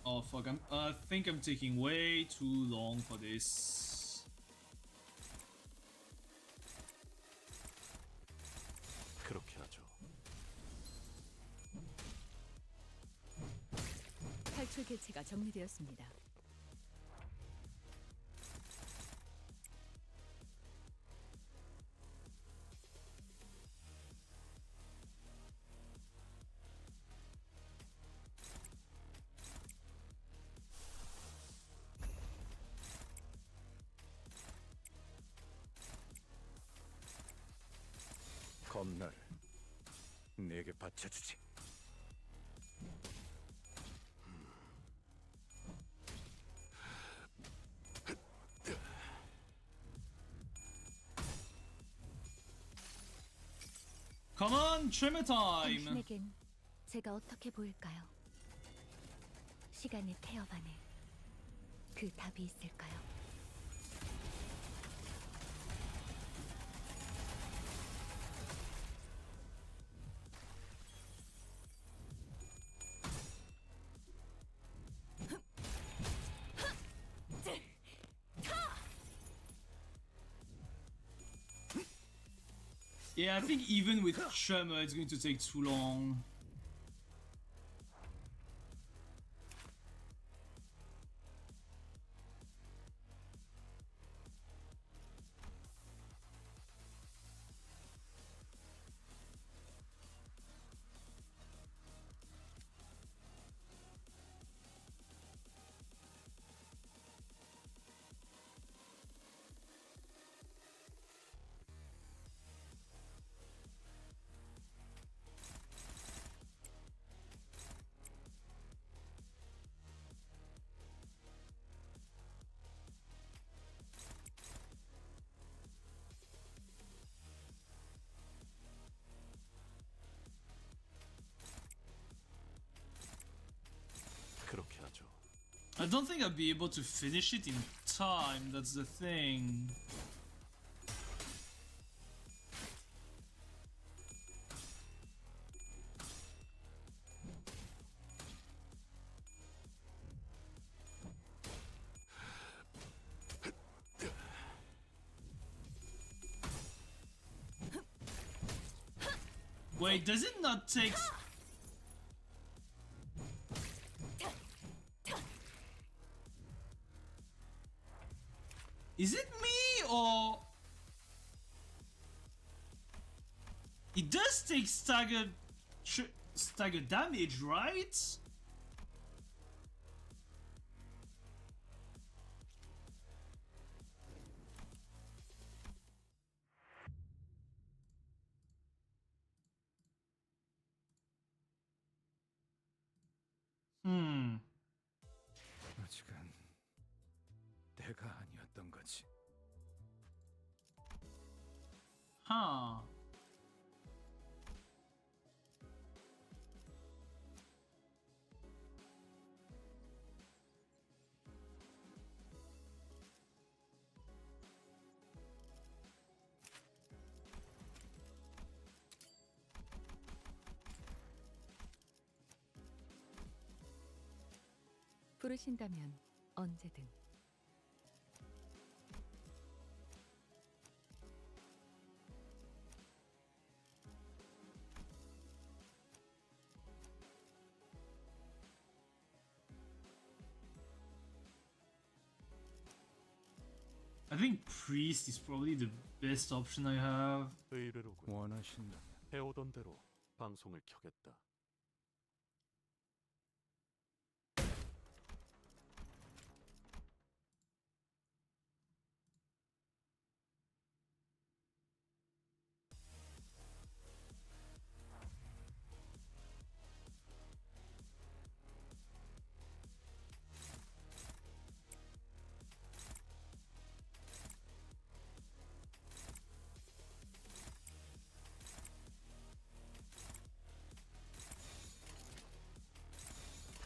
Oh fuck! I think I'm taking way too long for this. 그렇게 하죠. 탈출 개체가 정리되었습니다. 검나를 내게 바쳐주지. Come on, trimmer time. 당신에겐 제가 어떻게 보일까요? 시간의 태엽 안에 그 답이 있을까요? Yeah, I think even with Tremor, it's going to take too long. don't think I'll be able to finish it in time, that's the thing. Wait, does it not take... Is it me or... It does take stagger damage, right? 아직은 내가 아니었던 거지. Huh. 부르신다면 언제든. I think priest is probably the best option I have. 의뢰로군. 원하신다면 해오던 대로 방송을 켜겠다.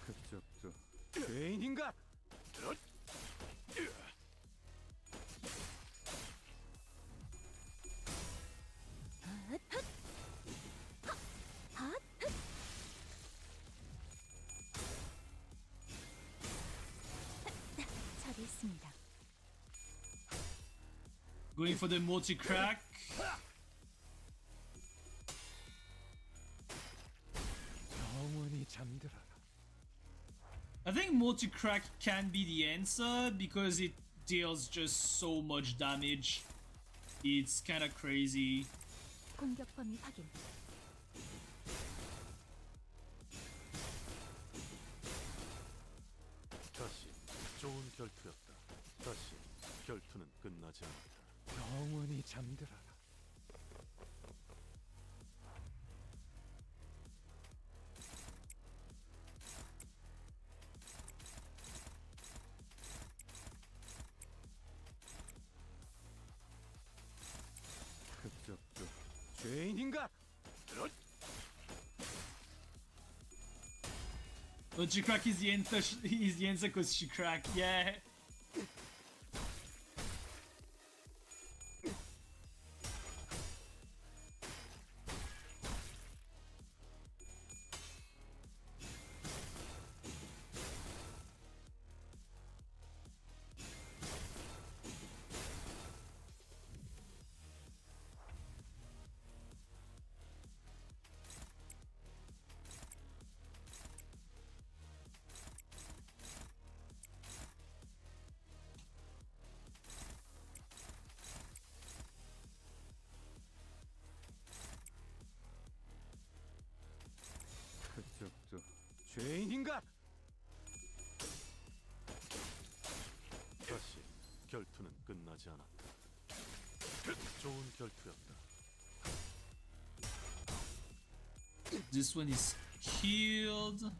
그쪽도 죄인인가? 처리했습니다. Going for the multi-crack. 영원히 잠들어라. I think multi-crack can be the answer because it deals just so much damage. It's kind of crazy. 공격 범위 확인. 다시 좋은 결투였다. 다시 결투는 끝나지 않았다. 영원히 잠들어라. 그쪽도 죄인인가? Multi-crack is the answer because she cracked, yeah. 그쪽도 죄인인가? 다시 결투는 끝나지 않았다. 좋은 결투였다. This one is killed.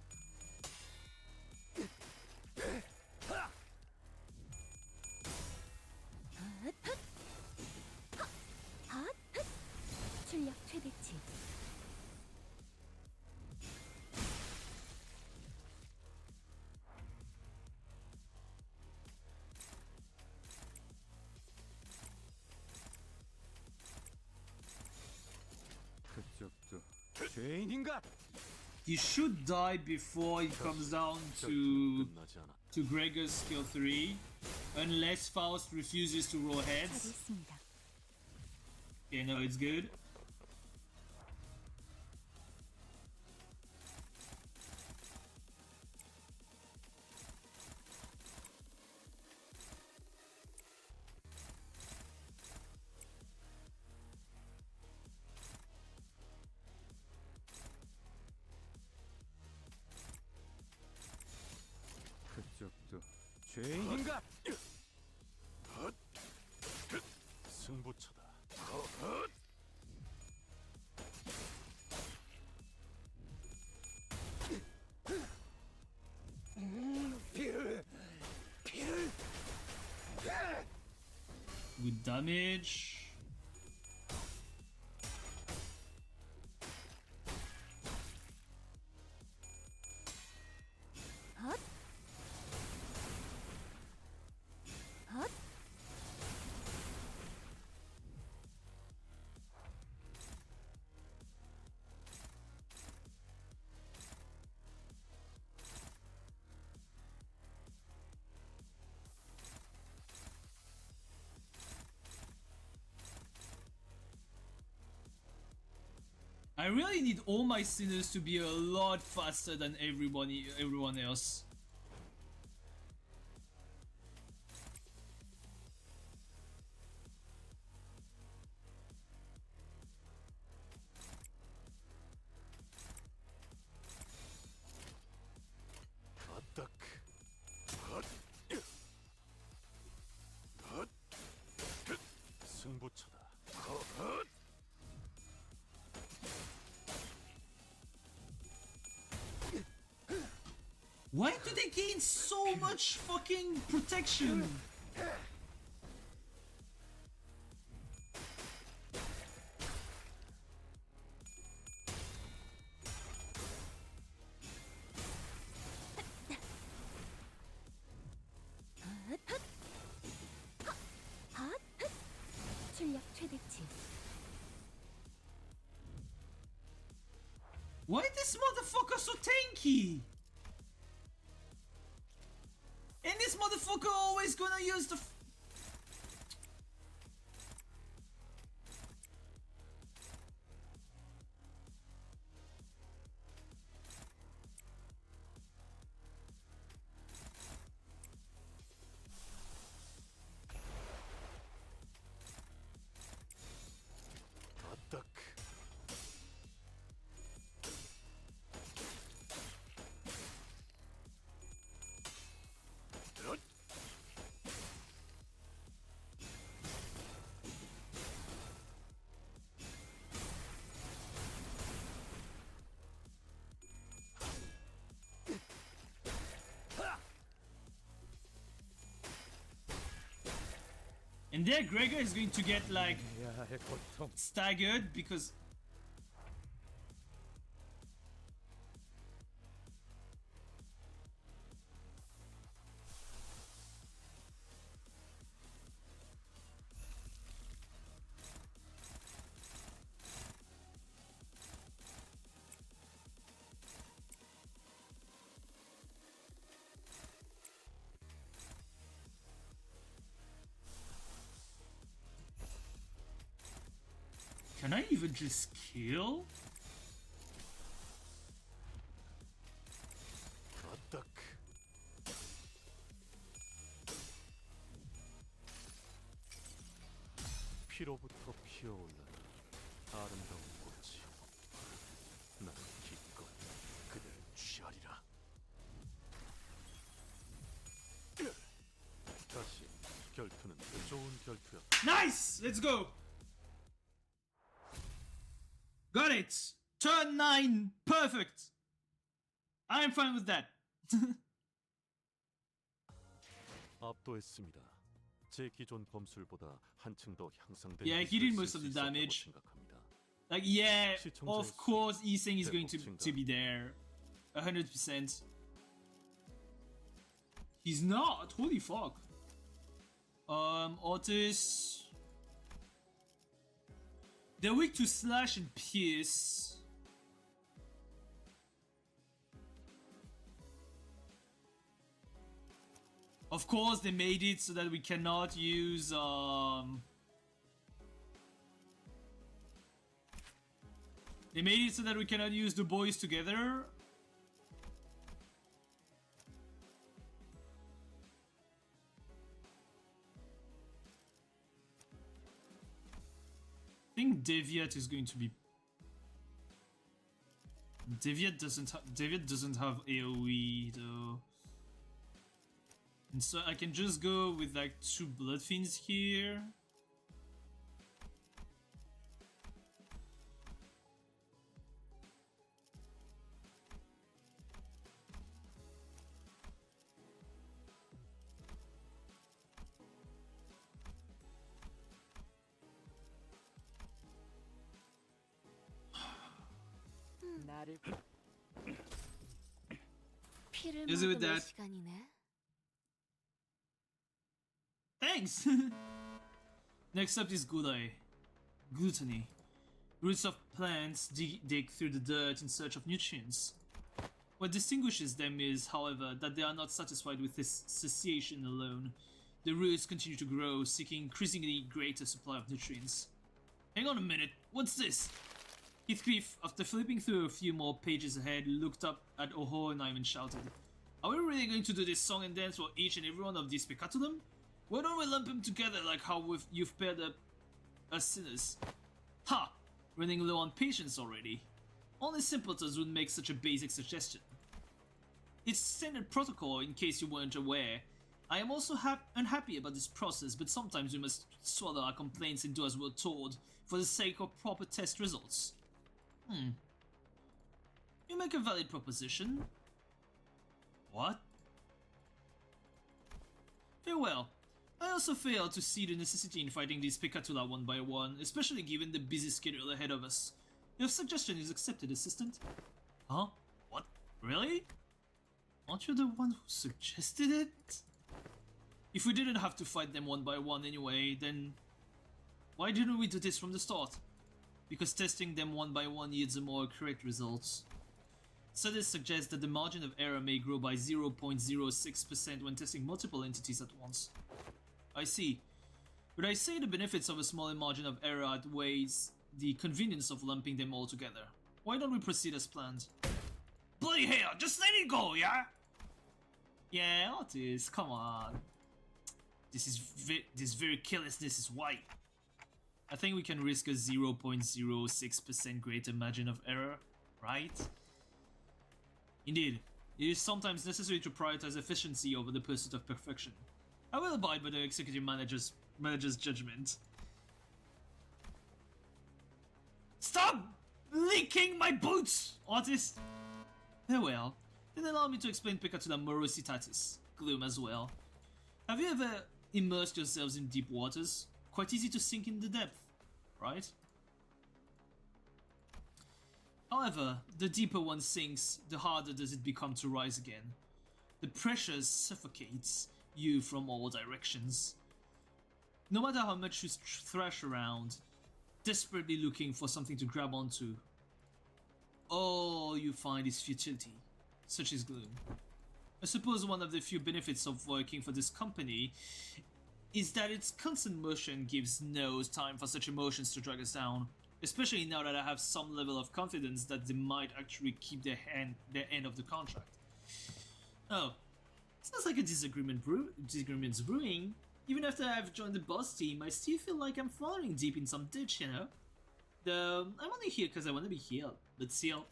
출력 최대치. 죄인인가? He should die before it comes down 결투는 끝나지 않았다. to Gregor's skill 3, unless Faust refuses to roll 자리 heads. 있습니다. Okay, no, it's good. 그쪽도 죄인인가? 승부처다. Good damage. 헛. 헛. I really need all my sinners to be a lot faster than everyone else. 아딱. 승부처다. Why do they gain so much fucking protection? 헛. 출력 최대치. Why this motherfucker so tanky? And this motherfucker always gonna use the 아딱. And there Gregor is going to get like 야의 고통. staggered because can I even just kill? 아딱. 피로부터 피어올라라. 아름다운 꽃이. 나는 기꺼이 그대를 취하리라. 다시 결투는 좋은 결투였다. Nice! Let's go! Got it! Turn 9! Perfect! I'm fine with that. 압도했습니다. 제 기존 검술보다 한층 더 향상된 Yeah, he did 기술을 most 쓸 of 수 the 있었다고 damage. 생각합니다. Like, yeah, 시청자의 of course Iseng is going 대폭 to be there. 100%. He's not! Holy fuck. Otis... They're weak to slash and pierce. Of course, they made it so that we cannot use they made it so that we cannot use the boys together. I think Deviat is going to be. Deviat doesn't have AoE though. And so I can just go with like 2 Bloodfiends here. 나를 피를 Is it with 먹을 that? 시간이네. Thanks! Next up is gluttony. Roots of plants dig through the dirt in search of nutrients. What distinguishes them is, however, that they are not satisfied with this satiation alone. The roots continue to grow, seeking increasingly greater supply of nutrients. Hang on a minute, what's this? Heathcliff, after flipping through a few more pages ahead, looked up at Hohenheim and shouted, "Are we really going to do this song and dance for each and every one of these peccatulum? Why don't we lump them together like how you've paired up us sinners?" Ha! Running low on patience already. Only simpletons would make such a basic suggestion. It's standard protocol in case you weren't aware. I am also unhappy about this process, but sometimes we must swallow our complaints and do as we're told for the sake of proper test results. You make a valid proposition. What? Farewell. I also fail to see the necessity in fighting these Picatula one by one, especially given the busy schedule ahead of us. Your suggestion is accepted, Assistant. Huh? What? Really? Aren't you the one who suggested it? If we didn't have to fight them one by one anyway, then why didn't we do this from the start? Because testing them one by one yields a more correct results. Studies suggest that the margin of error may grow by 0.06% when testing multiple entities at once. I see. But I say the benefits of a smaller margin of error outweighs the convenience of lumping them all together. Why don't we proceed as planned? Bloody hell, just let it go, yeah? Yeah, artist, come on. This very carelessness is why. I think we can risk a 0.06% greater margin of error, right? Indeed, it is sometimes necessary to prioritize efficiency over the pursuit of perfection. I will abide by the executive manager's judgment. Stop licking my boots, artist! Farewell. Then allow me to explain Pecatula morositatis, gloom as well. Have you ever immersed yourselves in deep waters? Quite easy to sink in the depth, right? However, the deeper one sinks, the harder does it become to rise again. The pressure suffocates you from all directions. No matter how much you thrash around, desperately looking for something to grab onto, all you find is futility, such is gloom. I suppose one of the few benefits of working for this company is that its constant motion gives no time for such emotions to drag us down, especially now that I have some level of confidence that they might actually keep their end of the contract. Oh, sounds like a disagreement's brewing. Even after I've joined the boss team, I still feel like I'm falling deep in some ditch, you know? Though, I'm only here because I want to be healed, but still.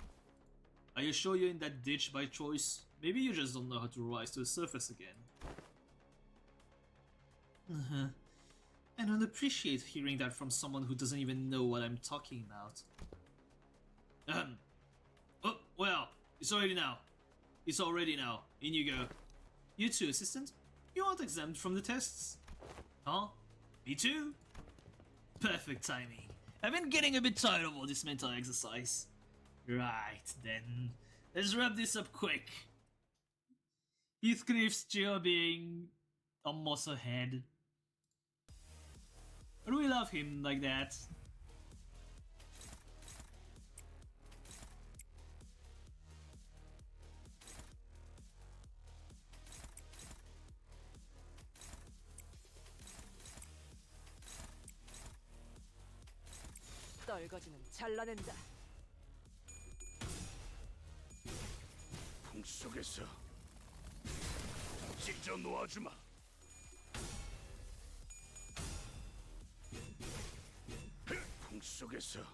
Are you sure you're in that ditch by choice? Maybe you just don't know how to rise to the surface again. I don't appreciate hearing that from someone who doesn't even know what I'm talking about. Oh, well, it's already now. In you go. You too, Assistant? You aren't exempt from the tests. Huh? Me too? Perfect timing. I've been getting a bit tired of all this mental exercise. Right, then. Let's wrap this up quick. Heathcliff still being a muscle head. But we love him like that. 설거지는 잘라낸다. 풍속에서 찢어 놓아주마. 풍속에서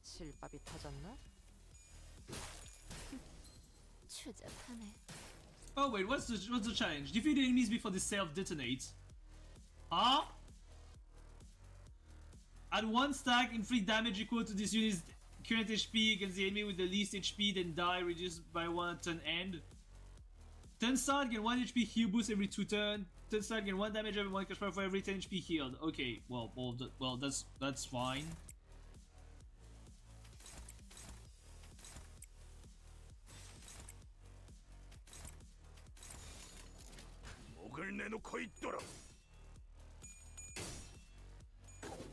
실밥이 터졌나? 추잡하네. Oh wait, what's the challenge? Defeat enemies before they self-detonate. Huh? Add 1 stack, inflict damage equal to this unit's current HP against the enemy with the least HP, then die reduced by 1 at turn end. Turn start, get 1 HP heal boost every 2 turns. Turn start, get 1 damage every 1 cash for every 10 HP healed. Okay, well, that's fine. 목을 내놓고 있도록.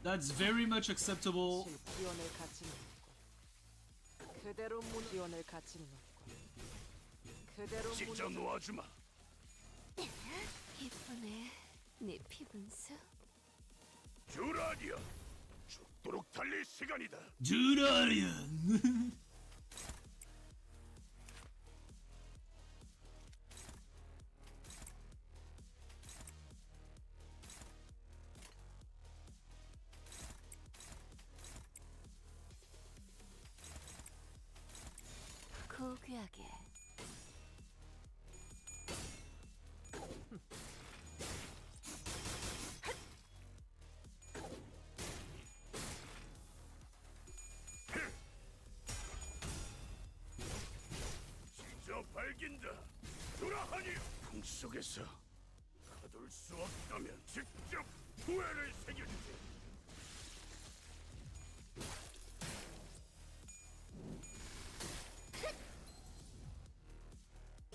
That's very much acceptable. 기원을 갖지는 없고 그대로 기원을 갖지는 없고 그대로 찢어 놓아주마. 이쁘네. 네 피분수. 듀라디아, 죽도록 달릴 시간이다. Durarian. 고귀하게. 찢어 발긴다. 듀라하니 풍속에서 가둘 수 없다면 직접 후회를 새겨주지.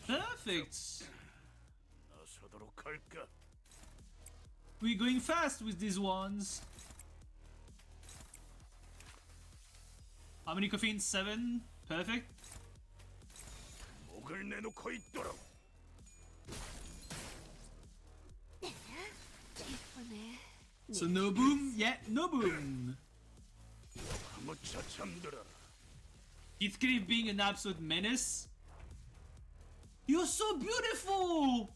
Perfect. 나서도록 할까? We're going fast with these ones. How many caffeines? 7. Perfect. 목을 내놓고 있도록. 이쁘네. So no boom? Yeah, no boom. 아무차 잠들어라. Heathcliff being an absolute menace. You're so beautiful!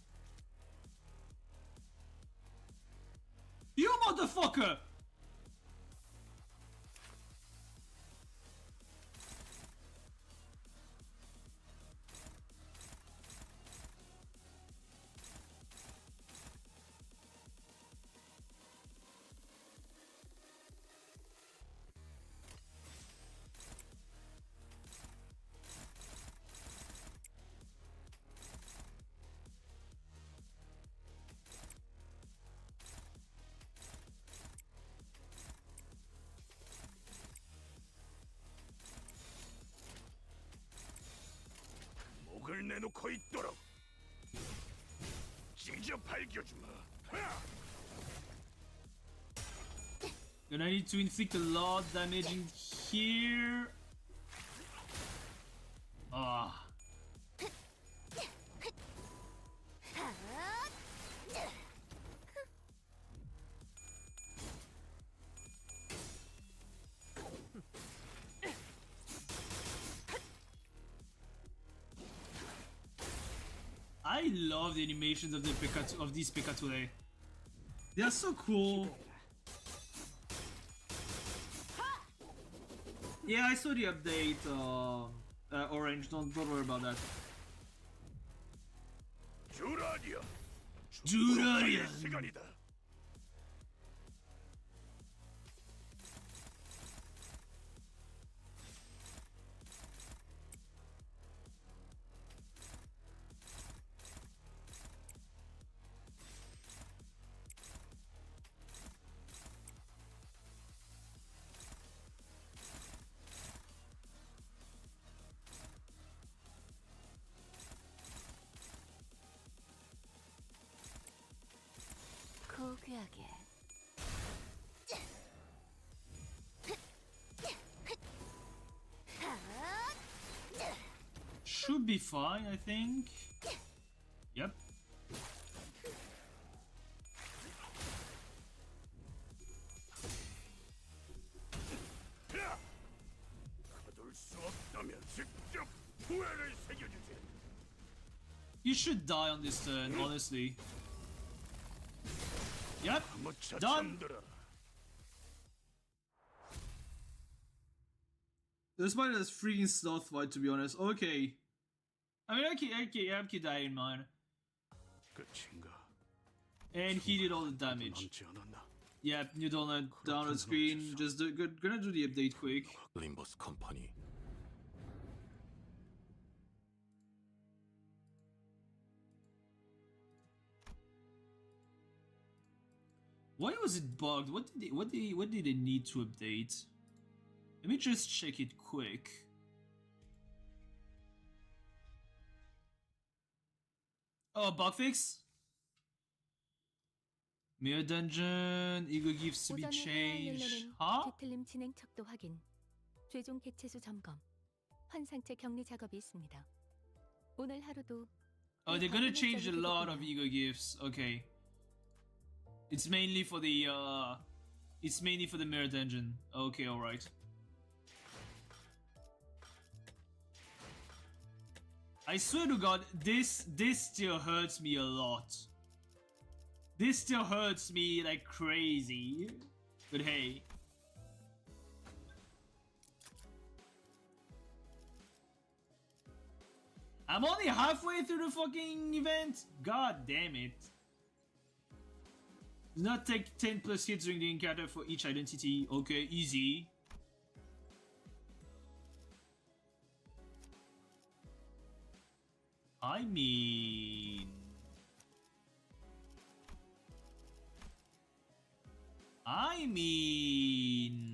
You motherfucker! 목을 내놓고 있도록. 찢어 발겨주마. 하! Gonna need to inflict a lot of damage in here. Ah. I love the animations of these Pekatule. They are so cool. Yeah, I saw the update. Orange, don't worry about that. 듀라디아. 듀라디아. 시간이다. 고귀하게. Should be fine, I think. Yep. 거둘 수 없다면 직접 후회를 새겨주지. You should die on this turn, honestly. Yep. 아무차 Done. 잠들어. Despite this freaking stealth fight, to be honest. Okay. I mean, I keep that in mind. 끝인가? And he did all the damage. 남지 않았나? Yep, you don't let down the screen. Just gonna do the update quick. Limbus Company. Why was it bugged? What did they need to update? Let me just check it quick. Oh, bug fix? Mirror dungeon, ego gifts to be 오전에 해야 할 changed. 일로는 Huh? 뒤틀림 진행 척도 확인, 최종 개체수 점검, 환상체 격리 작업이 있습니다. 오늘 하루도 Oh, they're gonna change a lot of ego gifts. Okay. It's mainly for the mirror dungeon. Okay, alright. I swear to God, this still hurts me a lot. This still hurts me like crazy. But hey. I'm only halfway through the fucking event? God damn it. Do not take 10 plus hits during the encounter for each identity. Okay, easy. I mean...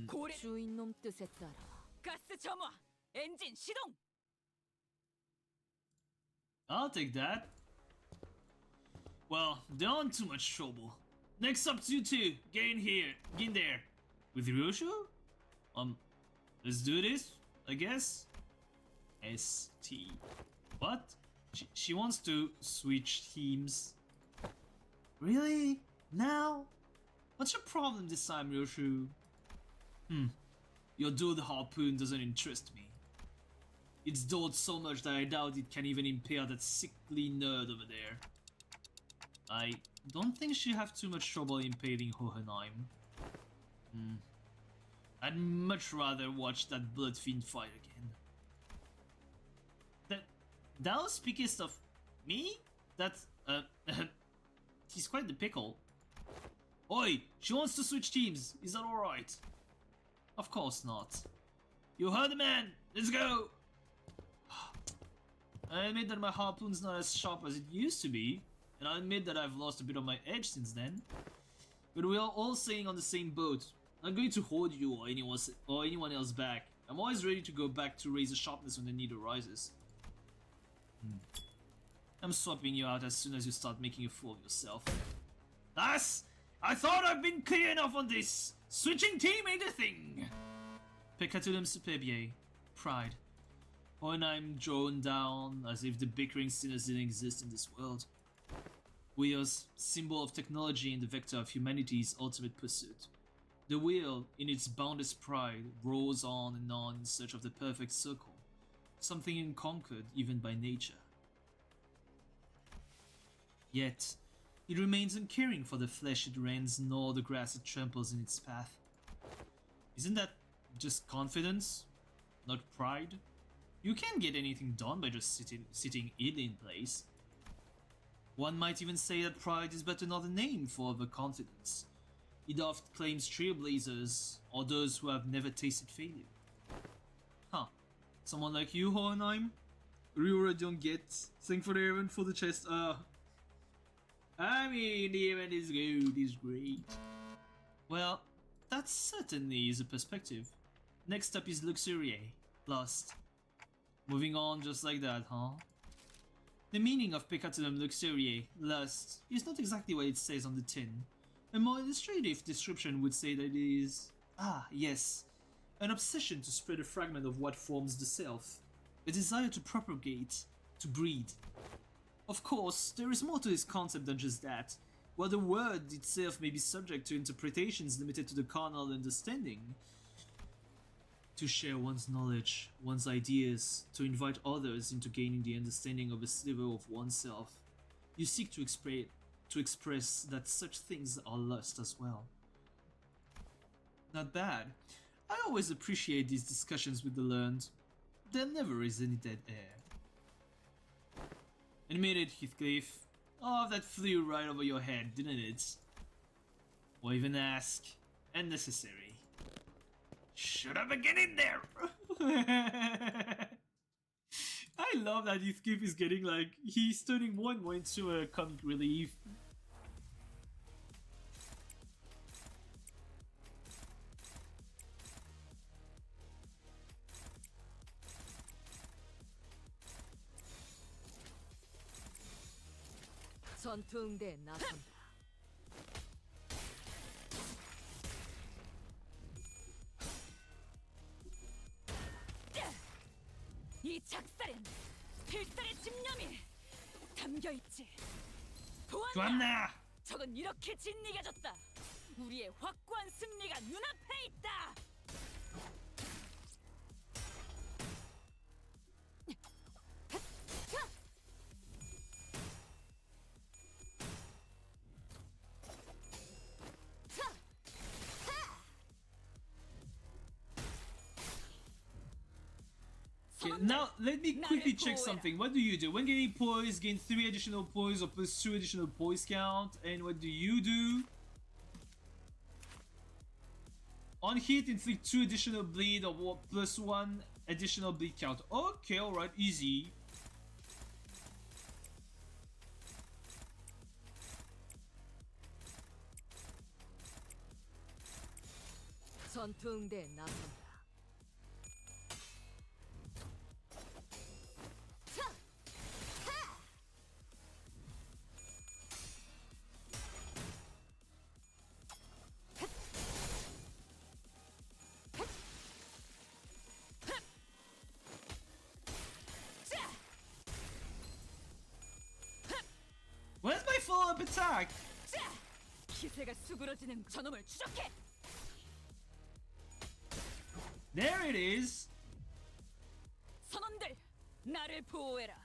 고래 주인놈 뜻에 따라 가스 점화 엔진 시동. I'll take that. Well, they're on too much trouble. Next up, you two. Get in here. Get in there. With Ryoshu? Let's do this, I guess. ST. What? She wants to switch teams. Really? Now? What's your problem this time, Ryoshu? Your dual harpoon doesn't interest me. It's dulled so much that I doubt it can even impair that sickly nerd over there. I don't think she'll have too much trouble impaling Hohenheim. I'd much rather watch that Bloodfiend fight again. That was speakest of me? That's, he's quite the pickle. Oi, she wants to switch teams. Is that alright? Of course not. You heard the man. Let's go. I admit that my harpoon's not as sharp as it used to be, and I admit that I've lost a bit of my edge since then. But we are all sailing on the same boat. I'm not going to hold you or anyone else back. I'm always ready to go back to raise the sharpness when the need arises. I'm swapping you out as soon as you start making a fool of yourself. Thus, I thought I've been clear enough on this. Switching team ain't a thing. Peccatulum superbiae. Pride. When I'm drawn down as if the bickering sinners didn't exist in this world. Wheels, symbol of technology and the vector of humanity's ultimate pursuit. The wheel, in its boundless pride, rolls on and on in search of the perfect circle, something unconquered even by nature. Yet, it remains uncaring for the flesh it rends nor the grass it tramples in its path. Isn't that just confidence, not pride? You can't get anything done by just sitting it in place. One might even say that pride is but another name for overconfidence. It oft claims trailblazers, or those who have never tasted failure. Huh. Someone like you, Hohenheim? Ryura don't get. Thank for the event for the chest. I mean, the event is good, is great. Well, that certainly is a perspective. Next up is Luxuriae, Lust. Moving on just like that, huh? The meaning of Peccatulum Luxuriae, Lust, is not exactly what it says on the tin. A more illustrative description would say that it is... yes. An obsession to spread a fragment of what forms the self. A desire to propagate, to breed. Of course, there is more to this concept than just that. While the word itself may be subject to interpretations limited to the carnal understanding, to share one's knowledge, one's ideas, to invite others into gaining the understanding of a sliver of oneself, you seek to express that such things are lust as well. Not bad. I always appreciate these discussions with the learned. There never is any dead air. Admit it, Heathcliff. Oh, that flew right over your head, didn't it? Why even ask? Unnecessary. Should have been in there! I love that Heathcliff is getting like, he's turning more and more into a comic relief. 전투 응대에 나선다. 이 작살엔 필살의 집념이 담겨있지. 보았나? 좋았나? 적은 이렇게 진리겨졌다. 우리의 확고한 승리가 눈앞에 있다. Okay, now let me quickly check something. What do you do? When getting poise, gain 3 additional poise or plus 2 additional poise count. And what do you do? On hit, inflict 2 additional bleed or plus 1 additional bleed count. Okay, alright, easy. 전투 응대에 나선다. Where's my follow-up attack? 기세가 수그러지는 저놈을 추적해. There it is. 선원들, 나를 보호해라.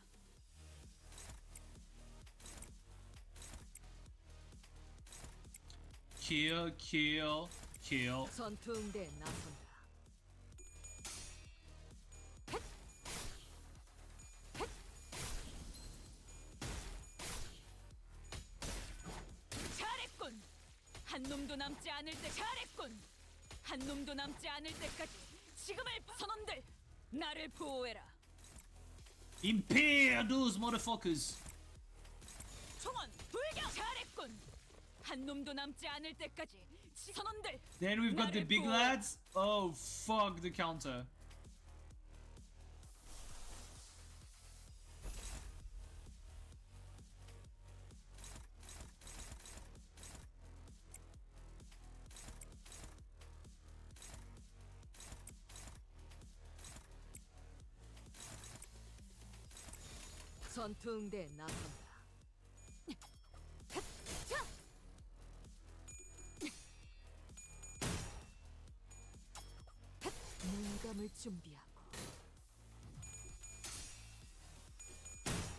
Kill, kill, kill. 전투 응대에 나선다. 잘했군. 한 놈도 남지 않을 때 잘했군. 한 놈도 남지 않을 때까지 지금을 선원들, 나를 보호해라. Impair those motherfuckers. 총원 불격. 잘했군. 한 놈도 남지 않을 때까지 선원들. Then we've got the 나를 big 보호해라. lads. Oh, fuck the counter. 전투 응대에 나선다. 눈 감을 준비하고.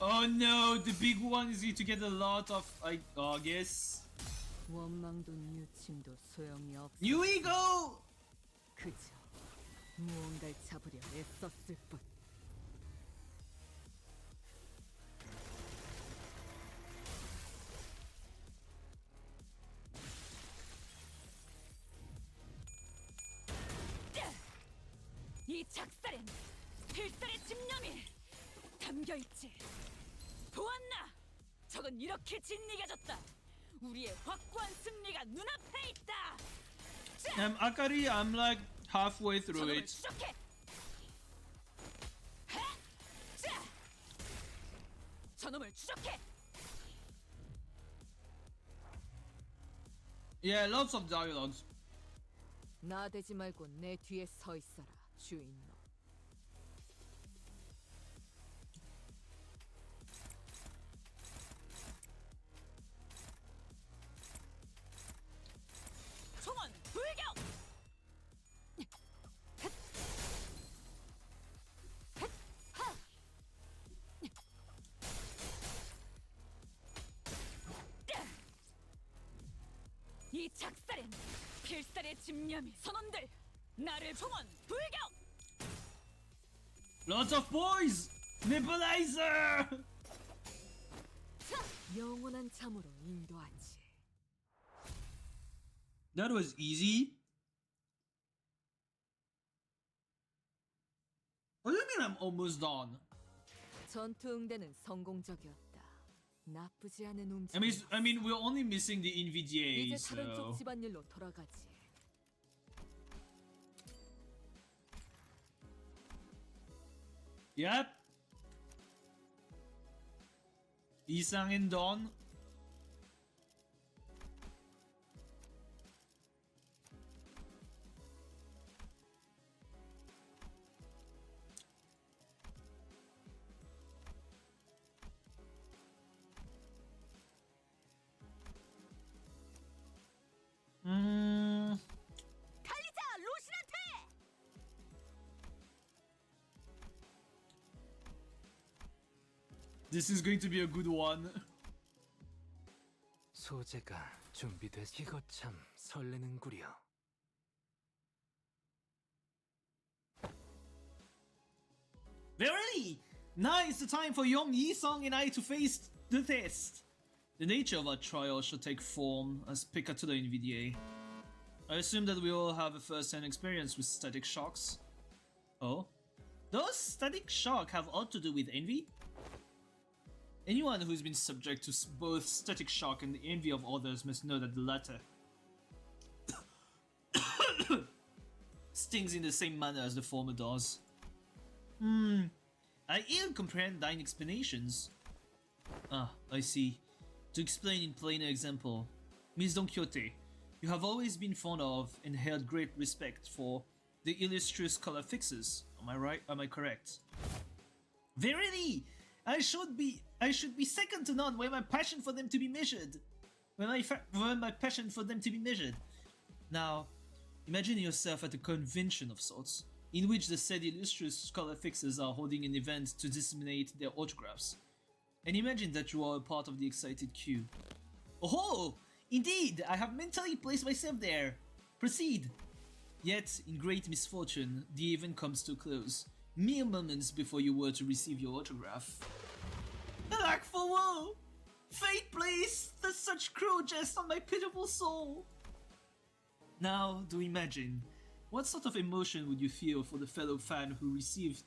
Oh no, the big one is going to get a lot of, I guess. 원망도 유침도 소용이 없어. New ego! 그저 무언가를 잡으려 애썼을 뿐. 이 작살엔 필살의 집념이 담겨있지. 보았나? 적은 이렇게 진리겨졌다. 우리의 확고한 승리가 눈앞에 있다. Akari, I'm like halfway through 저놈을 it. 추적해. 자! 저놈을 추적해. Yeah, lots of dialogues. 나대지 말고 내 뒤에 서 있어라, 주인놈. 필살의 집념이 선원들 나를 총원 불격. Lots of boys! Nebulizer! 영원한 잠으로 인도하지. That was easy. What do you mean I'm almost done? 전투 응대는 성공적이었다. 나쁘지 않은 움직임. I mean, we're only missing the NVDA, 이제 다른 쪽 so... 집안일로 돌아가지. Yep. Isang and Don. 달리자 로신한테. This is going to be a good one. 소재가 준비됐. 이거 참 설레는구려. Verily! Now is the time for young Yi-sung and I to face the test. The nature of our trial should take form as picker to the NVDA. I assume that we all have a first-hand experience with static shocks. Oh? Does static shock have aught to do with envy? Anyone who's been subject to both static shock and the envy of others must know that the latter stings in the same manner as the former does. I ill comprehend thine explanations. Ah, I see. To explain in plainer example, Miss Don Quixote, you have always been fond of and held great respect for the illustrious color fixers. Am I right? Am I correct? Verily, I should be second to none were my passion for them to be measured. Were my passion for them to be measured. Now, imagine yourself at a convention of sorts, in which the said illustrious color fixers are holding an event to disseminate their autographs. And imagine that you are a part of the excited queue. Oh, indeed, I have mentally placed myself there. Proceed. Yet, in great misfortune, the event comes to a close, mere moments before you were to receive your autograph. Alack for woe! Fate plays such cruel jest on my pitiful soul. Now, do imagine, what sort of emotion would you feel for the fellow fan who received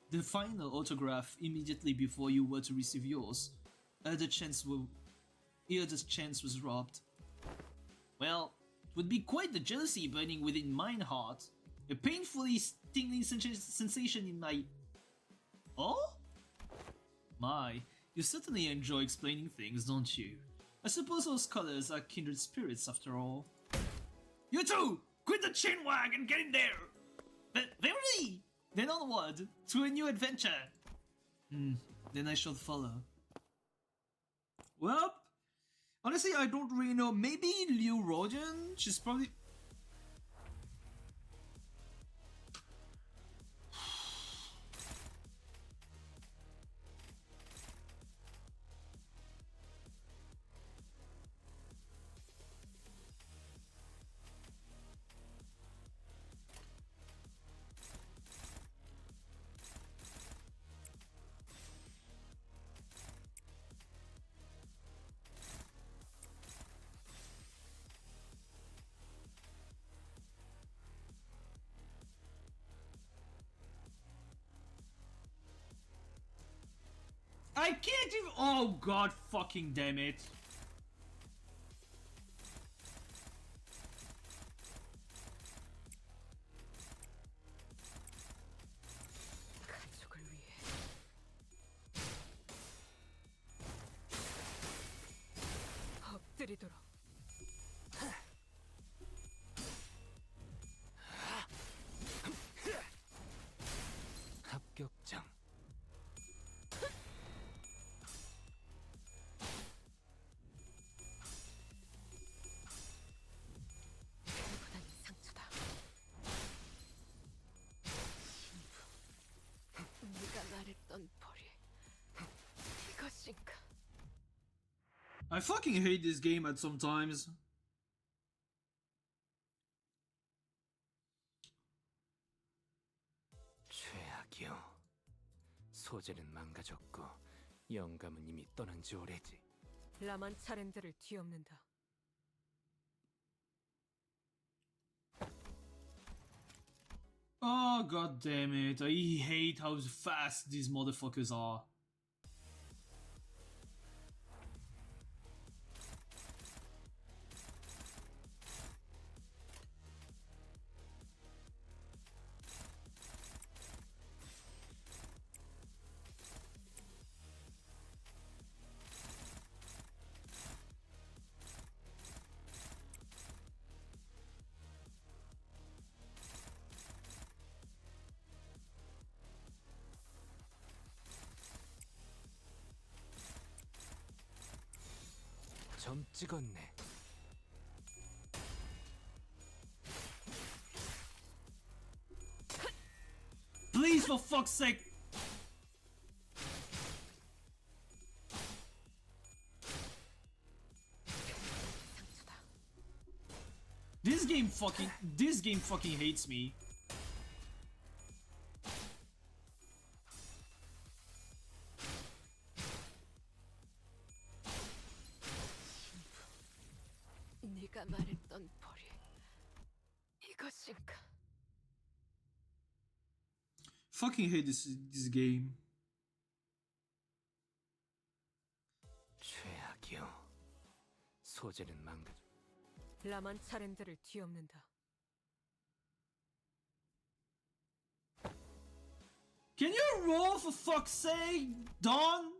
the final autograph immediately before you were to receive yours, ere the chance was robbed? Well, it would be quite the jealousy burning within mine heart, a painfully stinging sensation in my... Oh? My, you certainly enjoy explaining things, don't you? I suppose those colors are kindred spirits after all. You two! Quit the chinwag and get in there! Verily! Then onward, to a new adventure! Then I shall follow. Well, honestly, I don't really know. Maybe Liu Rodian? She's probably... I can't even... Oh god fucking damn it. 가족을 위해 엎드리도록. 합격장. 부단히 상처다. 네가 말했던 벌이 이것인가? I fucking hate this game at sometimes. 소재는 망가졌고 영감은 이미 떠난 지 오래지. 라만 차렌드를 뒤엎는다. Oh god damn it, I hate how fast these motherfuckers are. 점 찍었네. Please, for fuck's sake! This game fucking hates me. 네가 말했던 벌이 이것인가? Fucking hate this game. 최악이요. 소재는 망가져. 라만 차렌드를 뒤엎는다. Can you roll for fuck's sake, Don?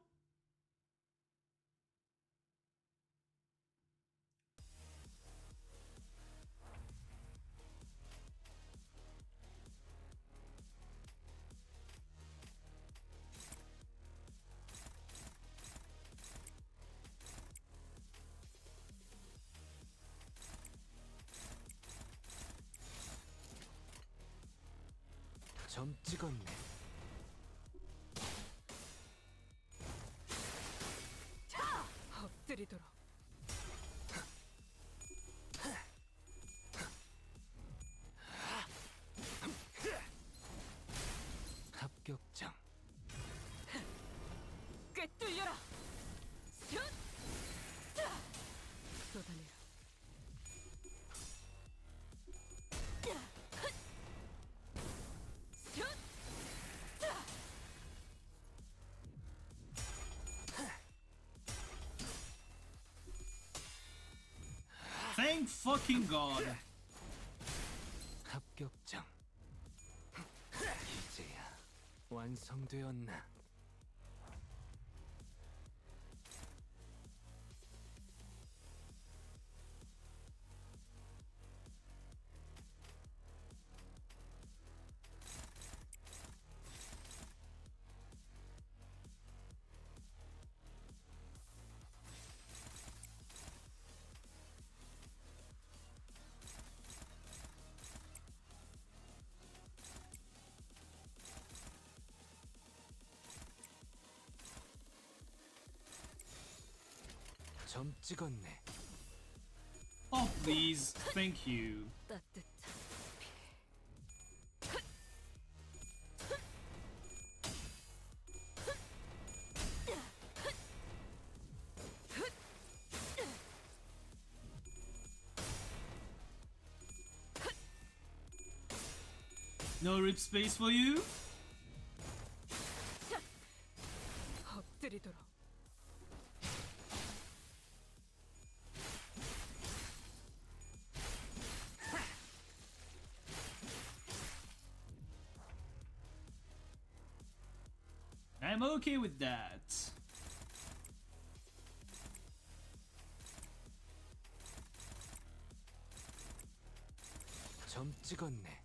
점 찍었네. 엎드리도록. 합격장. 꿰뚫려라. 슛! 쏟아내라. Thank fucking God. 합격장. 이제야 완성되었나? 점 찍었네. Oh please, thank you. 따뜻한 No rip space for you? 엎드리도록. I'm okay with that. 점 찍었네.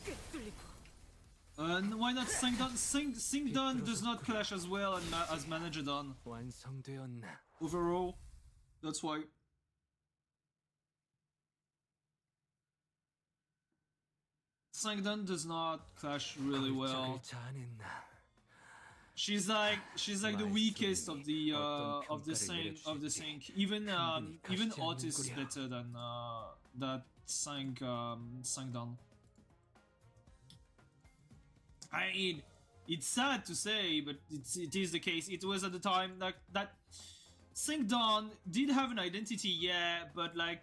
꿰뚫리고. Why not Singdon? Singdon does not clash as well as Manager Don. 완성되었나? Overall, that's why. Singdon does not clash really well. 걸작을 자아냈나? She's like the weakest of the sync. Even Otis is better than that sank down. I mean, it's sad to say, but it is the case. It was at the time that Sing Dawn did have an identity, yeah, but like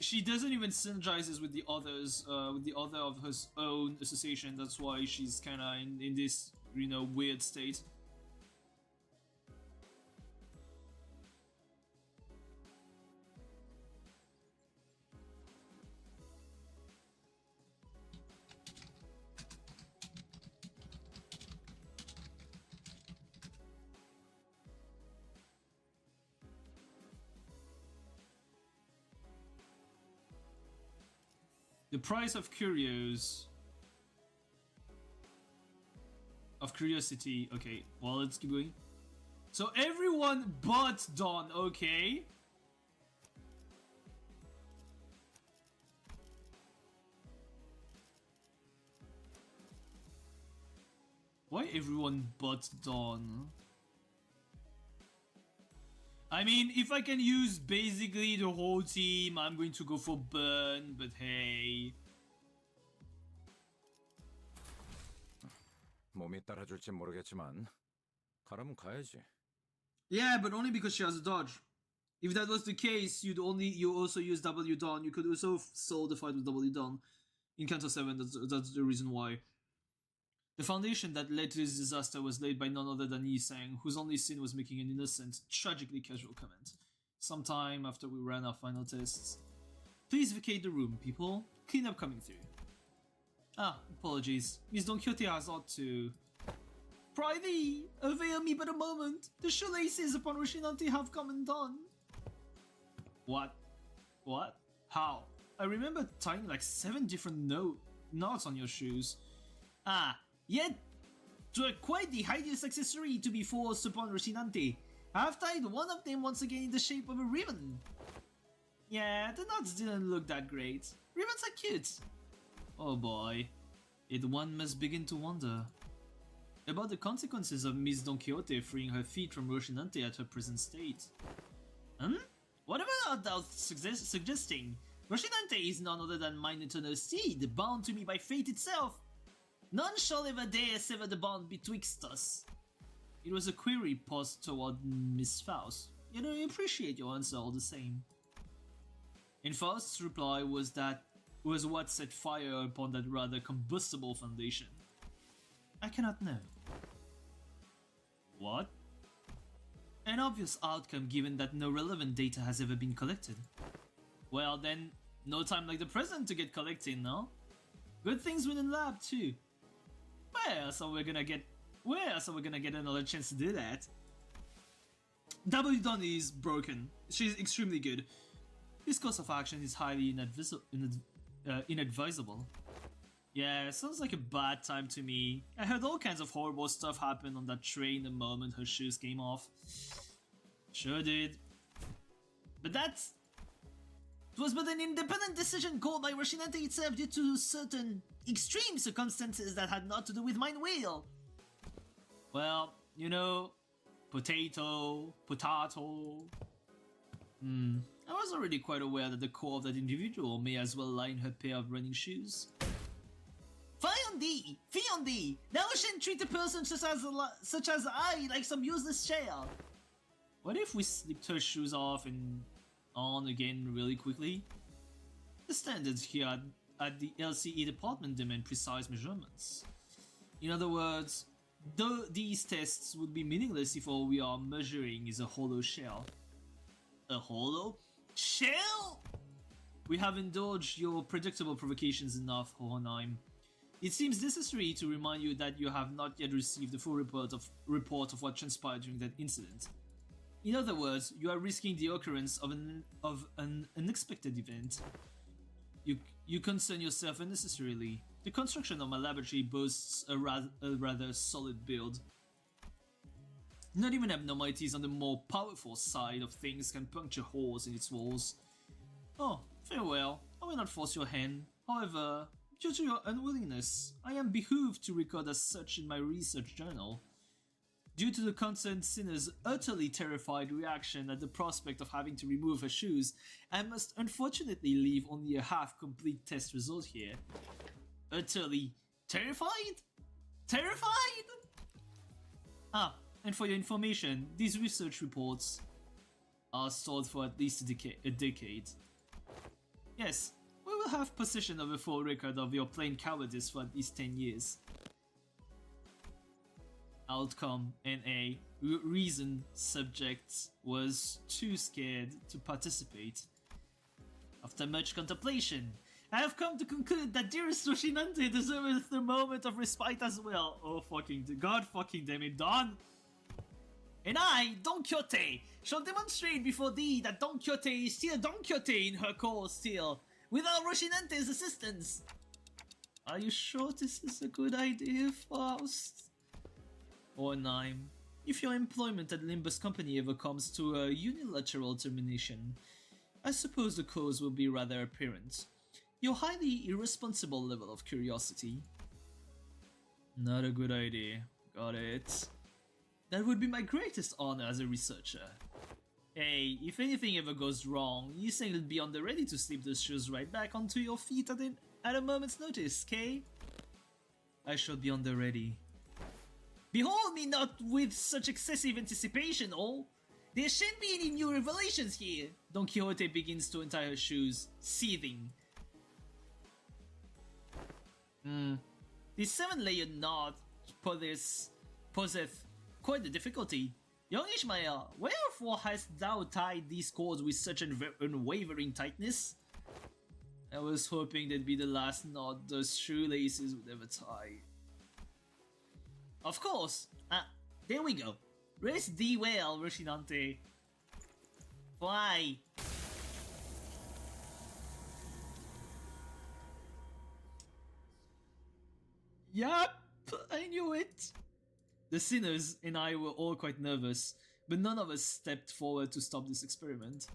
she doesn't even synergizes with the others, with the other of her own association. That's why she's kind of in this, you know, weird state. The price of curiosity. Okay, well, let's keep going. So everyone but Dawn, okay. Why everyone but Dawn? I mean, if I can use basically the whole team, I'm going to go for Burn, but hey. 몸이 따라줄지 모르겠지만 가라면 가야지. Yeah, but only because she has a dodge. If that was the case, you also use W Dawn. You could also solo the fight with W Dawn in Counter 7. That's the reason why. The foundation that led to this disaster was laid by none other than Yi Sang, whose only sin was making an innocent, tragically casual comment. Sometime after we ran our final tests. Please vacate the room, people. Cleanup coming through. Ah, apologies. Miss Don Quixote has ought to... Prithee, avail me but a moment. The shoelaces upon Roshinante have come undone. What? What? How? I remember tying like 7 different knots on your shoes. Ah, yet, to quite the hideous accessory to be forced upon Roshinante. I have tied one of them once again in the shape of a ribbon. Yeah, the knots didn't look that great. Ribbons are cute. Oh boy, one must begin to wonder about the consequences of Miss Don Quixote freeing her feet from Roshinante at her present state. Whatever art thou suggesting? Roshinante is none other than mine eternal seed, bound to me by fate itself. None shall ever dare sever the bond betwixt us. It was a query posed toward Miss Faust, yet I appreciate your answer all the same. And Faust's reply was what set fire upon that rather combustible foundation. I cannot know. What? An obvious outcome given that no relevant data has ever been collected. Well then, no time like the present to get collecting, no? Good things within lab too. Where else are we gonna get another chance to do that? W Dawn is broken. She's extremely good. This course of action is highly inadvisable. Yeah, sounds like a bad time to me. I heard all kinds of horrible stuff happen on that train the moment her shoes came off. Sure did. But it was but an independent decision called by Roshinante itself due to certain extreme circumstances that had not to do with my will. Well, you know, potato. I was already quite aware that the core of that individual may as well lie in her pair of running shoes. Fion, thou shouldn't treat a person such as I like some useless shell. What if we slipped her shoes off and on again really quickly? The standards here at the LCE department demand precise measurements. In other words, though these tests would be meaningless if all we are measuring is a hollow shell. A hollow shell? We have indulged your predictable provocations enough, Hohenheim. It seems necessary to remind you that you have not yet received the full report of what transpired during that incident. In other words, you are risking the occurrence of an unexpected event. You concern yourself unnecessarily. The construction of my laboratory boasts a rather solid build. Not even abnormalities on the more powerful side of things can puncture holes in its walls. Oh, farewell. I will not force your hand. However, due to your unwillingness, I am behooved to record as such in my research journal. Due to the concerned sinner's utterly terrified reaction at the prospect of having to remove her shoes, I must unfortunately leave only a half-complete test result here. Utterly terrified? Terrified? Ah, and for your information, these research reports are stored for at least a decade. Yes, we will have possession of a full record of your plain cowardice for at least 10 years. Outcome NA. Reason subject was too scared to participate. After much contemplation, I have come to conclude that dearest Roshinante deserves the moment of respite as well. Oh fucking god fucking damn it, Don! And I, Don Quixote, shall demonstrate before thee that Don Quixote is still Don Quixote in her cause still, without Roshinante's assistance. Are you sure this is a good idea, Faust? Or Nime, if your employment at Limbus Company ever comes to a unilateral termination, I suppose the cause will be rather apparent. Your highly irresponsible level of curiosity. Not a good idea. Got it. That would be my greatest honor as a researcher. Hey, if anything ever goes wrong, you think you'll be on the ready to slip those shoes right back onto your feet at a moment's notice, Kay? I shall be on the ready. Behold me not with such excessive anticipation, oh! There shan't be any new revelations here! Don Quixote begins to untie her shoes, seething. The 7-layered knot poseth quite the difficulty. Young Ishmael, wherefore hast thou tied these cords with such unwavering tightness? I was hoping that'd be the last knot those shoelaces would ever tie. Of course! There we go. Rest thee well, Roshinante. Fly! Yup! I knew it! The sinners and I were all quite nervous, but none of us stepped forward to stop this experiment.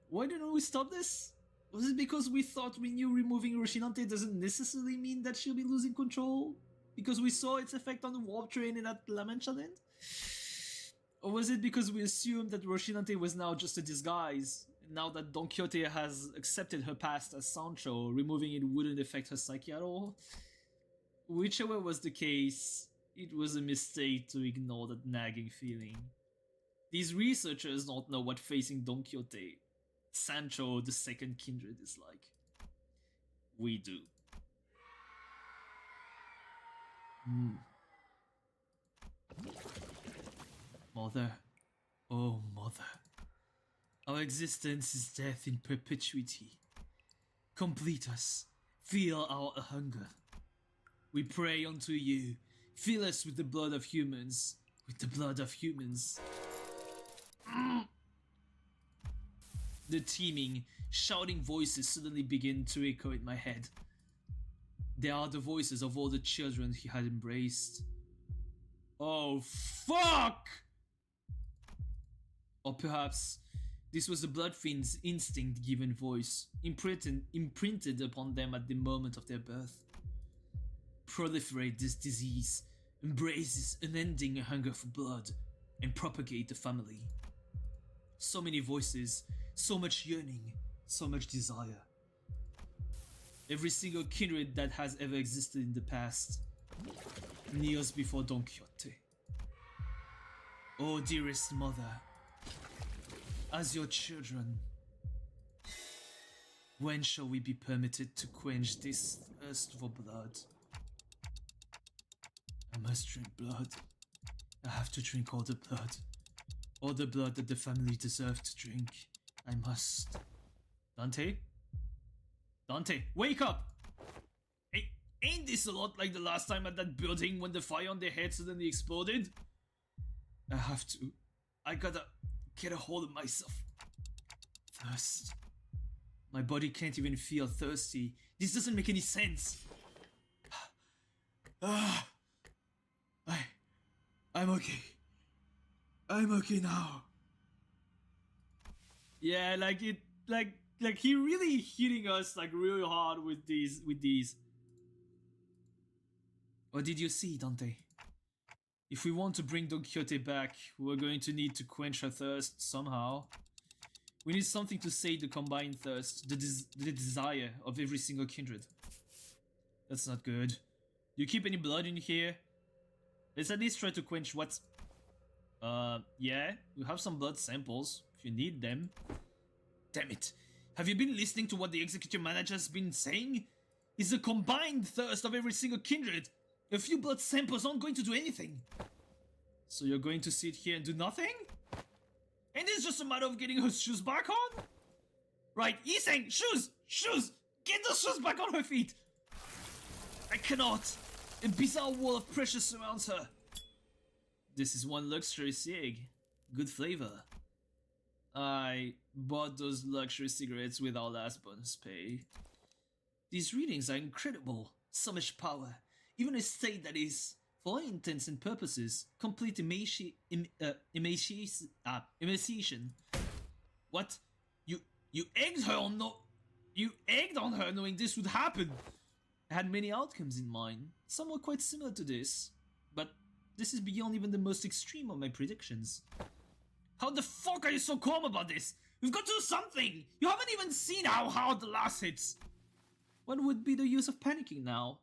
Why didn't we stop this? Was it because we thought we knew removing Roshinante doesn't necessarily mean that she'll be losing control? Because we saw its effect on the warp train and at La Mancha Land? Or was it because we assumed that Roshinante was now just a disguise, and now that Don Quixote has accepted her past as Sancho, removing it wouldn't affect her psyche at all? Whichever was the case, it was a mistake to ignore that nagging feeling. These researchers don't know what facing Don Quixote, Sancho the second kindred, is like. We do. Mother, oh mother, our existence is death in perpetuity. Complete us, feel our hunger. We pray unto you, fill us with the blood of humans, with the blood of humans. The teeming, shouting voices suddenly begin to echo in my head. They are the voices of all the children he had embraced. Oh fuck! Or perhaps this was the blood fiend's instinct-given voice, imprinted upon them at the moment of their birth. Proliferate this disease, embrace this unending hunger for blood, and propagate the family. So many voices, so much yearning, so much desire. Every single kindred that has ever existed in the past kneels before Don Quixote. Oh dearest mother, as your children, when shall we be permitted to quench this thirst for blood? I must drink blood. I have to drink all the blood that the family deserve to drink. I must. Dante? Dante, wake up! Hey, ain't this a lot like the last time at that building when the fire on their head suddenly exploded? I have to. I gotta get a hold of myself. Thirst. My body can't even feel thirsty. This doesn't make any sense. I'm okay. I'm okay now. Yeah, like it, like he really hitting us like really hard with these. What did you see, Dante? If we want to bring Don Quixote back, we're going to need to quench her thirst somehow. We need something to sate the combined thirst, the desire of every single kindred. That's not good. Do you keep any blood in here? Let's at least try to quench what's... yeah, we have some blood samples, if you need them. Damn it. Have you been listening to what the executive manager has been saying? It's the combined thirst of every single kindred. A few blood samples aren't going to do anything. So you're going to sit here and do nothing? And it's just a matter of getting her shoes back on? Right, Iseng, shoes! Shoes! Get those shoes back on her feet! I cannot! A bizarre wall of pressure surrounds her. This is one luxury cig. Good flavor. I bought those luxury cigarettes with our last bonus pay. These readings are incredible. So much power. Even a state that is, for all intents and purposes, complete emaciation. What? You egged her on You egged on her knowing this would happen. I had many outcomes in mind. Some were quite similar to this. But this is beyond even the most extreme of my predictions. How the fuck are you so calm about this? We've got to do something! You haven't even seen how hard the last hits! What would be the use of panicking now?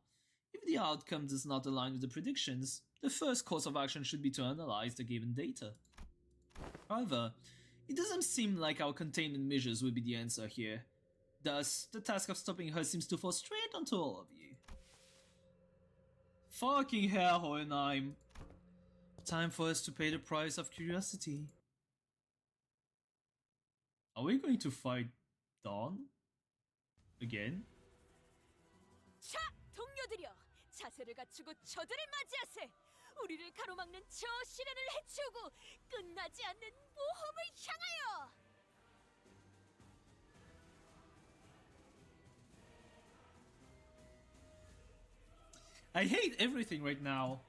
If the outcome does not align with the predictions, the first course of action should be to analyze the given data. However, it doesn't seem like our containment measures will be the answer here. Thus, the task of stopping her seems to fall straight onto all of you. Fucking hell, Hohenheim. Time for us to pay the price of curiosity. Are we going to fight Dawn? Again? 자, 동료들이여, 자세를 갖추고 저들을 맞이하세. 우리를 가로막는 저 시련을 해치우고 끝나지 않는 모험을 향하여. I hate everything right now.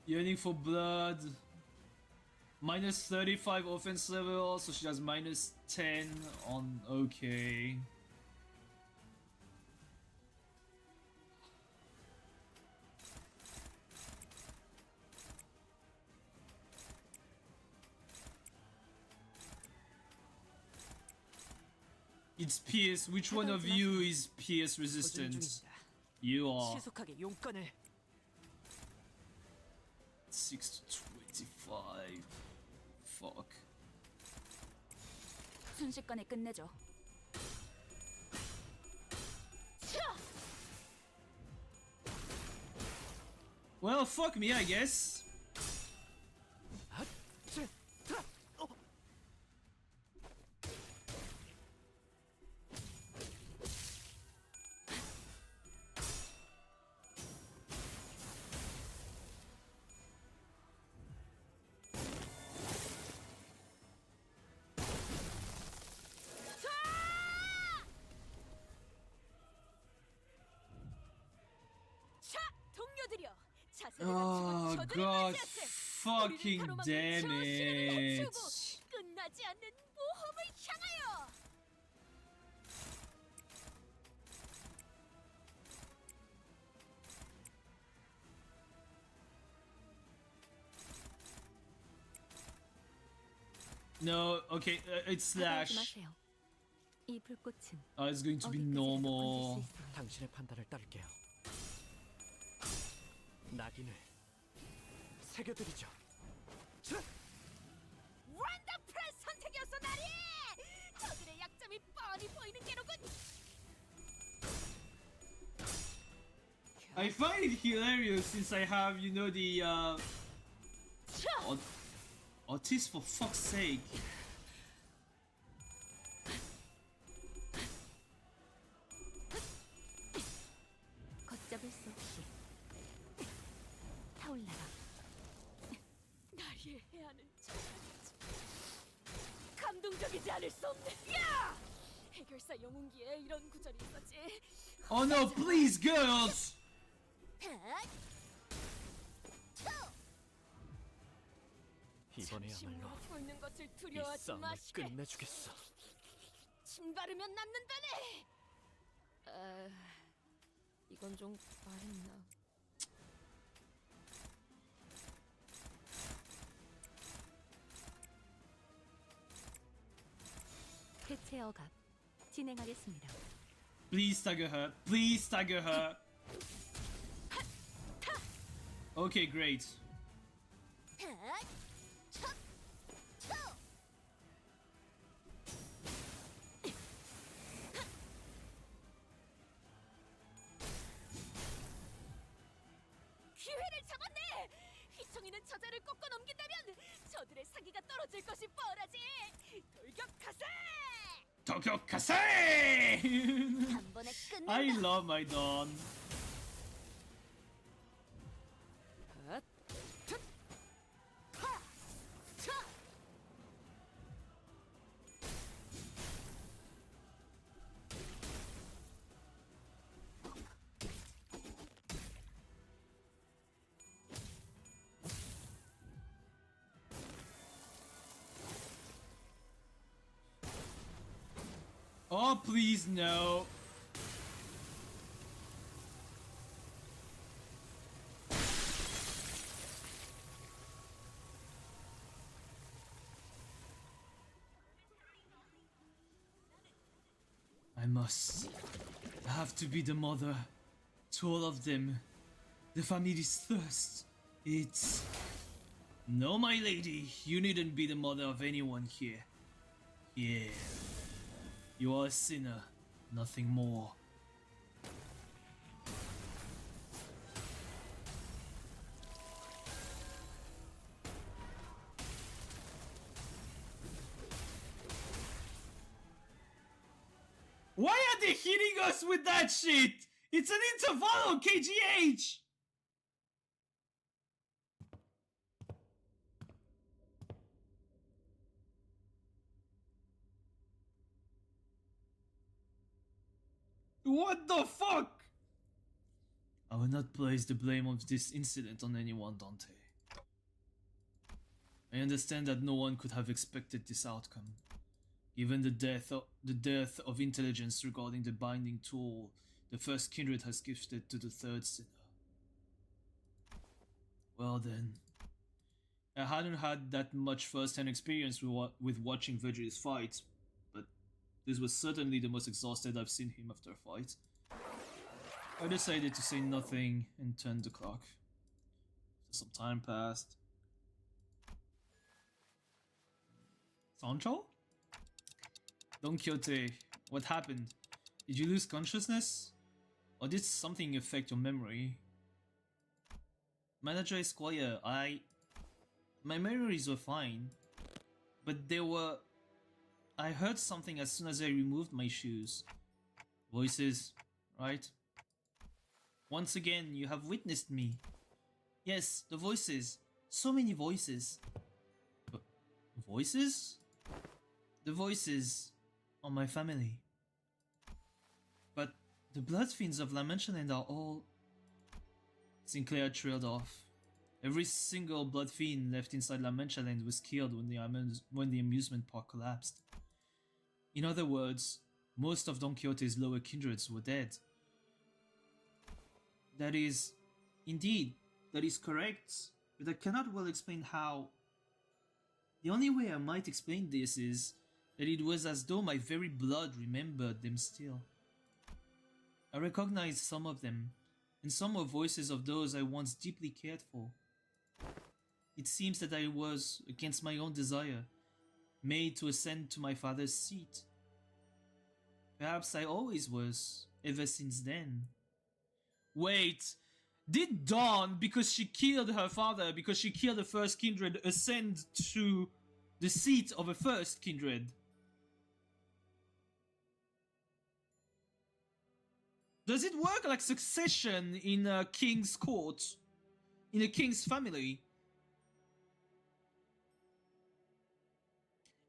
Yearning for blood. Minus 35 offense level, so she has minus 10 on okay. It's Pierce. Which one of you is Pierce resistant? You are. 신속하게 용건을 6 to 25. Fuck. 순식간에 끝내죠. Well, fuck me, I guess. Oh god, fucking damn it. 끝나지 않는 모험을 향하여. No, okay, it's slash. 이 불꽃은 Oh, it's going to be 어디까지나 normal. 번질 수 있습니다. 당신의 판단을 따를게요. 낙인을 새겨드리죠. 원더풀한 선택이었어, 나리. 저들의 약점이 뻔히 보이는 게로군. I find it hilarious since I have, you know, the Otis, for fuck's sake. 걷잡을 수 없이 타올라라. 나리의 해하는 감동적이지 않을 수 없네. 야! 해결사 영웅기에 이런 구절이 있었지. Oh no, please, girls! 이번에야말로 하고 있는 것을 이 두려워하지 싸움을 마시게. 끝내주겠어. 침 바르면 낫는다네. 이건 좀 과했나? 해체 억압 진행하겠습니다. Please stagger her. Please stagger her. Okay, great. 기회를 잡았네. 휘청이는 저자를 꺾어 넘긴다면 저들의 사기가 떨어질 것이 뻔하지. 돌격하세! 도쿄카세! 한 번에 끝낸다. I love my Dawn. Oh, please, no. I must. I have to be the mother to all of them. The family's thirst. It's. No, my lady, you needn't be the mother of anyone here. Yeah. You are a sinner, nothing more. Why are they hitting us with that shit? It's an interval, KGH! What the fuck? I will not place the blame of this incident on anyone, Dante. I understand that no one could have expected this outcome, given the dearth of intelligence regarding the binding tool the first kindred has gifted to the third sinner. Well then, I hadn't had that much first-hand experience with watching Virgil's fight, but this was certainly the most exhausted I've seen him after a fight. I decided to say nothing and turned the clock. Some time passed. Sancho? Don Quixote, what happened? Did you lose consciousness? Or did something affect your memory? Manager Esquire, my memories were fine, but I heard something as soon as I removed my shoes. Voices, right? Once again, you have witnessed me. Yes, the voices. So many voices. Voices? The voices are my family. But the blood fiends of La Mancha-Land are all... Sinclair trailed off. Every single blood fiend left inside La Mancha-Land was killed when the amusement park collapsed. In other words, most of Don Quixote's lower kindreds were dead. That is... Indeed, that is correct, but I cannot well explain how. The only way I might explain this is that it was as though my very blood remembered them still. I recognized some of them, and some were voices of those I once deeply cared for. It seems that I was, against my own desire, made to ascend to my father's seat. Perhaps I always was, ever since then. Wait, did Dawn, because she killed her father, because she killed the first kindred, ascend to the seat of a first kindred? Does it work like succession in a king's court? In a king's family?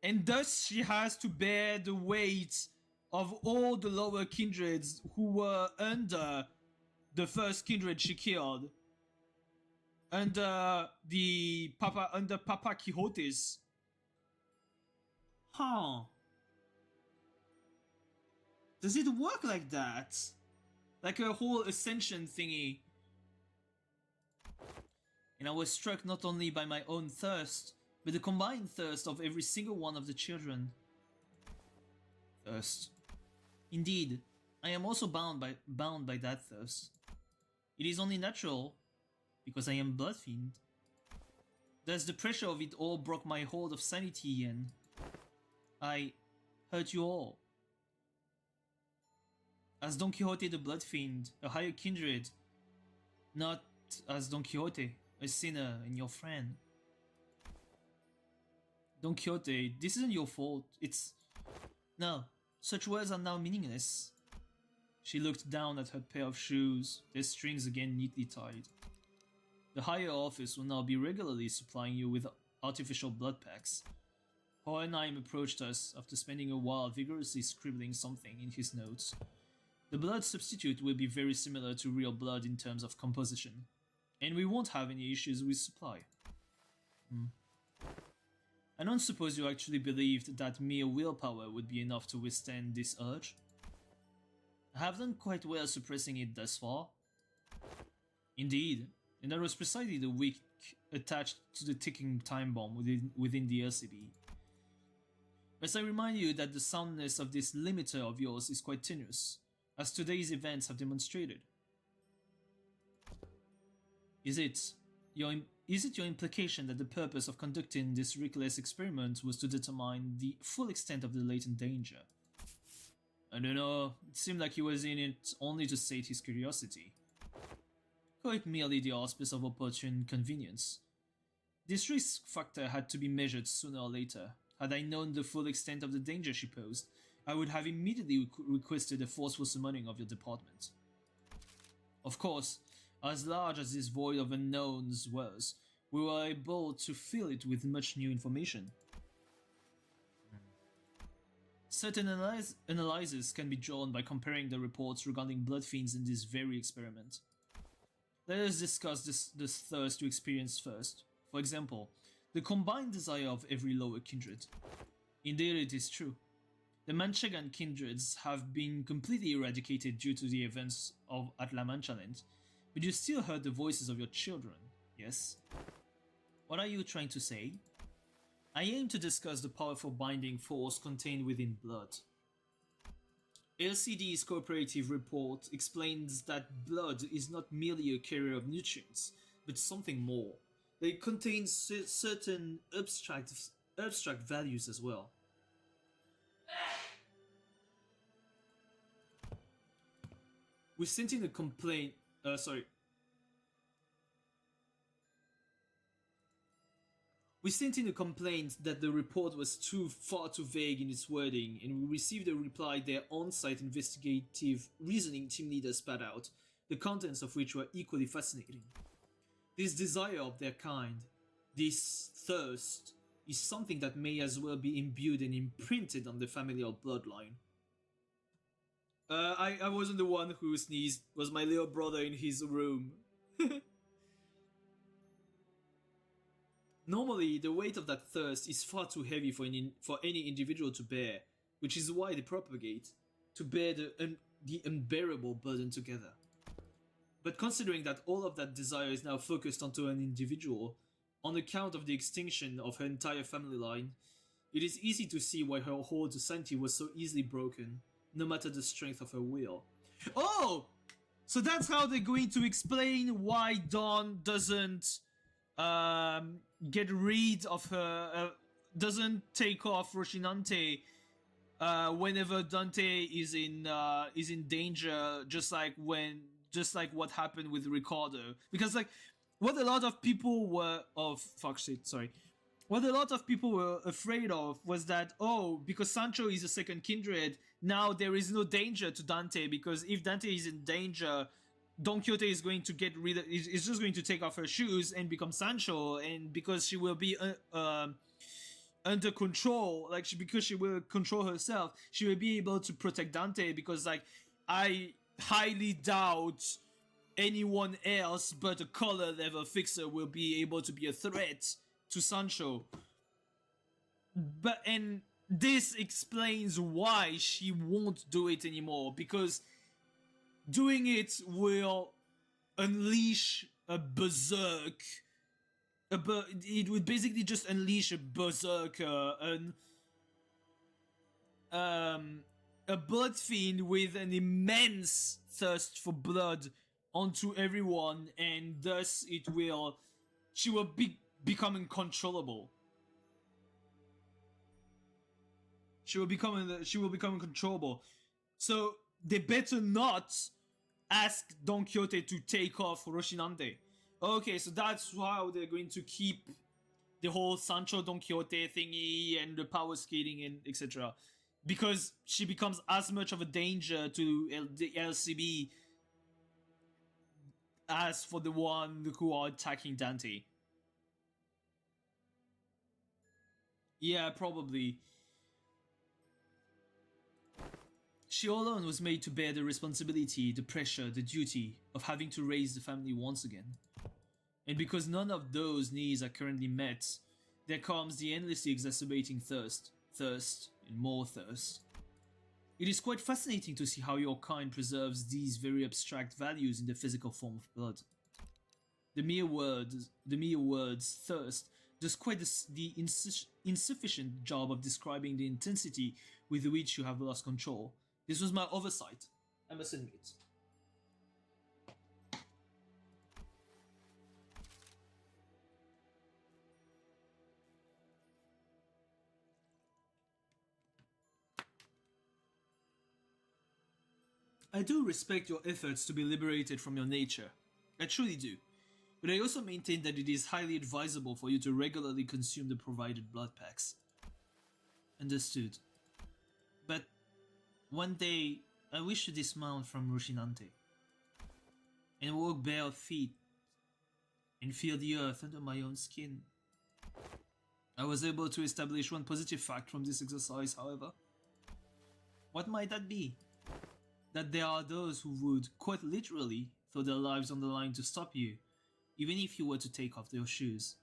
And thus she has to bear the weight of all the lower kindreds who were under the first kindred she killed. under Papa Quixote's. Huh. Does it work like that? Like a whole ascension thingy. And I was struck not only by my own thirst, but the combined thirst of every single one of the children. Thirst. Indeed, I am also bound by that thirst. It is only natural, because I am blood fiend. Thus the pressure of it all broke my hold of sanity and I hurt you all. As Don Quixote the blood fiend, a higher kindred, not as Don Quixote, a sinner and your friend. Don Quixote, this isn't your fault, it's... No, such words are now meaningless. She looked down at her pair of shoes, their strings again neatly tied. The higher office will now be regularly supplying you with artificial blood packs. Hohenheim approached us after spending a while vigorously scribbling something in his notes. The blood substitute will be very similar to real blood in terms of composition, and we won't have any issues with supply. I don't suppose you actually believed that mere willpower would be enough to withstand this urge? I have done quite well suppressing it thus far. Indeed, and that was precisely the wick attached to the ticking time bomb within the LCB. Must I remind you that the soundness of this limiter of yours is quite tenuous, as today's events have demonstrated. Is it your implication that the purpose of conducting this reckless experiment was to determine the full extent of the latent danger? I don't know, it seemed like he was in it only to sate his curiosity. Call it merely the auspice of opportune convenience. This risk factor had to be measured sooner or later. Had I known the full extent of the danger she posed, I would have immediately requested a forceful summoning of your department. Of course, as large as this void of unknowns was, we were able to fill it with much new information. Certain analyses can be drawn by comparing the reports regarding blood fiends in this very experiment. Let us discuss this thirst you experienced first. For example, the combined desire of every lower kindred. Indeed, it is true. The Manchegan kindreds have been completely eradicated due to the events at La Mancha Land, but you still heard the voices of your children, yes? What are you trying to say? I aim to discuss the powerful binding force contained within blood. LCD's cooperative report explains that blood is not merely a carrier of nutrients, but something more. It contains certain abstract values as well. We sent in a complaint. We sent in a complaint that the report was far too vague in its wording, and we received a reply their on-site investigative reasoning team leader spat out, the contents of which were equally fascinating. This desire of their kind, this thirst, is something that may as well be imbued and imprinted on the familial bloodline. I wasn't the one who sneezed, it was my little brother in his room. Normally, the weight of that thirst is far too heavy for any individual to bear, which is why they propagate, to bear the unbearable burden together. But considering that all of that desire is now focused onto an individual, on account of the extinction of her entire family line, it is easy to see why her hold to sanity was so easily broken, no matter the strength of her will. Oh! So that's how they're going to explain why Dawn doesn't get rid of her, doesn't take off Rocinante whenever Dante is in danger, just like what happened with Ricardo. Because like what a lot of people were what a lot of people were afraid of was that, oh, because Sancho is a second kindred, now there is no danger to Dante, because if Dante is in danger, Don Quixote is going to is just going to take off her shoes and become Sancho, and because she will be under control, because she will control herself, she will be able to protect Dante, because like I highly doubt anyone else but a color level fixer will be able to be a threat to Sancho. And this explains why she won't do it anymore, because doing it will unleash a berserk. It would basically just unleash a berserker, a blood fiend with an immense thirst for blood onto everyone, and thus she will become uncontrollable. She will become uncontrollable. So they better not ask Don Quixote to take off Rocinante. Okay, so that's how they're going to keep the whole Sancho Don Quixote thingy and the power scaling and etc. Because she becomes as much of a danger to the LCB as for the one who are attacking Dante. Yeah, probably. She alone was made to bear the responsibility, the pressure, the duty of having to raise the family once again. And because none of those needs are currently met, there comes the endlessly exacerbating thirst, and more thirst. It is quite fascinating to see how your kind preserves these very abstract values in the physical form of blood. The mere words thirst does quite the insufficient job of describing the intensity with which you have lost control. This was my oversight, I must admit. I do respect your efforts to be liberated from your nature. I truly do. But I also maintain that it is highly advisable for you to regularly consume the provided blood packs. Understood. But one day, I wish to dismount from Rocinante and walk bare feet and feel the earth under my own skin. I was able to establish one positive fact from this exercise, however. What might that be? That there are those who would, quite literally, throw their lives on the line to stop you, even if you were to take off their shoes.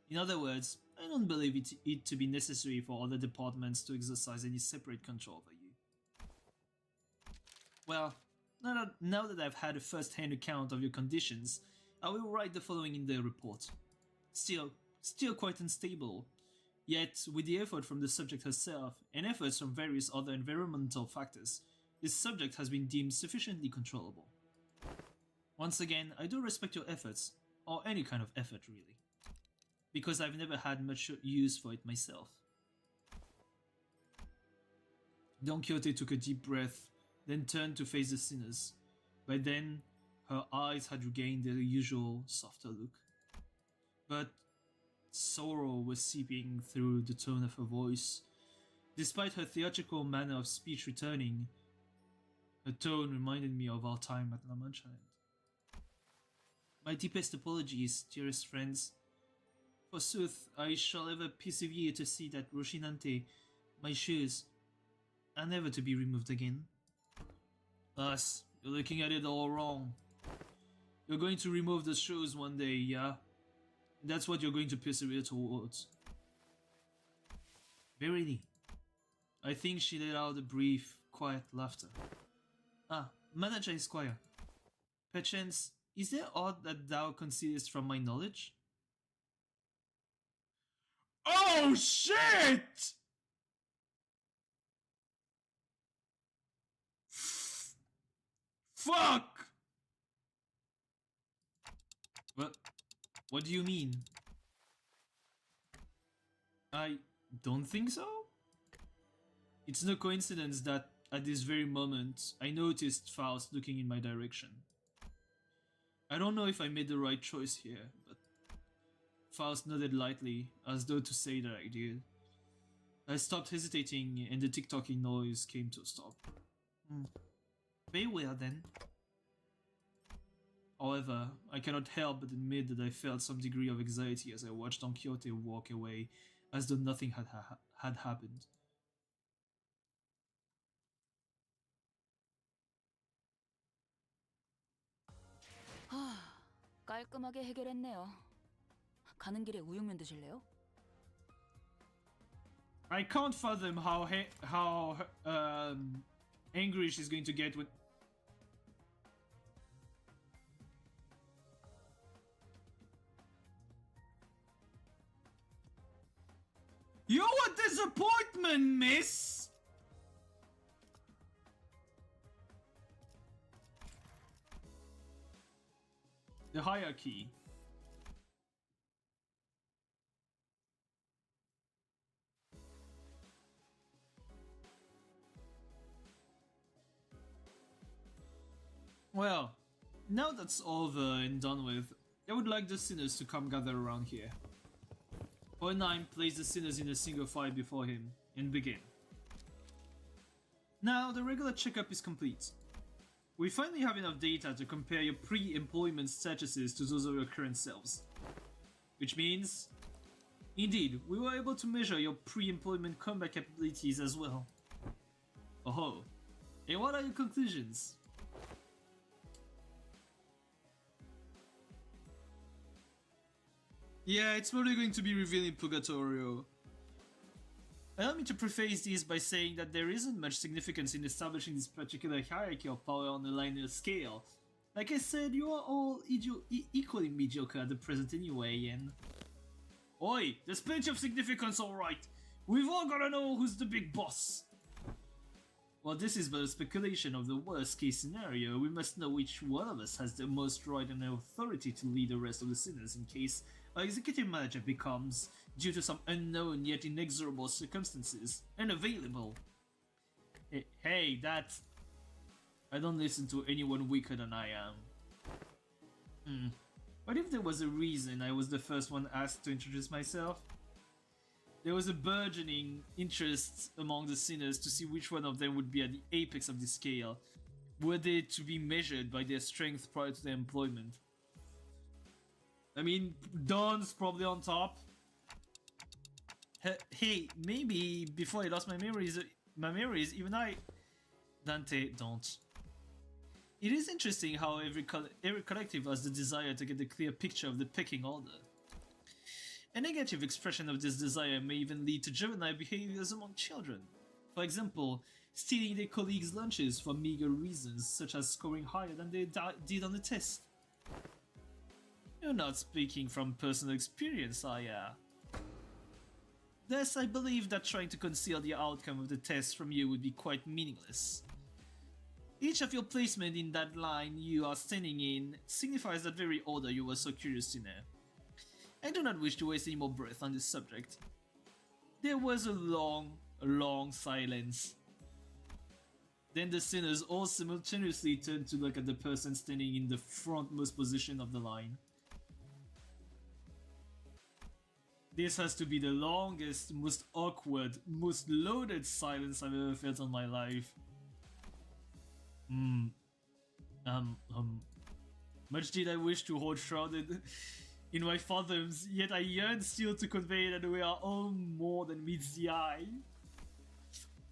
In other words, I don't believe it to be necessary for other departments to exercise any separate control over you. Well, now that I've had a first-hand account of your conditions, I will write the following in the report. Still quite unstable. Yet, with the effort from the subject herself, and efforts from various other environmental factors, this subject has been deemed sufficiently controllable. Once again, I do respect your efforts, or any kind of effort really, because I've never had much use for it myself. Don Quixote took a deep breath, then turned to face the sinners. By then, her eyes had regained their usual softer look. But sorrow was seeping through the tone of her voice. Despite her theatrical manner of speech returning, her tone reminded me of our time at La Mancha Land. My deepest apologies, dearest friends. Forsooth, I shall ever persevere to see that Rocinante, my shoes, are never to be removed again. Thus, you're looking at it all wrong. You're going to remove the shoes one day, yeah? That's what you're going to persevere towards. Verily. I think she let out a brief, quiet laughter. Ah, Manager Esquire. Perchance, is there aught that thou concealest from my knowledge? Oh shit! Fuck! What do you mean? I don't think so? It's no coincidence that at this very moment I noticed Faust looking in my direction. I don't know if I made the right choice here, but Faust nodded lightly, as though to say that I did. I stopped hesitating and the tick-tocking noise came to a stop. Very well then. However, I cannot help but admit that I felt some degree of anxiety as I watched Don Quixote walk away as though nothing had happened. 깔끔하게 해결했네요. 가는 길에 우육면 드실래요? I can't fathom how angry she's going to get when. You're a disappointment, miss! The hierarchy. Well, now that's over and done with, I would like the sinners to come gather around here. O9 place the sinners in a single file before him and begin. Now the regular checkup is complete. We finally have enough data to compare your pre-employment statuses to those of your current selves. Which means, indeed, we were able to measure your pre-employment combat capabilities as well. Oh, and what are your conclusions? Yeah, it's probably going to be revealed in Purgatorio. Allow me to preface this by saying that there isn't much significance in establishing this particular hierarchy of power on a linear scale. Like I said, you are all equally mediocre at the present anyway, and... Oi, there's plenty of significance, alright. We've all gotta know who's the big boss. While this is but a speculation of the worst case scenario, we must know which one of us has the most right and authority to lead the rest of the sinners in case our executive manager becomes, due to some unknown yet inexorable circumstances, unavailable. Hey, that... I don't listen to anyone weaker than I am. What if there was a reason I was the first one asked to introduce myself? There was a burgeoning interest among the sinners to see which one of them would be at the apex of the scale, were they to be measured by their strength prior to their employment. I mean, Don's probably on top. Hey, maybe before I lost my memories, even I... Dante, don't. It is interesting how every collective has the desire to get a clear picture of the pecking order. A negative expression of this desire may even lead to juvenile behaviors among children. For example, stealing their colleagues' lunches for meager reasons, such as scoring higher than they did on the test. You're not speaking from personal experience, are ya? Thus, I believe that trying to conceal the outcome of the test from you would be quite meaningless. Each of your placement in that line you are standing in signifies that very order you were so curious to know. I do not wish to waste any more breath on this subject. There was a long silence. Then the sinners all simultaneously turned to look at the person standing in the frontmost position of the line. This has to be the longest, most awkward, most loaded silence I've ever felt on my life. Much did I wish to hold shrouded in my fathoms, yet I yearn still to convey that we are all more than meets the eye.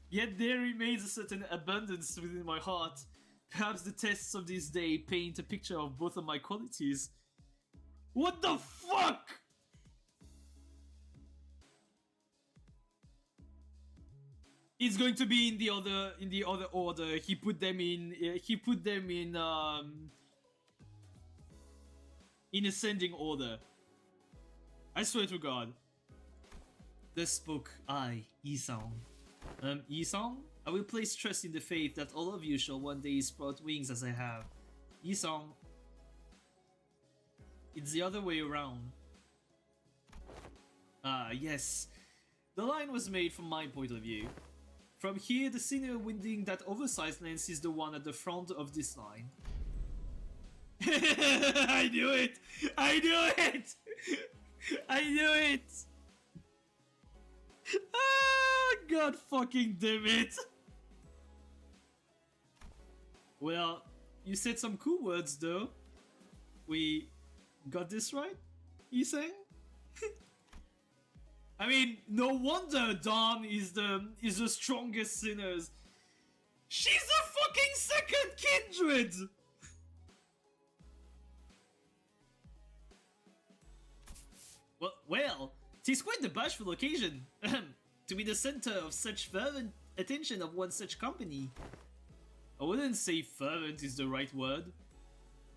Yet there remains a certain abundance within my heart. Perhaps the tests of this day paint a picture of both of my qualities. What the fuck?! It's going to be in the other order. He put them in ascending order. I swear to God. Thus spoke I, Yisong. Yisong, I will place trust in the faith that all of you shall one day sprout wings as I have. Yisong, it's the other way around. Ah, yes. The line was made from my point of view. From here, the senior winding that oversized lens is the one at the front of this line. I knew it! I knew it! I knew it! Ah, God fucking damn it! Well, you said some cool words though. We got this right? You saying? I mean, no wonder Dawn is the strongest sinners. She's a fucking second kindred! Well, 'tis quite the bashful occasion to be the center of such fervent attention of one such company. I wouldn't say fervent is the right word.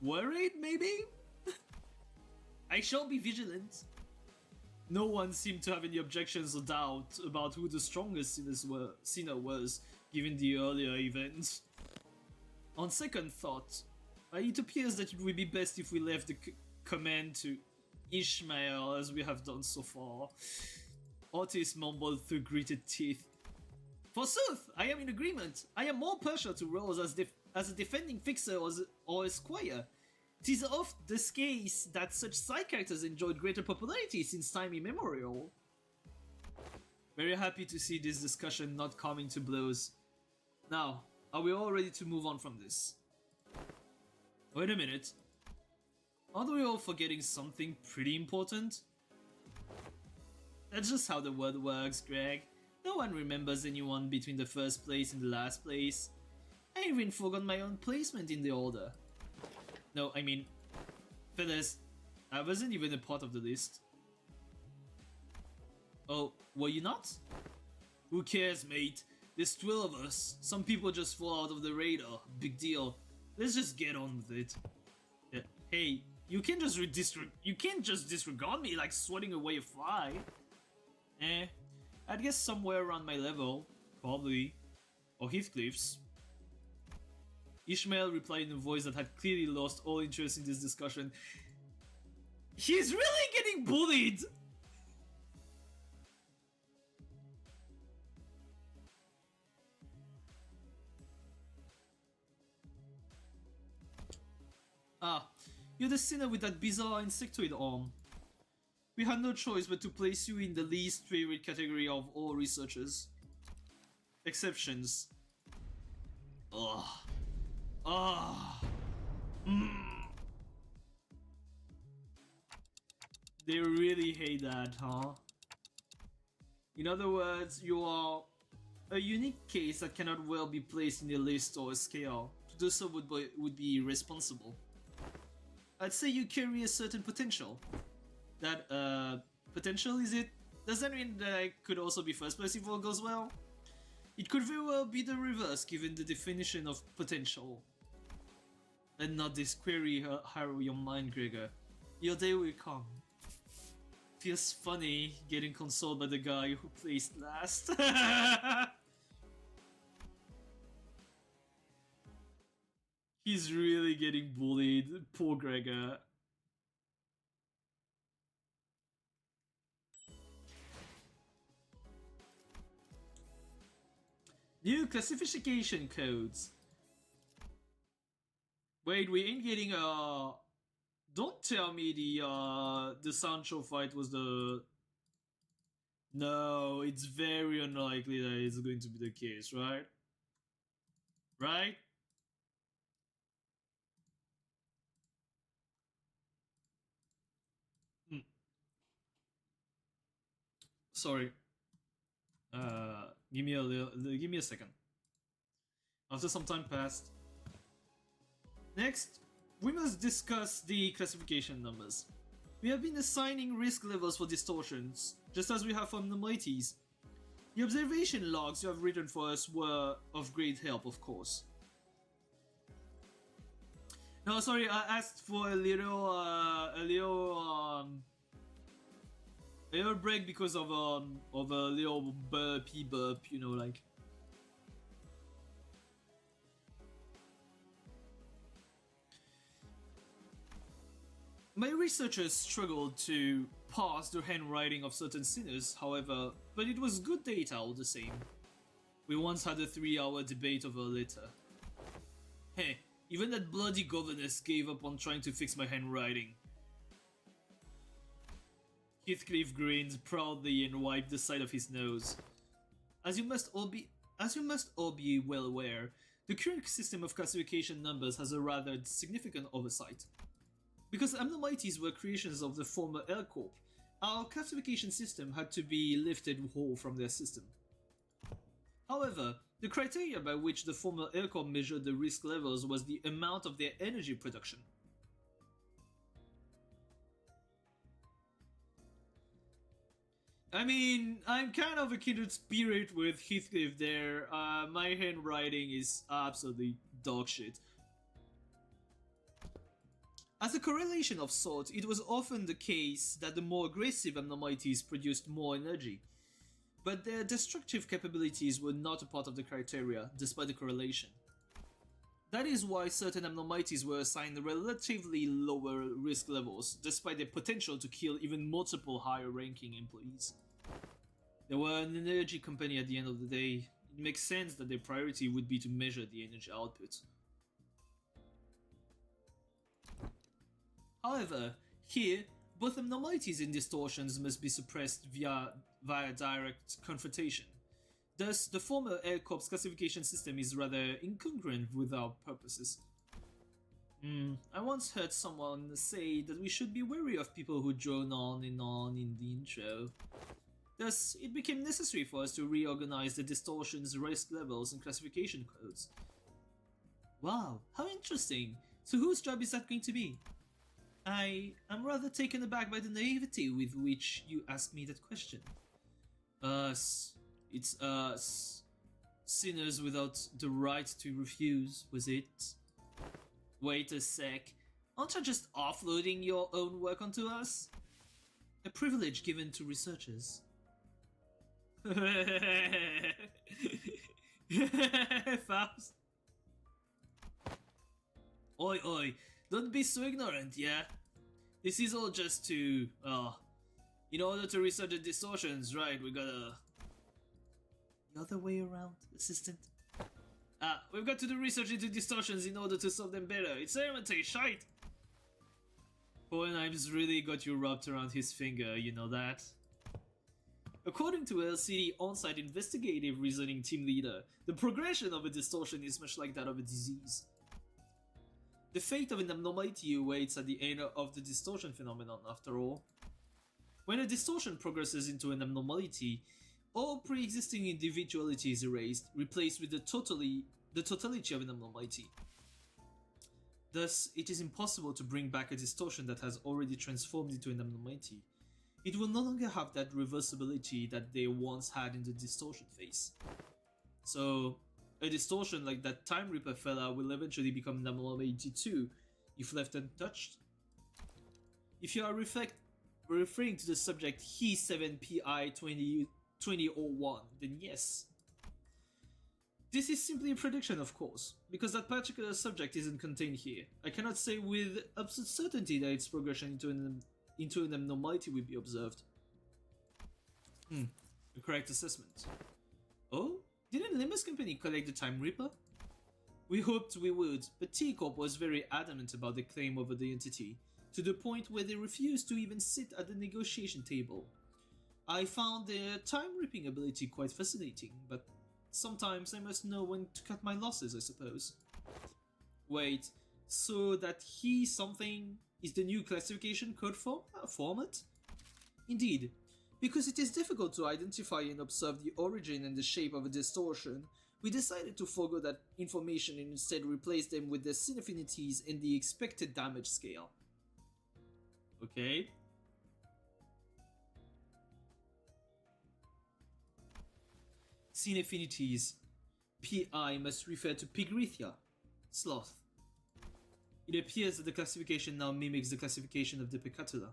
Worried, maybe? I shall be vigilant. No one seemed to have any objections or doubt about who the strongest sinner was, given the earlier events. On second thought, it appears that it would be best if we left the command to Ishmael as we have done so far. Otis mumbled through gritted teeth. Forsooth, I am in agreement. I am more partial to Rose as a defending fixer or a squire. 'Tis oft the case that such side characters enjoyed greater popularity since time immemorial. Very happy to see this discussion not coming to blows. Now, are we all ready to move on from this? Wait a minute. Aren't we all forgetting something pretty important? That's just how the world works, Greg. No one remembers anyone between the first place and the last place. I even forgot my own placement in the order. No, I mean, fellas, I wasn't even a part of the list. Oh, were you not? Who cares, mate? There's 12 of us. Some people just fall out of the radar. Big deal. Let's just get on with it. Yeah. Hey, you can't just disregard me like swatting away a fly. I'd guess somewhere around my level, probably, or Heathcliff's. Ishmael replied in a voice that had clearly lost all interest in this discussion. He's really getting bullied! Ah, you're the sinner with that bizarre insectoid arm. We had no choice but to place you in the least favorite category of all researchers. Exceptions. Ugh. They really hate that, huh? In other words, you are a unique case that cannot well be placed in a list or a scale. To do so would be irresponsible. I'd say you carry a certain potential. That, potential is it? Does that mean that I could also be first place if all goes well? It could very well be the reverse given the definition of potential. And not this query harrow your mind, Gregor. Your day will come. Feels funny getting consoled by the guy who placed last. He's really getting bullied. Poor Gregor. New classification codes. Wait, we ain't getting a... Don't tell me the Sancho fight was the... No, it's very unlikely that it's going to be the case, right? Right? Sorry. Give me a second. After some time passed. Next, we must discuss the classification numbers. We have been assigning risk levels for distortions, just as we have for anomalies. The observation logs you have written for us were of great help, of course. No, sorry, I asked for a little break because of a little burpy burp, you know, like. My researchers struggled to parse the handwriting of certain sinners, however, but it was good data all the same. We once had a 3-hour debate over a letter. Heh, even that bloody governess gave up on trying to fix my handwriting. Heathcliff grinned proudly and wiped the side of his nose. As you must all be well aware, the current system of classification numbers has a rather significant oversight. Because anomalies were creations of the former L Corp, our classification system had to be lifted whole from their system. However, the criteria by which the former L Corp measured the risk levels was the amount of their energy production. I mean, I'm kind of a kindred spirit with Heathcliff there. My handwriting is absolutely dog shit. As a correlation of sorts, it was often the case that the more aggressive abnormalities produced more energy. But their destructive capabilities were not a part of the criteria, despite the correlation. That is why certain abnormalities were assigned relatively lower risk levels, despite their potential to kill even multiple higher ranking employees. They were an energy company at the end of the day. It makes sense that their priority would be to measure the energy output. However, here, both abnormalities and distortions must be suppressed via direct confrontation. Thus, the former Air Corps classification system is rather incongruent with our purposes. I once heard someone say that we should be wary of people who drone on in the intro. Thus, it became necessary for us to reorganize the distortion's risk levels and classification codes. Wow, how interesting! So whose job is that going to be? I am rather taken aback by the naivety with which you asked me that question. Us. It's us. Sinners without the right to refuse, was it? Wait a sec. Aren't you just offloading your own work onto us? A privilege given to researchers. Faust. Oi, oi. Don't be so ignorant, yeah? This is all just to, in order to research the distortions, right, we gotta... The other way around, assistant? We've got to do research into distortions in order to solve them better. It's elementary shite! Hohenheim's really got you wrapped around his finger, you know that? According to LCD on-site investigative reasoning team leader, the progression of a distortion is much like that of a disease. The fate of an abnormality awaits at the end of the distortion phenomenon, after all. When a distortion progresses into an abnormality, all pre-existing individuality is erased, replaced with the totality of an abnormality. Thus, it is impossible to bring back a distortion that has already transformed into an abnormality. It will no longer have that reversibility that they once had in the distortion phase. So, a distortion like that Time Reaper fella will eventually become an abnormality too, if left untouched. If you are referring to the subject He7PI 2001, then yes. This is simply a prediction, of course, because that particular subject isn't contained here. I cannot say with absolute certainty that its progression into an abnormality will be observed. A correct assessment. Oh? Didn't Limbus Company collect the Time Reaper? We hoped we would, but T-Corp was very adamant about the claim over the entity, to the point where they refused to even sit at the negotiation table. I found their time-ripping ability quite fascinating, but sometimes I must know when to cut my losses, I suppose. Wait, so that He-something is the new classification code format? Indeed. Because it is difficult to identify and observe the origin and the shape of a distortion, we decided to forego that information and instead replace them with the sin affinities and the expected damage scale. Okay. Sin affinities. PI must refer to Pigrithia, sloth. It appears that the classification now mimics the classification of the Pecatula.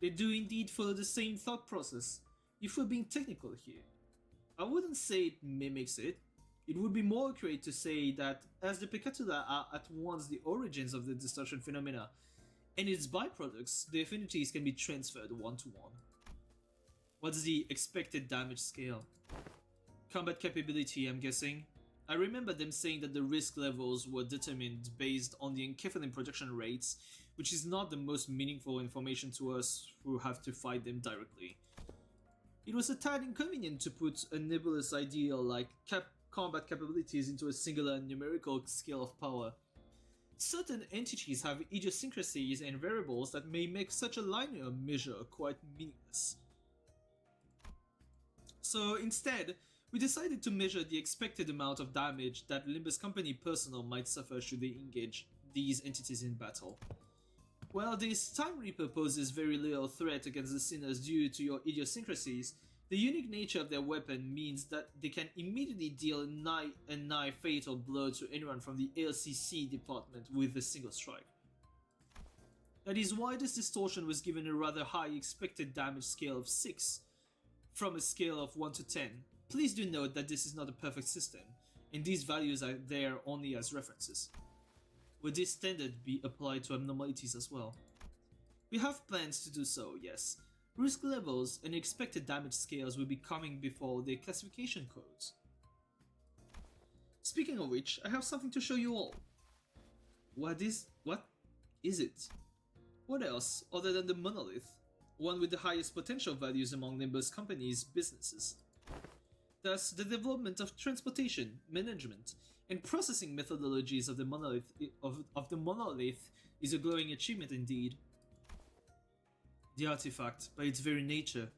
They do indeed follow the same thought process, if we're being technical here. I wouldn't say it mimics it. It would be more accurate to say that as the Pecatula are at once the origins of the distortion phenomena and its byproducts, the affinities can be transferred one-to-one. What's the expected damage scale? Combat capability, I'm guessing. I remember them saying that the risk levels were determined based on the encephalin production rates, which is not the most meaningful information to us who have to fight them directly. It was a tad inconvenient to put a nebulous ideal like combat capabilities into a singular numerical scale of power. Certain entities have idiosyncrasies and variables that may make such a linear measure quite meaningless. So instead, we decided to measure the expected amount of damage that Limbus Company personnel might suffer should they engage these entities in battle. While this Time Reaper poses very little threat against the sinners due to your idiosyncrasies, the unique nature of their weapon means that they can immediately deal a nigh fatal blow to anyone from the LCC department with a single strike. That is why this distortion was given a rather high expected damage scale of 6, from a scale of 1 to 10. Please do note that this is not a perfect system, and these values are there only as references. Would this standard be applied to abnormalities as well? We have plans to do so, yes. Risk levels and expected damage scales will be coming before the classification codes. Speaking of which, I have something to show you all. What is it? What else other than the monolith? One with the highest potential values among Limbus Company's businesses. Thus, the development of transportation, management, and processing methodologies of the monolith is a glowing achievement indeed. The artifact, by its very nature,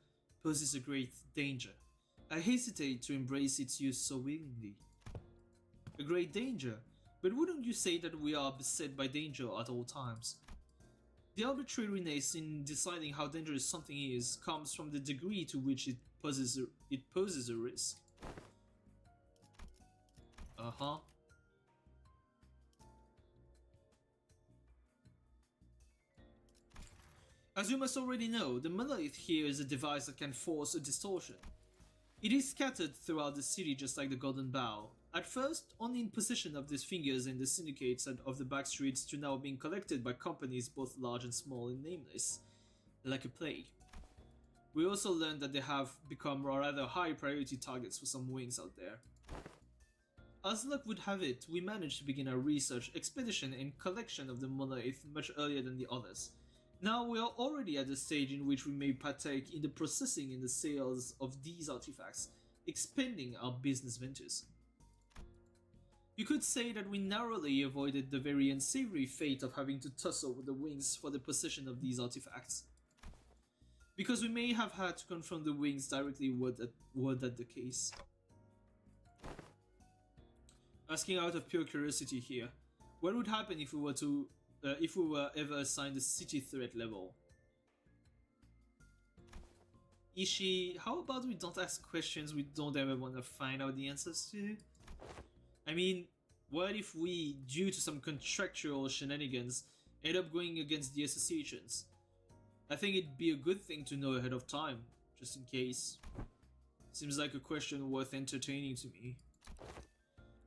poses a great danger. I hesitate to embrace its use so willingly. A great danger? But wouldn't you say that we are beset by danger at all times? The arbitrariness in deciding how dangerous something is comes from the degree to which it poses a risk. As you must already know, the monolith here is a device that can force a distortion. It is scattered throughout the city just like the Golden Bough. At first, only in possession of these fingers and the syndicates of the back streets, to now being collected by companies both large and small and nameless, like a plague. We also learned that they have become rather high priority targets for some wings out there. As luck would have it, we managed to begin our research, expedition and collection of the monolith much earlier than the others. Now we are already at the stage in which we may partake in the processing and the sales of these artifacts, expanding our business ventures. You could say that we narrowly avoided the very unsavory fate of having to tussle with the wings for the possession of these artifacts. Because we may have had to confront the wings directly were that the case. Asking out of pure curiosity here, what would happen if we were ever assigned a city threat level? Ishi, how about we don't ask questions we don't ever want to find out the answers to? I mean, what if we, due to some contractual shenanigans, end up going against the associations? I think it'd be a good thing to know ahead of time, just in case. Seems like a question worth entertaining to me.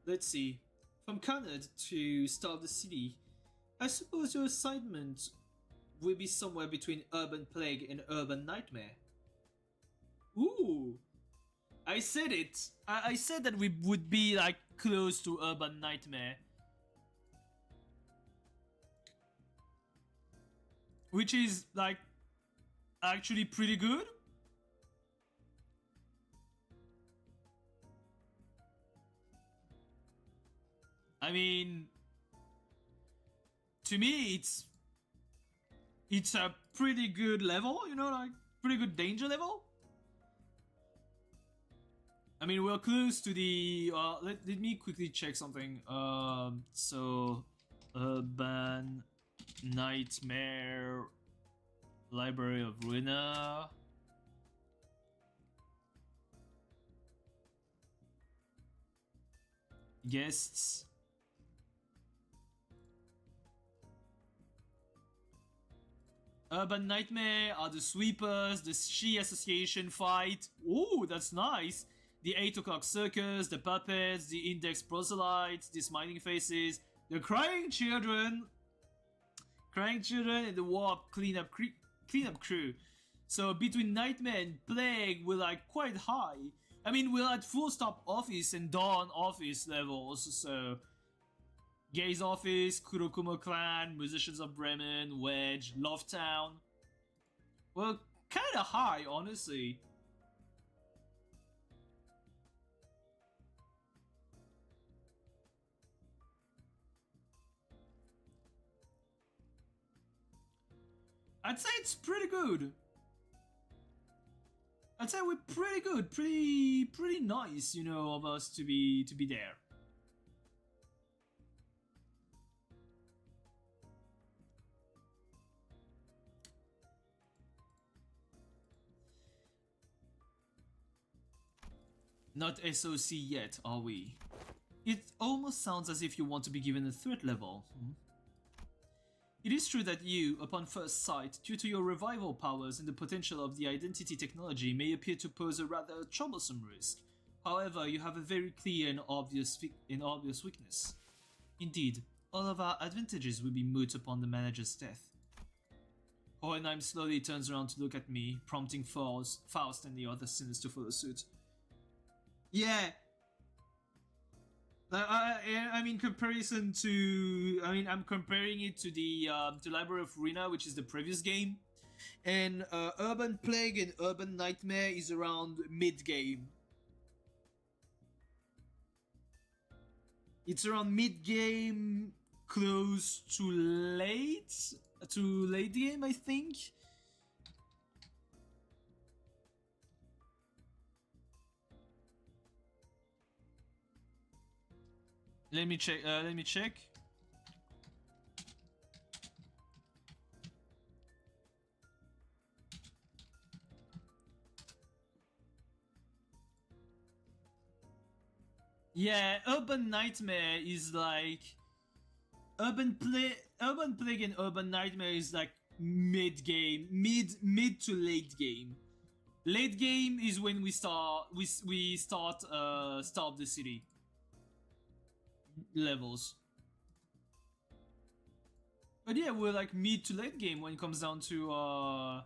Let's see. From Canad to start the city, I suppose your assignment will be somewhere between Urban Plague and Urban Nightmare. Ooh! I said it! I said that we would be like close to Urban Nightmare. Which is like actually pretty good. I mean, to me it's a pretty good level, you know, like pretty good danger level. I mean, we're close to the let me quickly check something. So Urban Nightmare, Library of Ruina. Guests. Urban Nightmare are the sweepers, the She Association fight. Ooh, that's nice. The 8 o'clock circus, the puppets, the index proselytes, the smiling faces, the crying children, and the warp cleanup crew. So between Nightmare and Plague, we're like quite high. I mean, we're at full stop office and dawn office levels. So Gaze Office, Kurokumo Clan, Musicians of Bremen, Wedge, Lovetown. Well, kinda high, honestly. I'd say it's pretty good. I'd say we're pretty good, pretty nice, you know, of us to be there. Not SOC yet, are we? It almost sounds as if you want to be given a threat level. It is true that you, upon first sight, due to your revival powers and the potential of the identity technology, may appear to pose a rather troublesome risk. However, you have a very clear and obvious weakness. Indeed, all of our advantages will be moot upon the manager's death. Hohenheim slowly turns around to look at me, prompting Faust and the other sinners to follow suit. Yeah. I mean, comparison to, I'm comparing it to the Library of Ruina, which is the previous game, and Urban Plague and Urban Nightmare is around mid-game. It's around mid-game, close to late game, I think. Let me check. Yeah, Urban Nightmare is like Urban Plague and Urban Nightmare is like mid game, mid to late game. Late game is when we start Starve the City levels. But yeah, we're like mid to late game when it comes down to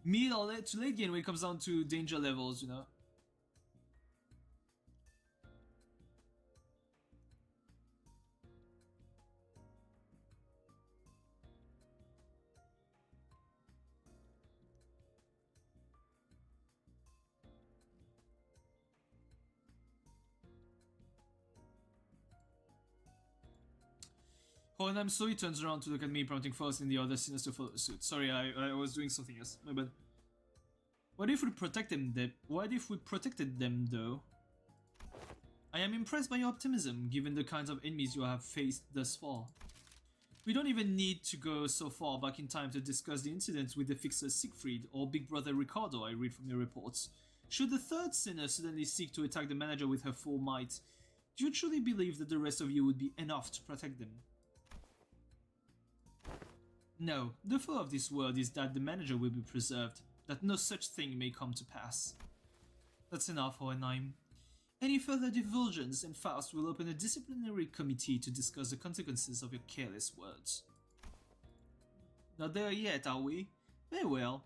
mid or late to late game when it comes down to danger levels, you know. Hohenheim slowly turns around to look at me, prompting Faust and the other sinners to follow suit. Sorry, I was doing something else. My bad. What if we protected them though? I am impressed by your optimism, given the kinds of enemies you have faced thus far. We don't even need to go so far back in time to discuss the incidents with the fixer Siegfried or Big Brother Ricardo I read from your reports. Should the third sinner suddenly seek to attack the manager with her full might, do you truly believe that the rest of you would be enough to protect them? No, the flow of this world is that the manager will be preserved, that no such thing may come to pass. That's enough, Hohenheim. Any further divulgence and Faust will open a disciplinary committee to discuss the consequences of your careless words. Not there yet, are we? Very well.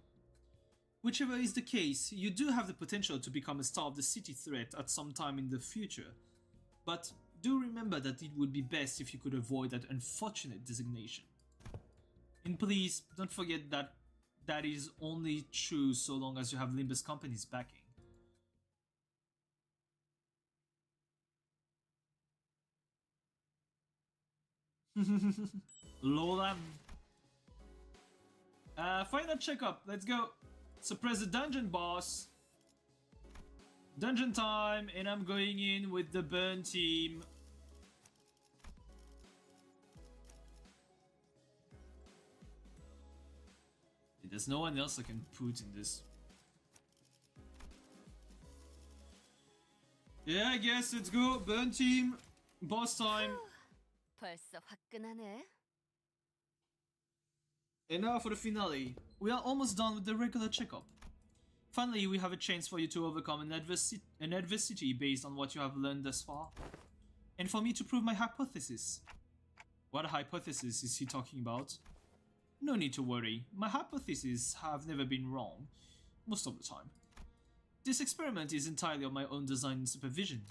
Whichever is the case, you do have the potential to become a star of the city threat at some time in the future. But do remember that it would be best if you could avoid that unfortunate designation. And please, don't forget that that is only true so long as you have Limbus Company's backing. Lola. Final checkup, let's go. Suppress the dungeon boss. Dungeon time, and I'm going in with the burn team. There's no one else I can put in this. Yeah, I guess let's go. Burn team. Boss time. 벌써 화끈하네. And now for the finale. We are almost done with the regular checkup. Finally, we have a chance for you to overcome an adversity based on what you have learned thus far. And for me to prove my hypothesis. What hypothesis is he talking about? No need to worry, my hypotheses have never been wrong, most of the time. This experiment is entirely of my own design and supervision,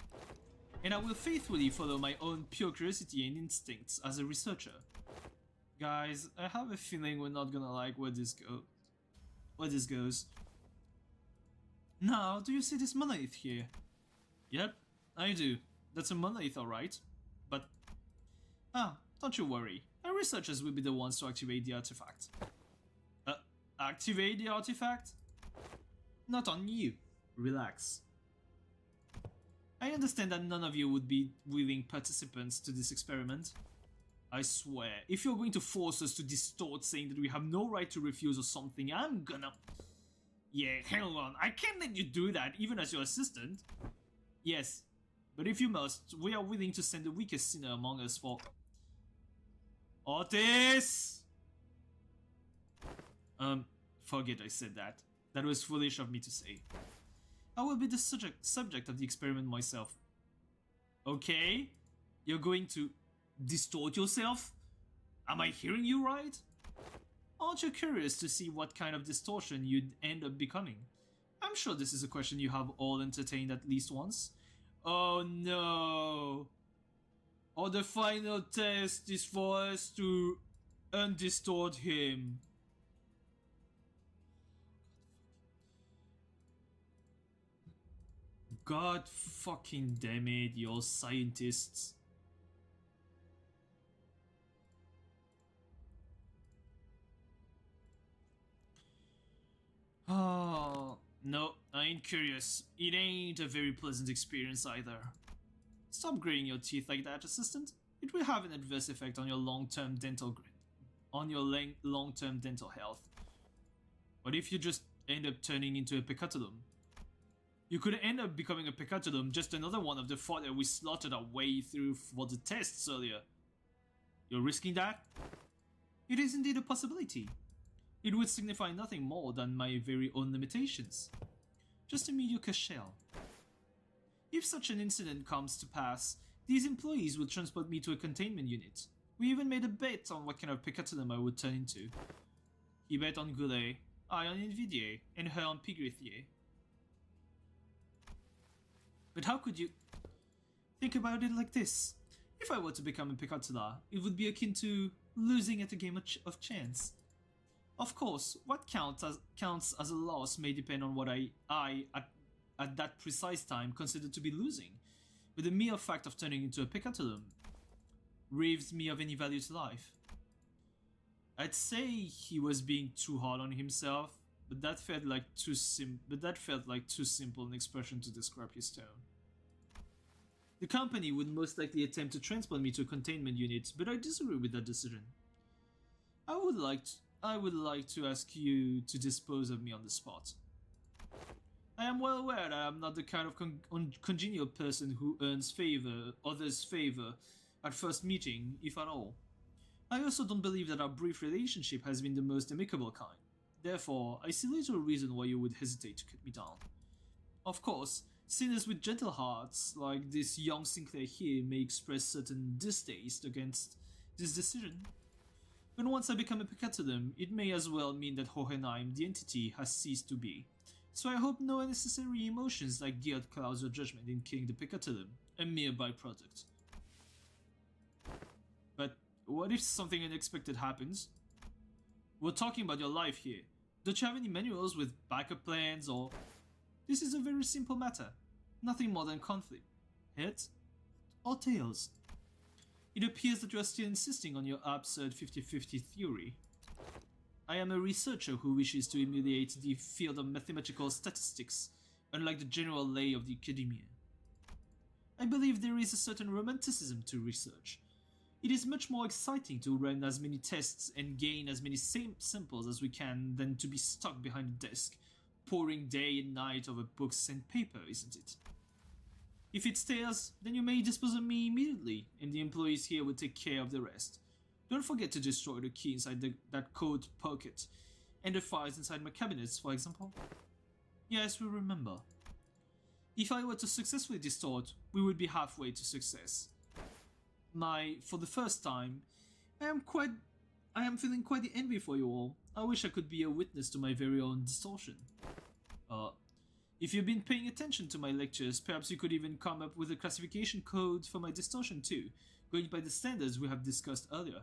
and I will faithfully follow my own pure curiosity and instincts as a researcher. Guys, I have a feeling we're not gonna like where this goes. Now, do you see this monolith here? Yep, I do. That's a monolith, alright. But, don't you worry. Our researchers will be the ones to activate the artifact. Activate the artifact? Not on you. Relax. I understand that none of you would be willing participants to this experiment. I swear, if you're going to force us to distort saying that we have no right to refuse or something, I'm gonna... Yeah, hang on. I can't let you do that, even as your assistant. Yes, but if you must, we are willing to send the weakest sinner among us for... Otis! Forget I said that. That was foolish of me to say. I will be the subject of the experiment myself. Okay? You're going to distort yourself? Am I hearing you right? Aren't you curious to see what kind of distortion you'd end up becoming? I'm sure this is a question you have all entertained at least once. Oh no! Or the final test is for us to undistort him. God fucking damn it, you scientists. Oh, no, I ain't curious. It ain't a very pleasant experience either. Stop gritting your teeth like that, assistant. It will have an adverse effect on your long-term dental long-term dental health. What if you just end up turning into a pecatodon? You could end up becoming a pecatodon, just another one of the fodder we slaughtered our way through for the tests earlier. You're risking that? It is indeed a possibility. It would signify nothing more than my very own limitations. Just a mediocre shell. If such an incident comes to pass, these employees will transport me to a containment unit. We even made a bet on what kind of pecatodon I would turn into. He bet on Goulet, I on Invidier, and her on Pigrithier. But how could you... Think about it like this. If I were to become a pecatola, it would be akin to losing at a game of chance. Of course, what counts as a loss may depend on what I at that precise time consider to be losing, but the mere fact of turning into a pecatodon relieves me of any value to life. I'd say he was being too hard on himself, but that felt like too simple an expression to describe his tone. The company would most likely attempt to transport me to a containment unit, but I disagree with that decision. I would like to ask you to dispose of me on the spot. I am well aware that I am not the kind of congenial person who earns others' favor at first meeting, if at all. I also don't believe that our brief relationship has been the most amicable kind. Therefore, I see little reason why you would hesitate to cut me down. Of course, sinners with gentle hearts, like this young Sinclair here, may express certain distaste against this decision. But once I become a pecatodon, it may as well mean that Hohenheim, the entity, has ceased to be. So I hope no unnecessary emotions like guilt clouds your judgment in killing the pecatodon, a mere byproduct. But what if something unexpected happens? We're talking about your life here. Don't you have any manuals with backup plans or... This is a very simple matter. Nothing more than conflict. Heads or tails? It appears that you are still insisting on your absurd 50-50 theory. I am a researcher who wishes to emulate the field of mathematical statistics, unlike the general lay of the academia. I believe there is a certain romanticism to research. It is much more exciting to run as many tests and gain as many samples as we can than to be stuck behind a desk, poring day and night over books and paper, isn't it? If it stays, then you may dispose of me immediately, and the employees here will take care of the rest. Don't forget to destroy the key inside that coat pocket, and the files inside my cabinets, for example. Yes, we remember. If I were to successfully distort, we would be halfway to success. For the first time, I am feeling quite the envy for you all. I wish I could be a witness to my very own distortion. If you've been paying attention to my lectures, perhaps you could even come up with a classification code for my distortion too, going by the standards we have discussed earlier.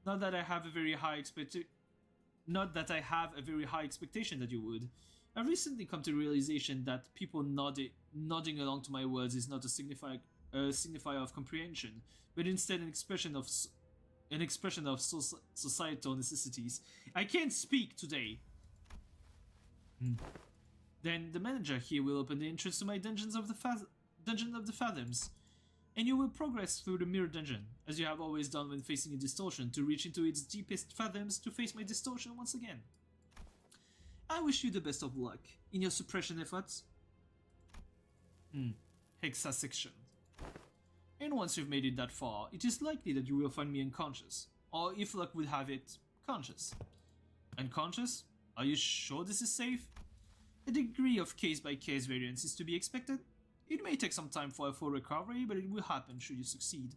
Not that I have a very high expectation that you would. I've recently come to the realization that people nodding along to my words is not a signifier of comprehension, but instead an expression of societal necessities. I can't speak today. Then the manager here will open the entrance to my Dungeon of the Fathoms, and you will progress through the mirror dungeon, as you have always done when facing a distortion, to reach into its deepest fathoms to face my distortion once again. I wish you the best of luck in your suppression efforts. Hexa section. And once you've made it that far, it is likely that you will find me unconscious, or if luck would have it, conscious. Unconscious? Are you sure this is safe? A degree of case-by-case variance is to be expected. It may take some time for a full recovery, but it will happen should you succeed.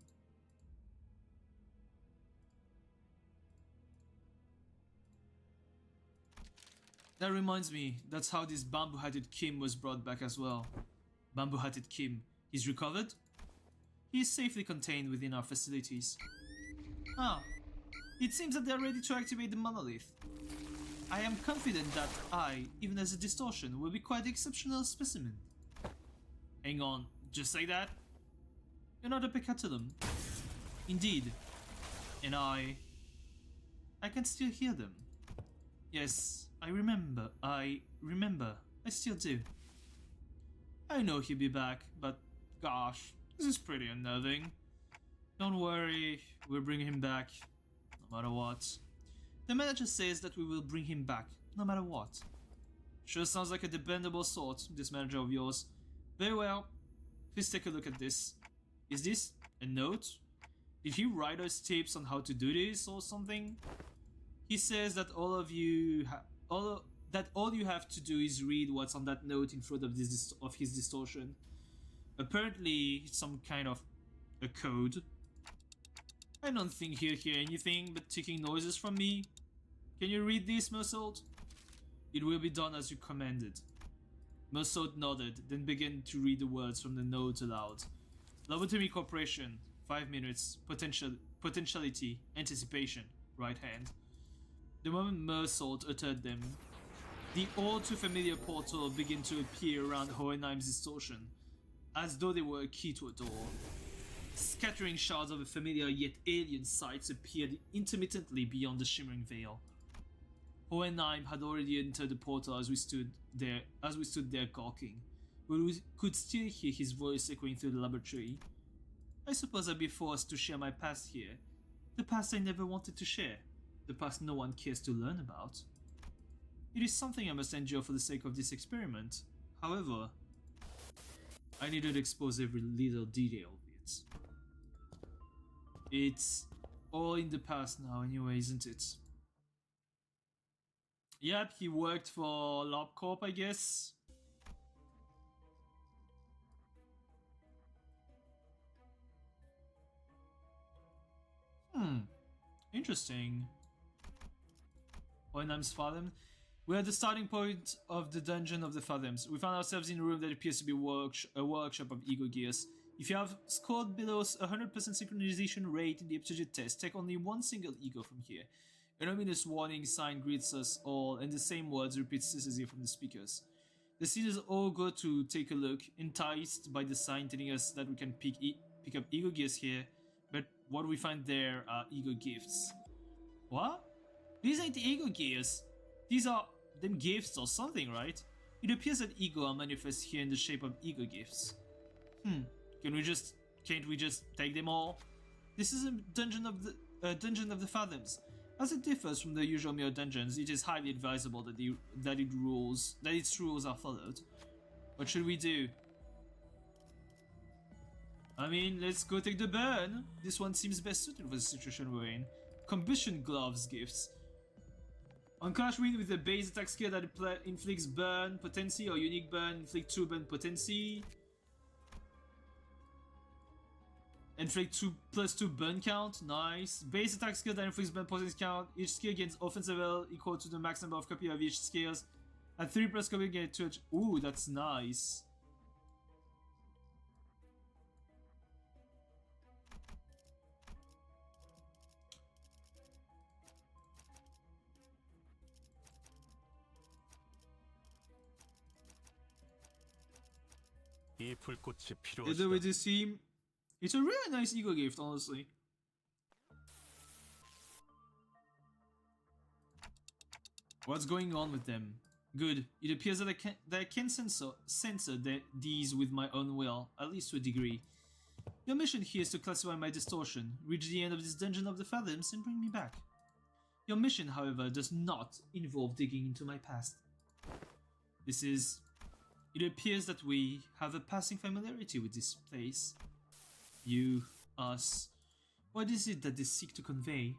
That reminds me, that's how this bamboo-hatted Kim was brought back as well. Bamboo-hatted Kim. He's recovered? He is safely contained within our facilities. Ah, it seems that they are ready to activate the monolith. I am confident that I, even as a distortion, will be quite an exceptional specimen. Hang on, just like that? You're not a peccatulum. Indeed. And I can still hear them. Yes, I remember. I still do. I know he'll be back, but gosh, this is pretty unnerving. Don't worry, we'll bring him back, no matter what. The manager says that we will bring him back, no matter what. Sure sounds like a dependable sort, this manager of yours. Very well, please take a look at this. Is this a note? Did he write us tips on how to do this or something? He says that all you have to do is read what's on that note in front of his distortion. Apparently, it's some kind of a code. I don't think he'll hear anything but ticking noises from me. Can you read this, Mersault? It will be done as you commanded. Mersault nodded, then began to read the words from the note aloud. Lobotomy Corporation, 5 minutes, potentiality, anticipation, right hand. The moment Mersault uttered them, the all too familiar portal began to appear around Hohenheim's distortion, as though they were a key to a door. Scattering shards of a familiar yet alien sights appeared intermittently beyond the shimmering veil. Hohenheim had already entered the portal as we stood there gawking, but we could still hear his voice echoing through the laboratory. I suppose I'd be forced to share my past here, the past I never wanted to share, the past no one cares to learn about. It is something I must endure for the sake of this experiment. However, I needed to expose every little detail of it. It's all in the past now anyway, isn't it? Yep, he worked for LabCorp, I guess. Interesting. Hohenheim's Fathom. We're at the starting point of the Dungeon of the Fathoms. We found ourselves in a room that appears to be a workshop of ego gears. If you have scored below 100% synchronization rate in the aptitude test, take only one single ego from here. An ominous warning sign greets us all, and the same words repeat ceaselessly from the speakers. The seers all go to take a look, enticed by the sign telling us that we can pick up ego gears here, but what we find there are ego gifts. What? These ain't ego gears. These are them gifts or something, right? It appears that ego are manifest here in the shape of ego gifts. Can't we just take them all? This is a dungeon of the Fathoms. As it differs from the usual mirror dungeons, it is highly advisable that its rules are followed. What should we do? I mean, let's go take the burn. This one seems best suited for the situation we're in. Combustion gloves gifts. On Clash Wind with a base attack skill that inflicts burn potency or unique burn, inflict 2 burn potency. Inflict +2 burn count, nice. Base attack skill that inflicts burn potency count. Each skill gains offensive level equal to the max number of copies of each skills. At 3 plus copy get 2. Ooh, that's nice. 이 불꽃이 Either with 필요하시다. this team, it's a really nice ego gift, honestly. What's going on with them? Good. It appears that I can censor these with my own will, at least to a degree. Your mission here is to classify my distortion, reach the end of this dungeon of the Fathoms, and bring me back. Your mission, however, does not involve digging into my past. It appears that we have a passing familiarity with this place. You, us. What is it that they seek to convey?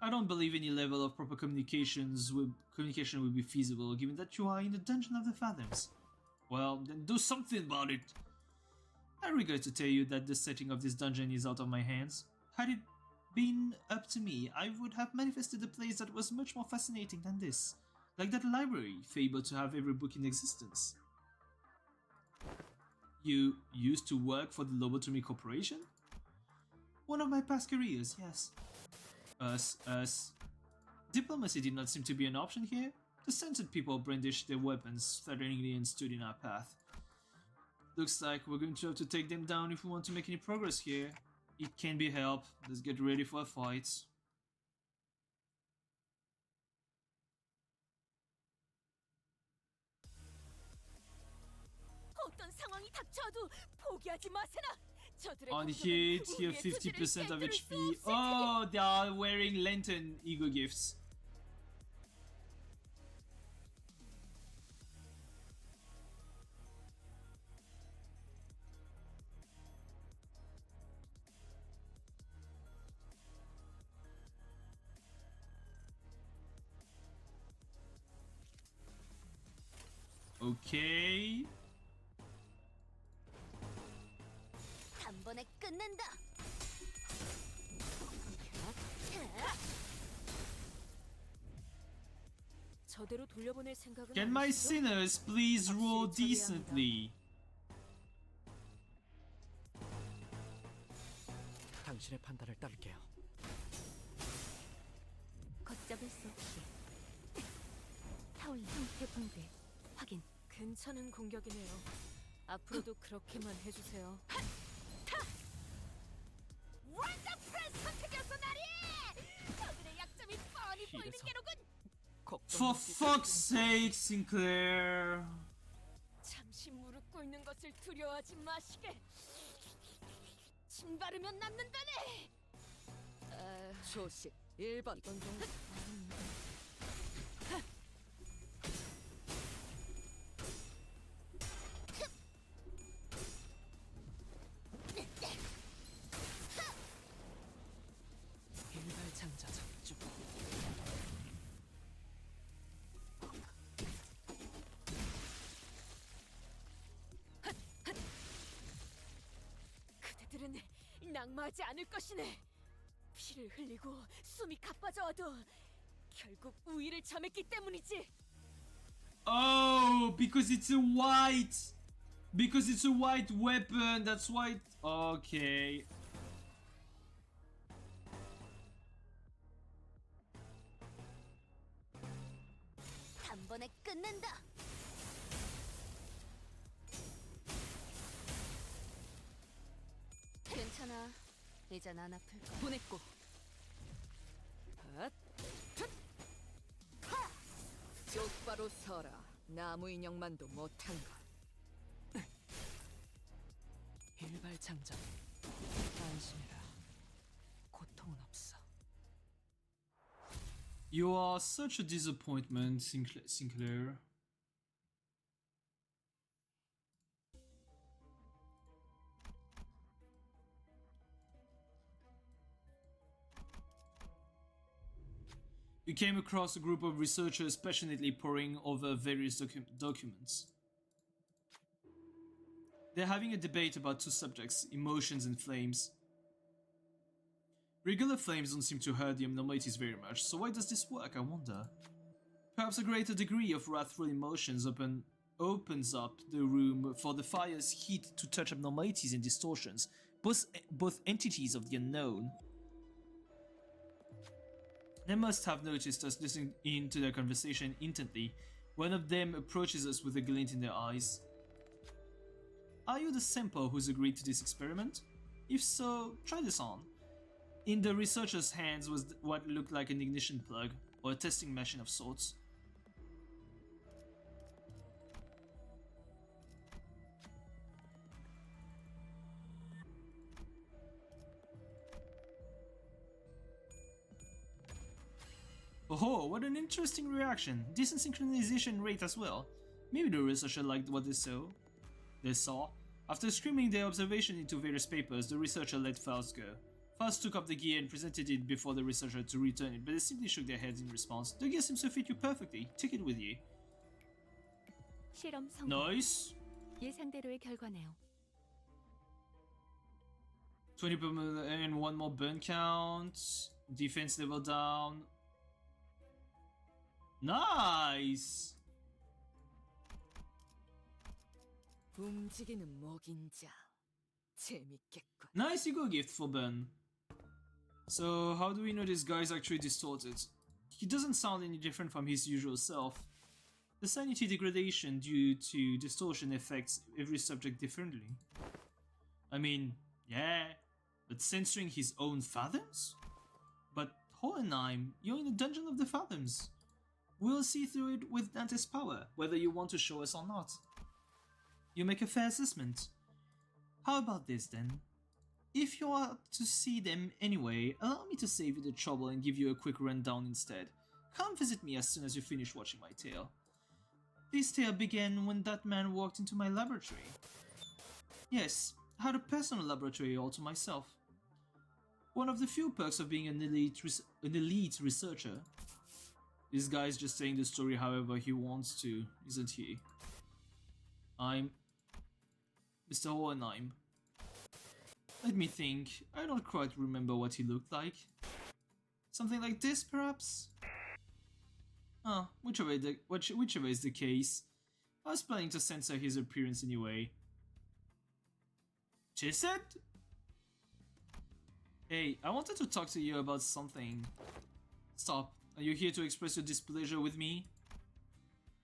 I don't believe any level of proper communication will be feasible, given that you are in the Dungeon of the Fathoms. Well, then do something about it. I regret to tell you that the setting of this dungeon is out of my hands. Had it been up to me, I would have manifested a place that was much more fascinating than this. Like that library, fabled to have every book in existence. You used to work for the Lobotomy Corporation? One of my past careers, yes. Us. Diplomacy did not seem to be an option here. The censored people brandished their weapons threateningly and stood in our path. Looks like we're going to have to take them down if we want to make any progress here. It can be helped. Let's get ready for a fight. 어떤 상황이 닥쳐도 포기하지 마세나. 저들의 On 공격은 hit, you have 우리의 투지를 50% of 깨뜨릴 수 HP. 없을 Oh, they are wearing lantern ego gifts. Okay. 단번에 끝낸다. 저대로 돌려보낼 생각은 Can my 아니시죠? sinners please roll decently? 당신의 판단을 따를게요. 걷잡을 수 없이. 타올린 형태 붕괴. 확인. 괜찮은 공격이네요. 앞으로도 그렇게만 해주세요. 원더 프레스 선택이었어 나리! 저들의 약점이 뻔히 보이는 이래서 게로군. For fuck's sake, Sinclair. 잠시 무릎 꿇는 것을 두려워하지 마시게. 침 바르면 낫는다네. 조식 1번 이건 좀 일발장자 적중 그대들은 낙마하지 않을 것이네. 피를 흘리고 숨이 가빠져와도 결국 우위를 점했기 때문이지. Oh, because it's a white. Because it's a white weapon. That's why. Okay. 단번에 끝낸다. 괜찮아. 이젠 안 아플 거야. 보냈고. 똑바로 서라. 나무 인형만도 못한가. 일발장자 안심해라. 고통은 없어. You are such a disappointment, Sinclair. You came across a group of researchers passionately poring over various documents. They're having a debate about two subjects, emotions and flames. Regular flames don't seem to hurt the abnormalities very much, so why does this work, I wonder? Perhaps a greater degree of wrathful emotions opens up the room for the fire's heat to touch abnormalities and distortions, both entities of the unknown. They must have noticed us listening in to their conversation intently. One of them approaches us with a glint in their eyes. Are you the sample who's agreed to this experiment? If so, try this on. In the researcher's hands was what looked like an ignition plug, or a testing machine of sorts. Oh, what an interesting reaction. Decent synchronization rate as well. Maybe the researcher liked what they saw. After screaming their observation into various papers, the researcher let Faust go. Faust took up the gear and presented it before the researcher to return it, but they simply shook their heads in response. The gear seems to fit you perfectly. Take it with you. 실험 성공. Nice. 예상대로의 결과네요. 20% and one more burn count. Defense level down. Nice. 움직이는 먹인 자. 재밌겠군. Nice ego gift for Ben. So how do we know this guy's actually distorted? He doesn't sound any different from his usual self. The sanity degradation due to distortion affects every subject differently. I mean, yeah, but censoring his own fathoms? But Hohenheim, you're in the dungeon of the fathoms. We'll see through it with Dante's power, whether you want to show us or not. You make a fair assessment. How about this then? If you are to see them anyway, allow me to save you the trouble and give you a quick rundown instead. Come visit me as soon as you finish watching my tale. This tale began when that man walked into my laboratory. Yes, I had a personal laboratory all to myself. One of the few perks of being an elite researcher. This guy's just saying the story however he wants to, isn't he? I'm Mr. Hohenheim. Let me think. I don't quite remember what he looked like. Something like this, perhaps? Oh, whichever is the case. I was planning to censor his appearance anyway. Chesed? Hey, I wanted to talk to you about something. Stop. Are you here to express your displeasure with me?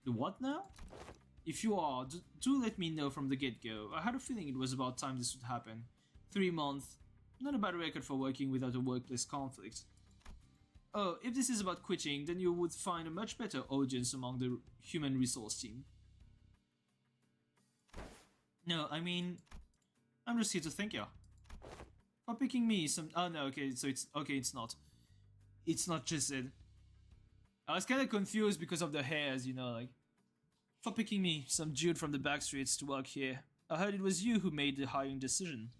The what now? If you are, do let me know from the get-go. I had a feeling it was about time this would happen. 3 months. Not a bad record for working without a workplace conflict. Oh, if this is about quitting, then you would find a much better audience among the human resource team. No, I mean, I'm just here to thank you. For picking me some... Oh no, okay, so it's... Okay, it's not. It's not just it. I was kinda confused because of the hairs, you know, like... For picking me, some dude from the back streets to work here. I heard it was you who made the hiring decision.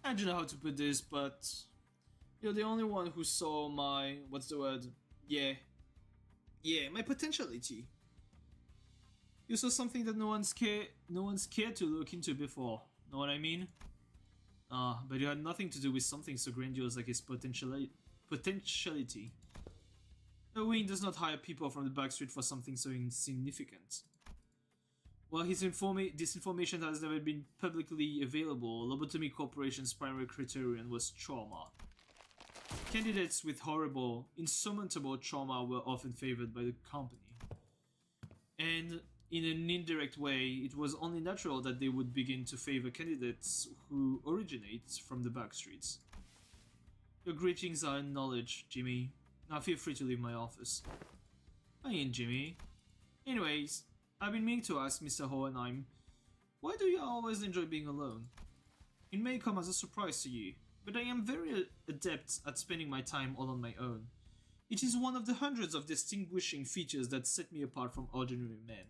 I don't know how to put this, but... You're the only one who saw my... What's the word? Yeah, my potentiality. You saw something that no one's cared to look into before. Know what I mean? But you had nothing to do with something so grandiose like his potentiality. The wing does not hire people from the backstreet for something so insignificant. While this information has never been publicly available, Lobotomy Corporation's primary criterion was trauma. Candidates with horrible, insurmountable trauma were often favored by the company. And in an indirect way, it was only natural that they would begin to favor candidates who originate from the backstreets. Your greetings are acknowledged, Jimmy. Now feel free to leave my office. I ain't Jimmy. Anyways, I've been meaning to ask Mr. Hohenheim, why do you always enjoy being alone? It may come as a surprise to you, but I am very adept at spending my time all on my own. It is one of the hundreds of distinguishing features that set me apart from ordinary men.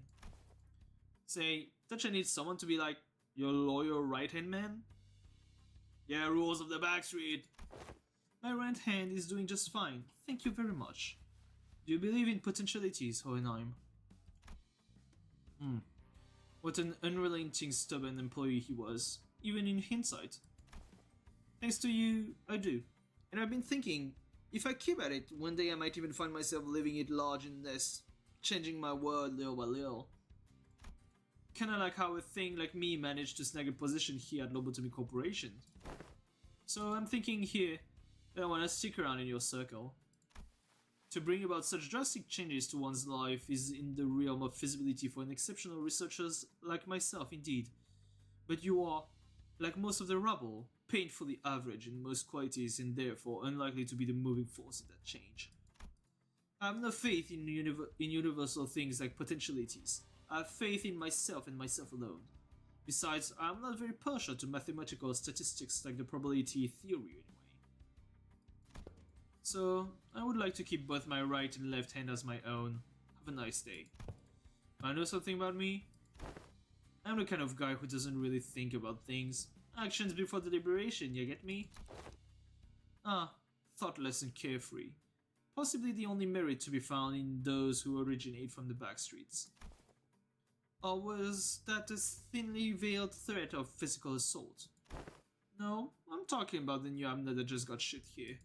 Say, don't you need someone to be like your loyal right-hand man? Yeah, rules of the backstreet. My right hand is doing just fine, thank you very much. Do you believe in potentialities, Hohenheim? What an unrelenting, stubborn employee he was, even in hindsight. Thanks to you, I do. And I've been thinking, if I keep at it, one day I might even find myself living it large in this, changing my world little by little. Kinda like how a thing like me managed to snag a position here at Lobotomy Corporation. So I'm thinking here that I wanna stick around in your circle. To bring about such drastic changes to one's life is in the realm of feasibility for an exceptional researchers like myself indeed. But you are, like most of the rabble, painfully average in most qualities and therefore unlikely to be the moving force in that change. I have no faith in universal things like potentialities. I have faith in myself and myself alone. Besides, I am not very partial to mathematical statistics like the probability theory anyway. So, I would like to keep both my right and left hand as my own. Have a nice day. I know something about me? I'm the kind of guy who doesn't really think about things. Actions before deliberation, you get me? Ah, thoughtless and carefree. Possibly the only merit to be found in those who originate from the back streets. Or was that a thinly veiled threat of physical assault? No, I'm talking about the new Amna that just got shit here.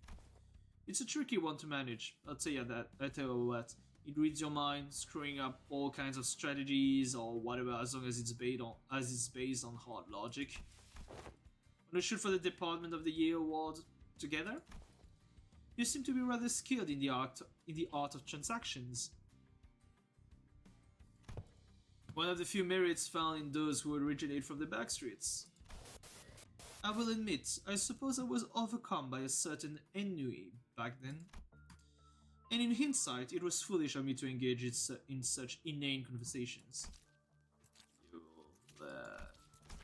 It's a tricky one to manage, I'll tell you that. I tell you what, it reads your mind, screwing up all kinds of strategies or whatever, as long as it's based on hard logic. Wanna shoot for the Department of the Year award together? You seem to be rather skilled in the art of transactions. One of the few merits found in those who originate from the backstreets. I will admit, I suppose I was overcome by a certain ennui back then. And in hindsight, it was foolish of me to engage in such inane conversations. You let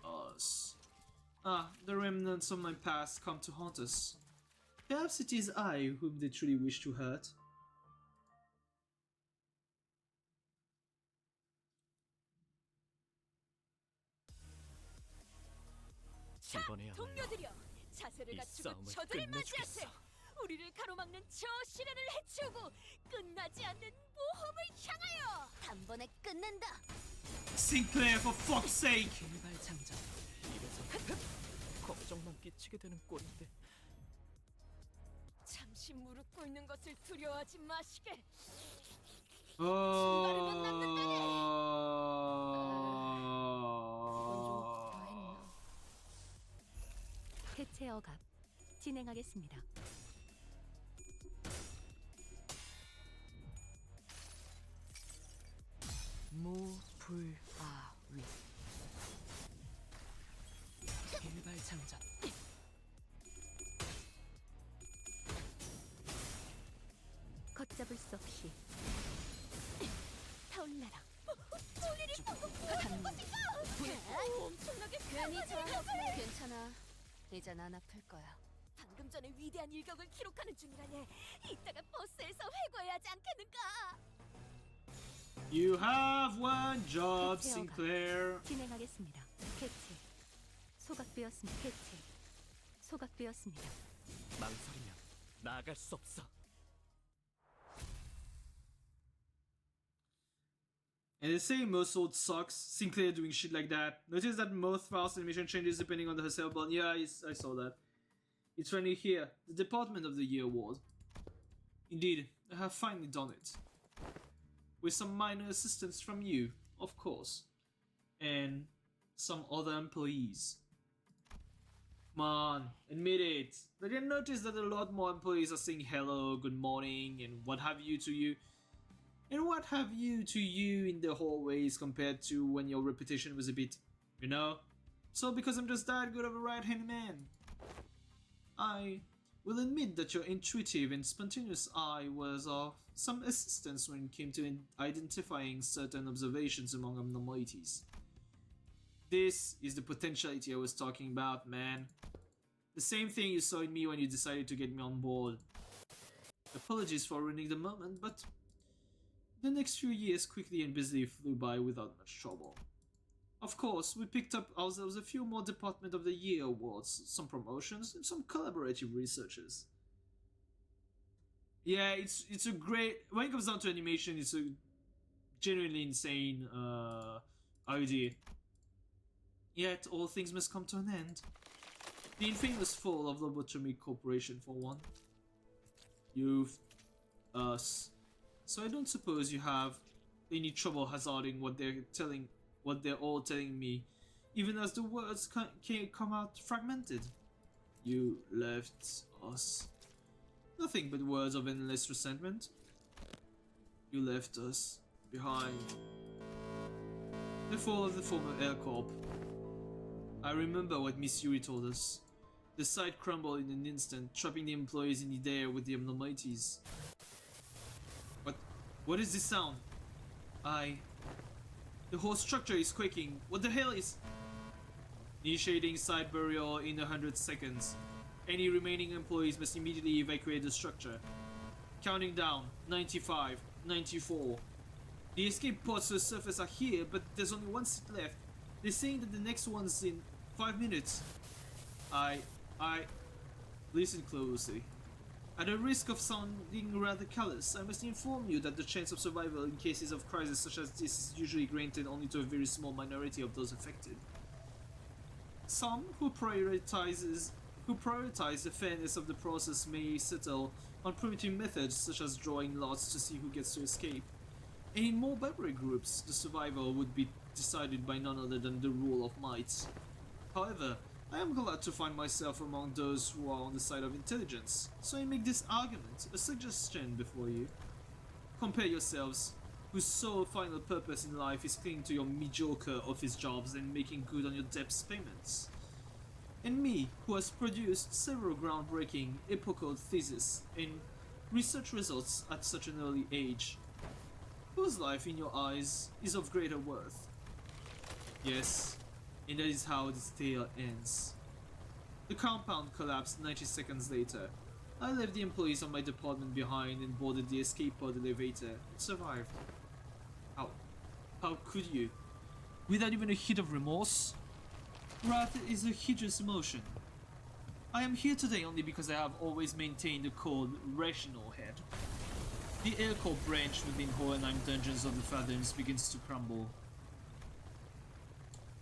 us. Ah, the remnants of my past come to haunt us. Perhaps it is I whom they truly wish to hurt. 자, 동료들이여, 자세를 이 갖추고 싸움을 저들을 끝내주겠어. 맞이하세. 우리를 가로막는 저 시련을 해치우고 끝나지 않는 모험을 향하여. 단번에 끝낸다. Sinclair, for fuck's sake! 일발장전. 입에서 걱정만 끼치게 되는 꼴인데. 잠시 무릎 꿇는 것을 두려워하지 마시게. 해체 억압 진행하겠습니다. 무불아위. 일발장전. 걷잡을 수 없이 타올라라. 엄청나게 괜히 저항했으면 괜찮아. 이젠 안 아플 거야. 방금 전에 위대한 일격을 기록하는 중이라네. 이따가 버스에서 회고해야 하지 않겠는가? You have one job, 해체 억압 Sinclair. 진행하겠습니다. 해체 소각되었습니다. 해체 소각되었습니다. 망설이면 나아갈 수 없어. And they say most sword sucks. Sinclair doing shit like that. Notice that most Faust animation changes depending on the herself button. Yeah, I saw that. It's finally here. The Department of the Year award. Indeed, I have finally done it. With some minor assistance from you, of course. And some other employees. Come on, admit it. Did you notice that a lot more employees are saying hello, good morning, and what have you to you? And what have you to you in the hallways compared to when your reputation was a bit, you know? So because I'm just that good of a right-hand man. I will admit that your intuitive and spontaneous eye was of some assistance when it came to identifying certain observations among abnormalities. This is the potentiality I was talking about, man. The same thing you saw in me when you decided to get me on board. Apologies for ruining the moment, but the next few years quickly and busily flew by without much trouble. Of course, we picked up ourselves a few more Department of the Year awards, some promotions, and some collaborative researches. Yeah, it's a great... When it comes down to animation, it's a genuinely insane idea. Yet, all things must come to an end. The infamous fall of Lobotomy Corporation, for one. You've... us... So I don't suppose you have any trouble hazarding what they're all telling me, even as the words can't come out fragmented. You left us. Nothing but words of endless resentment. You left us behind. The fall of the former Air Corp. I remember what Miss Yuri told us. The site crumbled in an instant, trapping the employees in the air with the abnormalities. What is this sound? The whole structure is quaking. What the hell is... Initiating site burial in 100 seconds. Any remaining employees must immediately evacuate the structure. Counting down. 95, 94. The escape pods to the surface are here, but there's only one seat left. They're saying that the next one's in 5 minutes. Listen closely. At the risk of sounding rather callous, I must inform you that the chance of survival in cases of crisis such as this is usually granted only to a very small minority of those affected. Some who prioritize the fairness of the process may settle on primitive methods such as drawing lots to see who gets to escape. And in more barbaric groups, the survival would be decided by none other than the rule of might. However, I am glad to find myself among those who are on the side of intelligence, so I make this argument, a suggestion before you. Compare yourselves, whose sole final purpose in life is clinging to your mediocre office jobs and making good on your debts payments. And me, who has produced several groundbreaking, epochal theses and research results at such an early age. Whose life, in your eyes, is of greater worth? Yes, and that is how this tale ends. The compound collapsed 90 seconds later. I left the employees of my department behind and boarded the escape pod elevator and survived. How could you? Without even a hint of remorse? Wrath is a hideous emotion. I am here today only because I have always maintained a cold, rational head. The air core branch within Hohenheim dungeons of the Fathoms begins to crumble.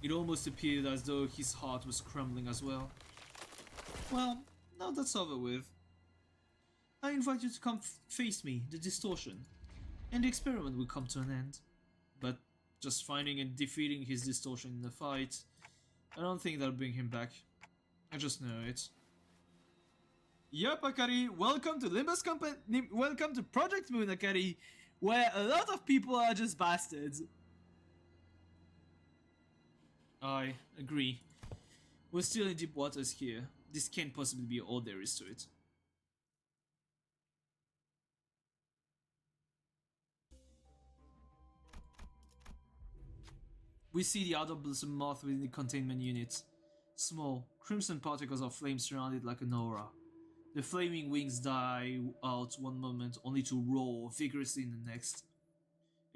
It almost appeared as though his heart was crumbling as well. Well, now that's over with. I invite you to come face me, the distortion, and the experiment will come to an end. But just finding and defeating his distortion in a fight, I don't think that'll bring him back. I just know it. Yup, Akari, welcome to Limbus Company. Welcome to Project Moon, Akari, where a lot of people are just bastards. I agree. We're still in deep waters here. This can't possibly be all there is to it. We see the outer blossom moth within the containment unit. Small, crimson particles of flame surround it like an aura. The flaming wings die out one moment only to roar vigorously in the next.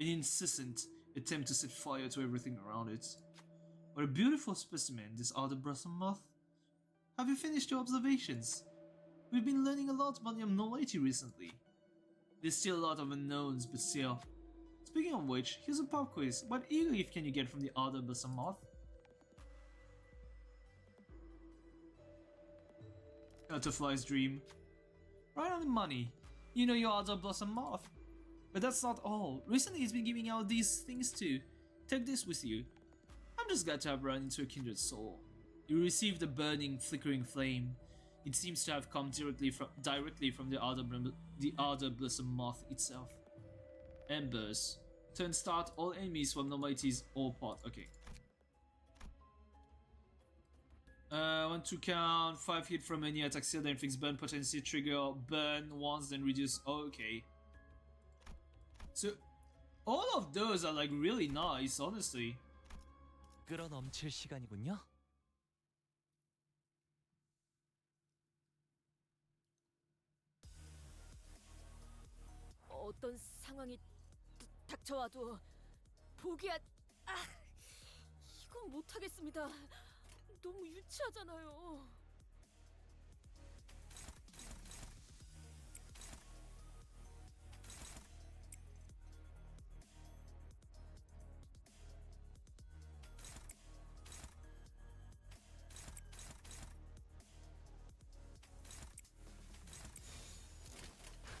An incessant attempt to set fire to everything around it. What a beautiful specimen, this outer blossom moth. Have you finished your observations? We've been learning a lot about the abnormality recently. There's still a lot of unknowns, but still. Speaking of which, here's a pop quiz. What eel leaf can you get from the outer blossom moth? Butterfly's dream. Right on the money. You know your outer blossom moth. But that's not all. Recently he's been giving out these things too. Take this with you. I'm just glad to have run into a kindred soul. You received a burning, flickering flame. It seems to have come directly from the outer blossom moth itself. Embers. Turn start all enemies from normalities or pot. Okay. Want to count 5 hit from any attack seal, then fix burn potency, trigger burn once, then reduce. Oh, okay. So all of those are like really nice, honestly. 끌어넘칠 시간이군요. 어떤 상황이 닥쳐와도 포기한... 이건 못하겠습니다. 너무 유치하잖아요.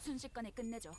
순식간에 끝내죠.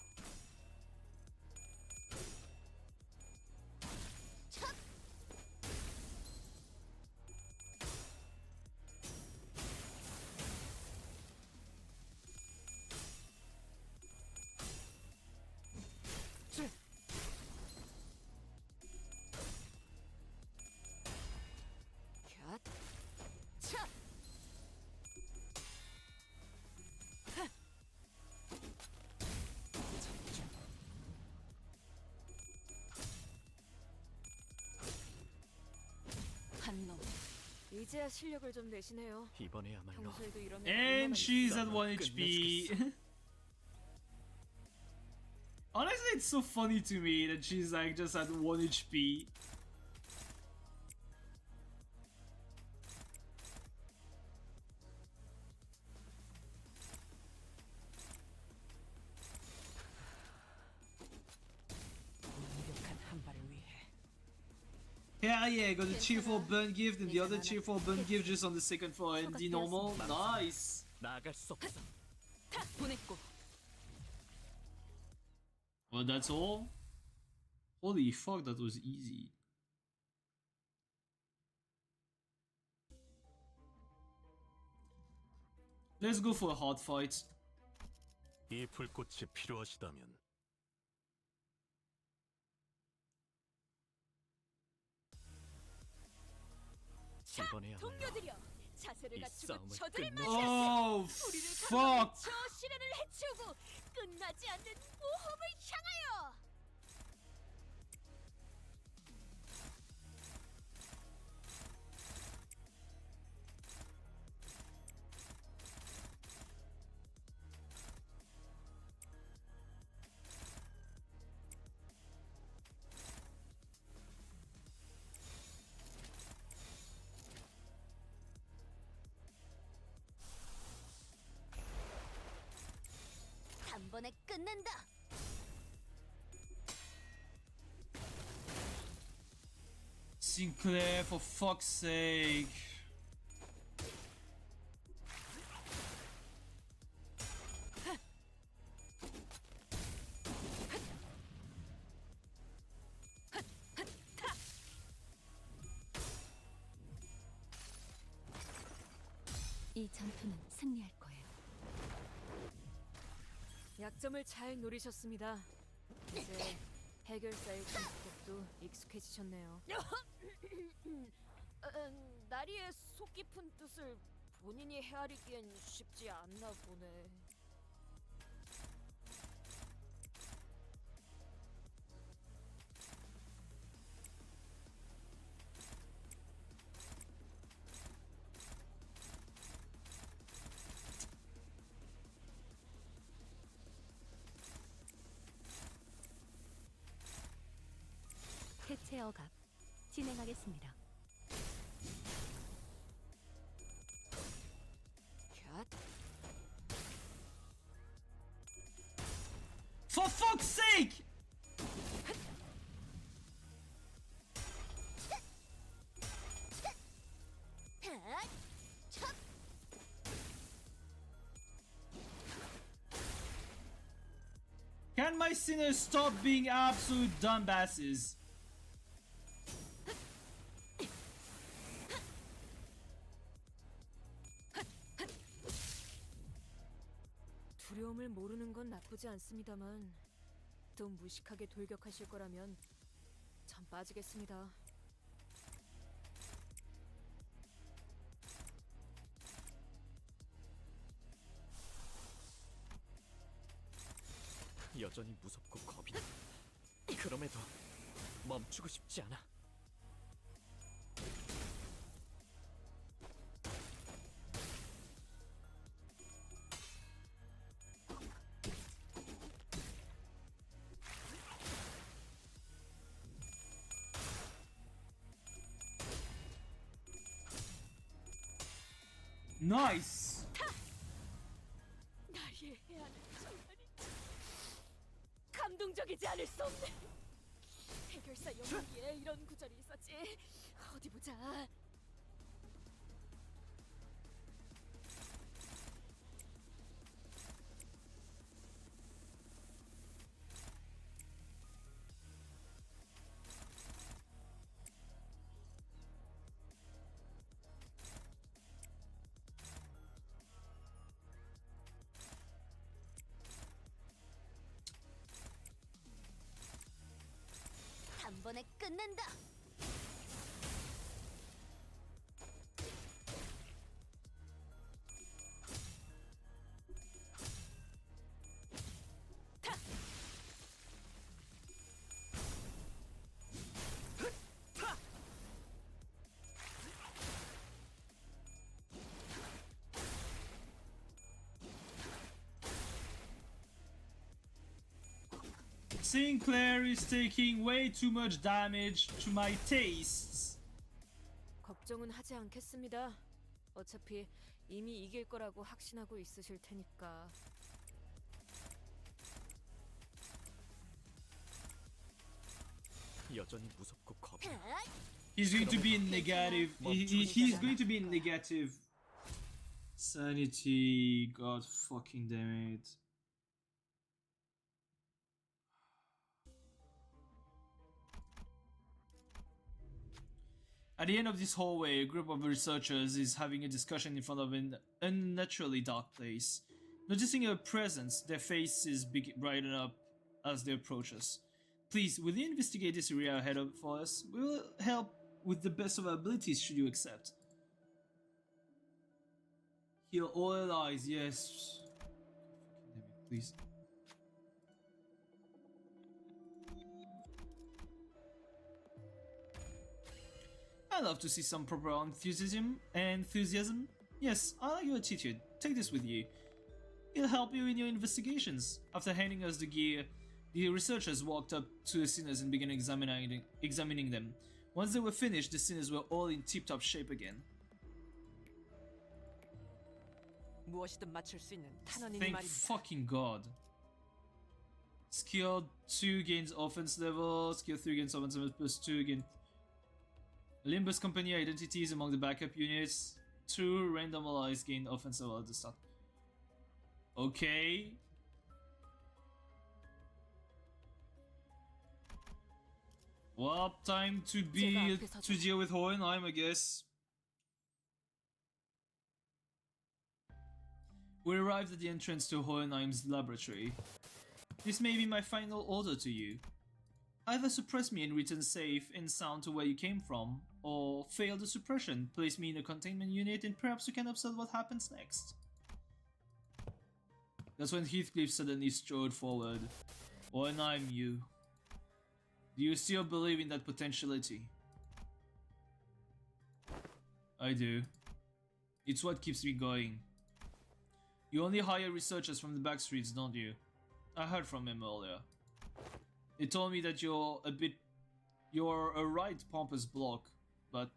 이제야 실력을 좀 내시네요. 이번에야말로 평소에도 이런 And she's at 1 HP. Honestly, it's so funny to me that she's like just at 1 HP. 완벽한 한 발을 위해 Hell yeah, got the cheerful burn gift and the other cheerful burn gift just on the second floor and the normal. Nice. 나아갈 수 없어. 타 보냈고. Well, that's all? Holy fuck, that was easy. Let's go for a hard fight. 이 불꽃이 필요하시다면 이번에야말로 동료들이여, 자세를 이 갖추고 싸움을 저들을 끝내주겠어. Oh, 우리를 fuck. 저 시련을 해치우고 끝나지 않는 모험을 향하여. 단번에 끝낸다. Sinclair, for fuck's sake. 이 전투는 승리할 거예요. 약점을 잘 노리셨습니다. 이제 해결사의 concept도 익숙해지셨네요. 나리의 속 깊은 뜻을 본인이 헤아리기엔 쉽지 않나 보네. 해체 억압 진행하겠습니다. 갓. For fuck's sake! Can my sinners stop being absolute dumbasses? 두려움을 모르는 건 나쁘지 않습니다만 또 무식하게 돌격하실 거라면 전 빠지겠습니다. 여전히 무섭고 겁이 나. 그럼에도 멈추고 싶지 않아. Nice! 나리의 해안은 정말이지 감동적이지 않을 수 없네. 해결사 영웅기에 이런 구절이 있었지. 어디 보자. 단번에 끝낸다. Sinclair is taking way too much damage to my tastes. 걱정은 하지 않겠습니다. 어차피 이미 이길 거라고 확신하고 있으실 테니까. 여전히 무섭고 겁이. He's going to be in negative. He's going to be in negative sanity. God fucking damn it. At the end of this hallway, a group of researchers is having a discussion in front of an unnaturally dark place. Noticing our presence, their faces brighten up as they approach us. Please, will you investigate this area ahead for us? We will help with the best of our abilities should you accept. Heal all eyes, yes. Fucking damn it, please. I love to see some proper enthusiasm. Yes, I like your attitude. Take this with you. It'll help you in your investigations. After handing us the gear, the researchers walked up to the sinners and began examining them. Once they were finished, the sinners were all in tip-top shape again. 무엇이든 맞출 수 있는 탄원이니 Thank 말입니다. fucking god. Skill 2 gains offense level, skill 3 gains offense level plus 2 gain. Limbus Company identities among the backup units. 2 randomized gain offense level at the start. Okay. Well, time to deal with Hohenheim, I guess. We arrived at the entrance to Hohenheim's laboratory. This may be my final order to you. Either suppress me and return safe and sound to where you came from, or fail the suppression, place me in a containment unit, and perhaps you can observe what happens next. That's when Heathcliff suddenly strode forward. Hohenheim, you. Do you still believe in that potentiality? I do. It's what keeps me going. You only hire researchers from the back streets, don't you? I heard from him earlier. They told me that you're a right pompous bloke, but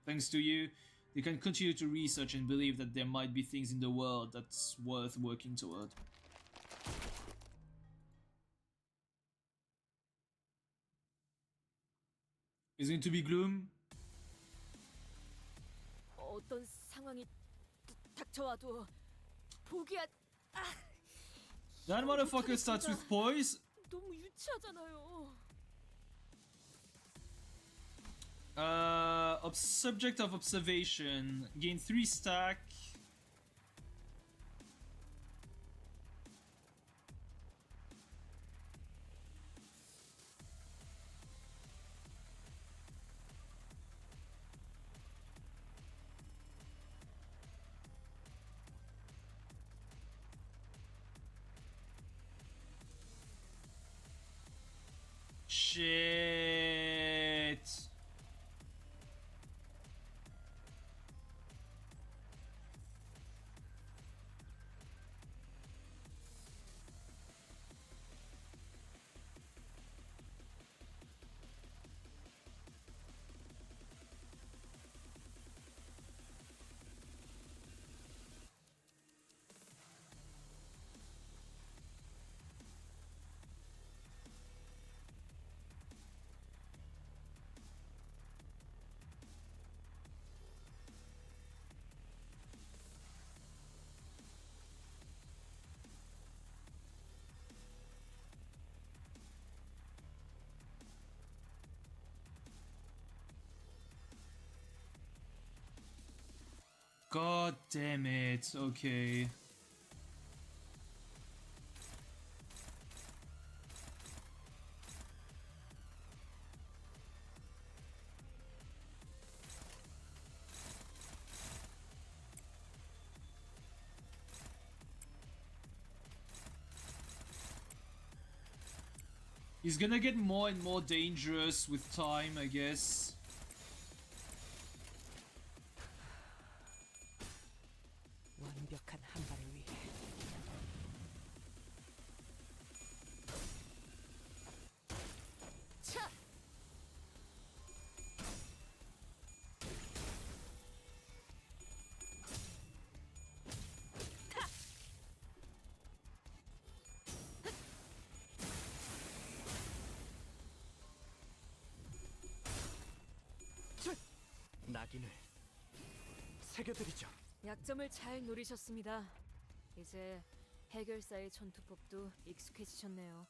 thanks to you, they can continue to research and believe that there might be things in the world that's worth working toward. Is it going to be gloom? 어떤 상황이 닥쳐와도 포기하. That motherfucker starts with poise. 너무 유치하잖아요. Subject of observation. Gain 3 stack. Shit. God damn it. Okay. He's gonna get more and more dangerous with time, I guess. 완벽한 한 발을 위해 각인을 새겨드리죠. 약점을 잘 노리셨습니다. 이제 해결사의 전투법도 익숙해지셨네요.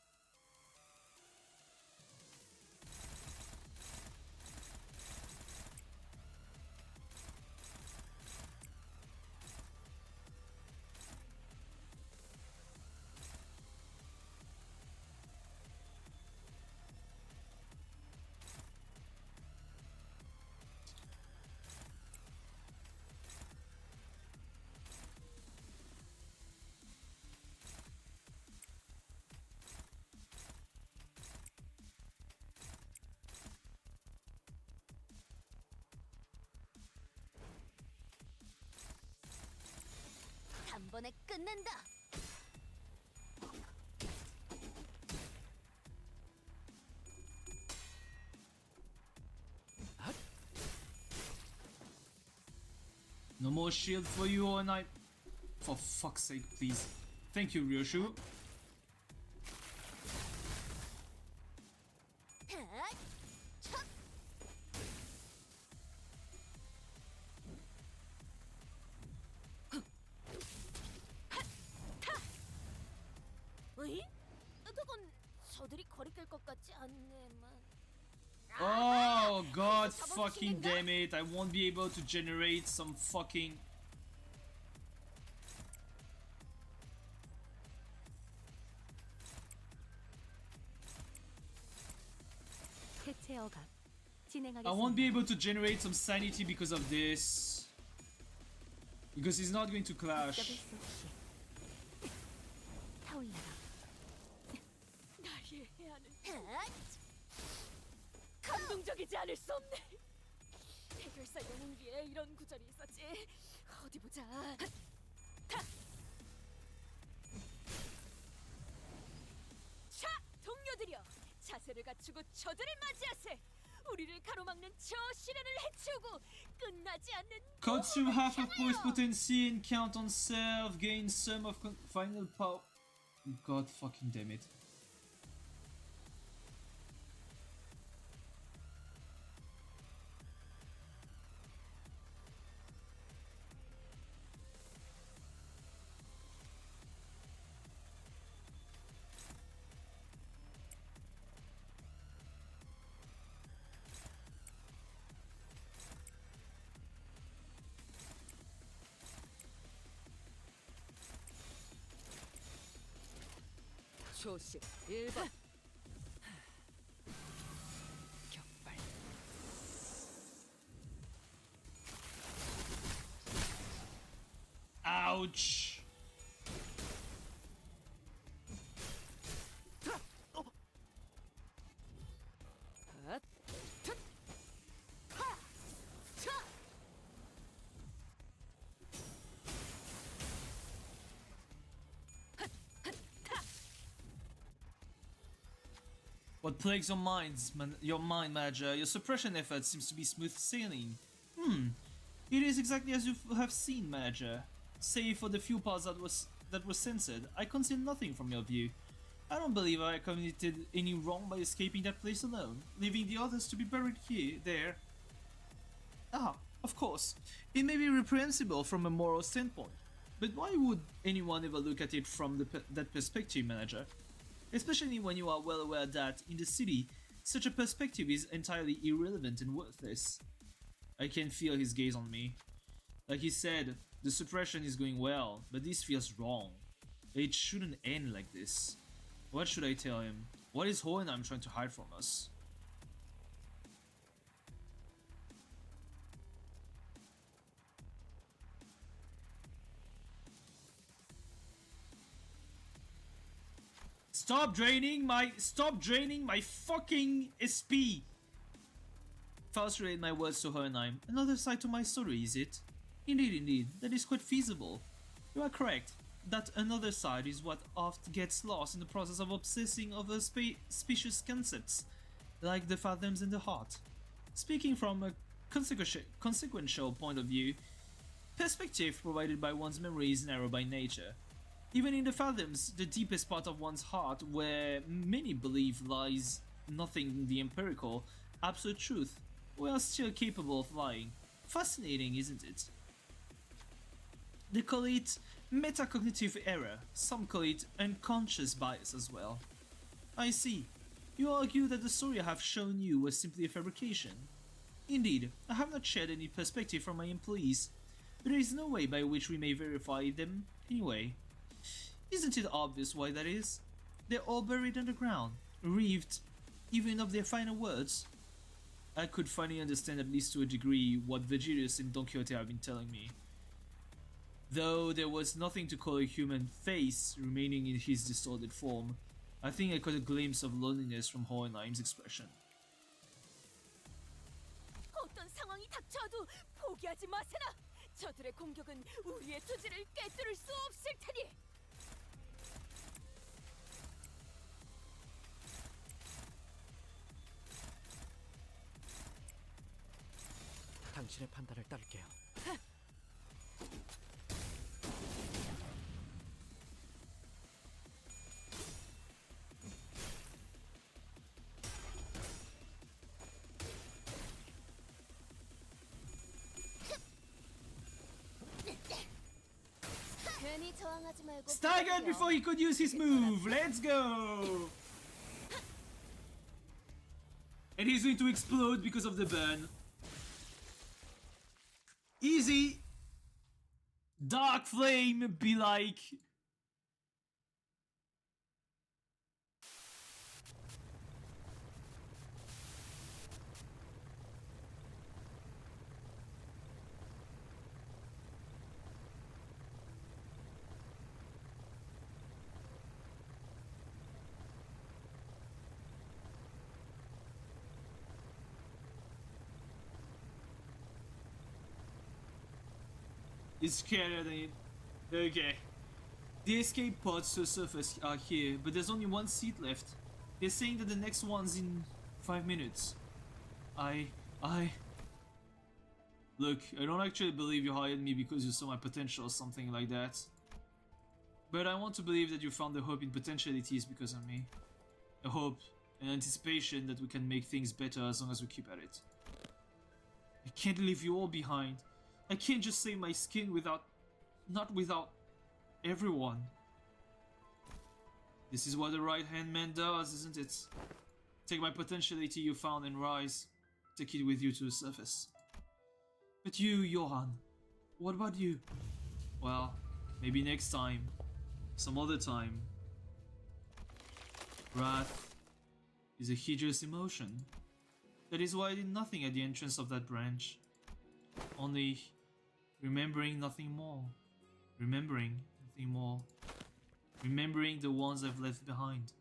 단번에 끝낸다. No more shield for you all night. For fuck's sake, please. Thank you, Ryoshu. 핫! 촥! 으이? 그건 저들이 거리 낄 것 같지 않네만. Oh god fucking damn it, I won't be able to generate some fucking... 해체 억압 I won't be 진행하겠습니다. able to generate some sanity because of this. Because he's not going to 잡을 clash. 수 없이 타올라라. 날 이해하는 핫! 감동적이지 않을 수 없네. 해결사 영웅기에 이런 구절이 있었지. 어디 보자. 타! 자, 동료들이여, 자세를 갖추고 저들을 맞이하세. 우리를 가로막는 저 시련을 해치우고 끝나지 않는 Consume half of voice potency and count on self. Gain some of final power. God fucking damn it. 조심 1번. 격발. Ouch. 핫. What plagues your minds, your mind, Manager? Your suppression effort seems to be smooth sailing. It is exactly as you have seen, Manager. Save for the few parts that were censored, I conceal nothing from your view. I don't believe I committed any wrong by escaping that place alone, leaving the others to be buried there. Ah, of course, it may be reprehensible from a moral standpoint, but why would anyone ever look at it from that perspective, Manager? Especially when you are well aware that, in the city, such a perspective is entirely irrelevant and worthless. I can feel his gaze on me. Like he said, the suppression is going well, but this feels wrong. It shouldn't end like this. What should I tell him? What is Hohenheim trying to hide from us? Stop draining my fucking SP! Faust relayed my words to Hohenheim. Another side to my story, is it? Indeed, that is quite feasible. You are correct. That another side is what oft gets lost in the process of obsessing over specious concepts, like the fathoms and the heart. Speaking from a consequential point of view, perspective provided by one's memory is narrow by nature. Even in the fathoms, the deepest part of one's heart, where many believe lies nothing in the empirical, absolute truth, we are still capable of lying. Fascinating, isn't it? They call it metacognitive error. Some call it unconscious bias as well. I see. You argue that the story I have shown you was simply a fabrication. Indeed, I have not shared any perspective from my employees, but there is no way by which we may verify them anyway. Isn't it obvious why that is? They're all buried underground, reaved even of their final words. I could finally understand, at least to a degree, what Virgilius and Don Quixote have been telling me. Though there was nothing to call a human face remaining in his distorted form, I think I caught a glimpse of loneliness from Hohenheim's expression. 어떤 상황이 닥쳐도 포기하지 마세나. 저들의 공격은 우리의 투지를 꿰뚫을 수 없을 테니. 당신의 판단을 따를게요. 괜히 저항하지 말고 Staggered before he could use his move. Let's go! And he's going to explode because of the burn. Easy! Dark flame be like. It's scarier than it. Okay. The escape pods to the surface are here, but there's only one seat left. They're saying that the next one's in 5 minutes. Look, I don't actually believe you hired me because you saw my potential or something like that. But I want to believe that you found the hope in potentialities because of me. A hope, an anticipation that we can make things better as long as we keep at it. I can't leave you all behind. I can't just save my skin not without everyone. This is what a right-hand man does, isn't it? Take my potentiality you found and rise. Take it with you to the surface. But you, Johann, what about you? Well, maybe next time. Some other time. Wrath is a hideous emotion. That is why I did nothing at the entrance of that branch. Only remembering nothing more. Remembering nothing more. Remembering the ones I've left behind.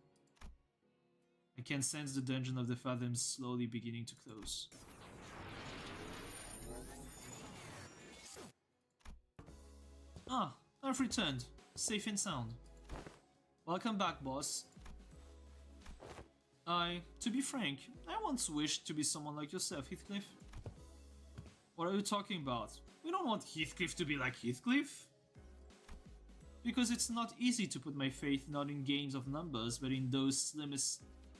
I can sense the dungeon of the fathoms slowly beginning to close. Ah, I've returned. Safe and sound. Welcome back, boss. To be frank, I once wished to be someone like yourself, Heathcliff. What are you talking about? We don't want Heathcliff to be like Heathcliff. Because it's not easy to put my faith not in games of numbers, but in those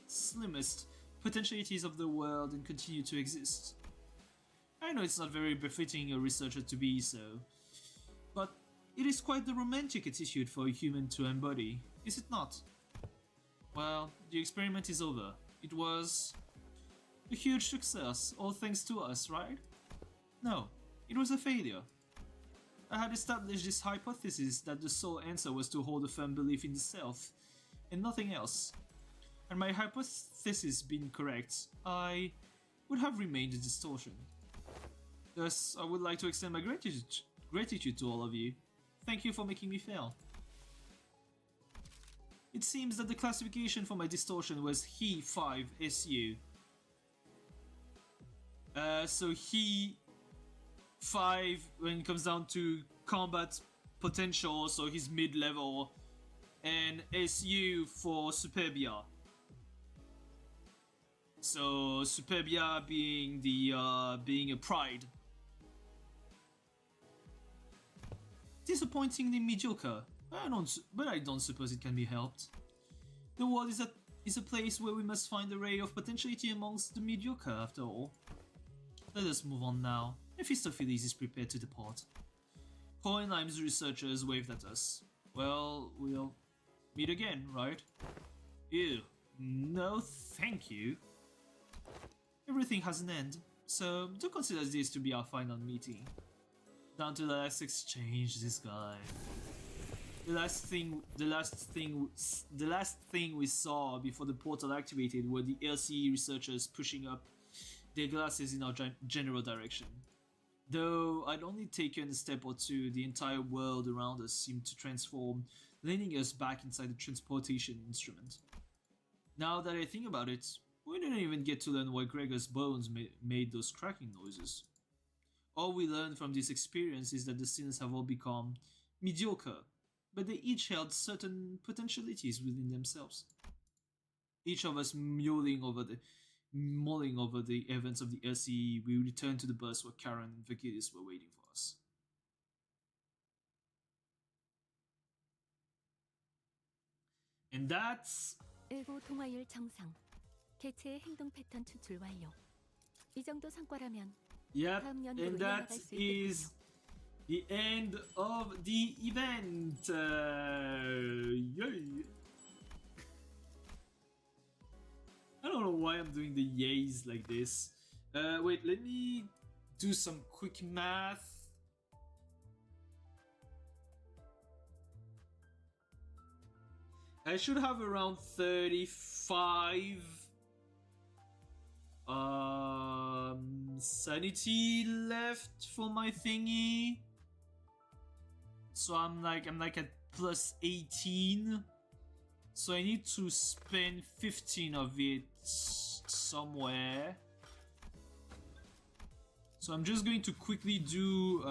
slimmest potentialities of the world and continue to exist. I know it's not very befitting a researcher to be so, but it is quite the romantic attitude for a human to embody, is it not? Well, the experiment is over. It was a huge success, all thanks to us, right? No, it was a failure. I had established this hypothesis that the sole answer was to hold a firm belief in the self, and nothing else. And my hypothesis being correct, I would have remained a distortion. Thus, I would like to extend my gratitude to all of you. Thank you for making me fail. It seems that the classification for my distortion was He5SU. So He5 when it comes down to combat potential, so he's mid-level, and SU for Superbia. So Superbia being being a pride. Disappointingly mediocre. But I don't suppose it can be helped. The world is a place where we must find a ray of potentiality amongst the mediocre, after all. Let us move on now. Mephistopheles is prepared to depart. Hohenheim's researchers waved at us. Well, we'll meet again, right? Ew, no thank you. Everything has an end, so do consider this to be our final meeting. Down to the last exchange, this guy. The last thing we saw before the portal activated were the LCE researchers pushing up their glasses in our general direction. Though I'd only taken a step or two, the entire world around us seemed to transform, landing us back inside the transportation instrument. Now that I think about it, we didn't even get to learn why Gregor's bones made those cracking noises. All we learned from this experience is that the sinners have all become mediocre, but they each held certain potentialities within themselves. Each of us mulling over the events of the LCE, we returned to the bus where Karen and Vagilis were waiting for us. And that's... 일고 동화율 정상. 개체의 행동 패턴 추출 완료. 이 정도 성과라면 Yep, 다음 연구로 and that 이어나갈 수 is 있겠군요. the end of the event. Yay. I don't know why I'm doing the yays like this. Wait, let me do some quick math. I should have around 35 sanity left for my thingy. So I'm like at plus 18. So I need to spend 15 of it somewhere. So I'm just going to quickly do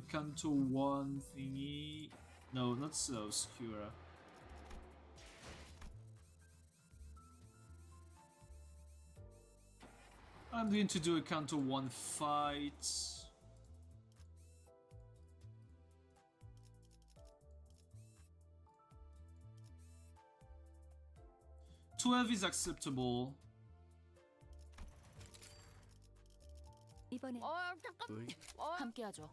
Canto 1 thingy. No, not so obscura. I'm going to do a Canto 1 fight. $12 is acceptable. 이번엔 잠깐. 함께하죠.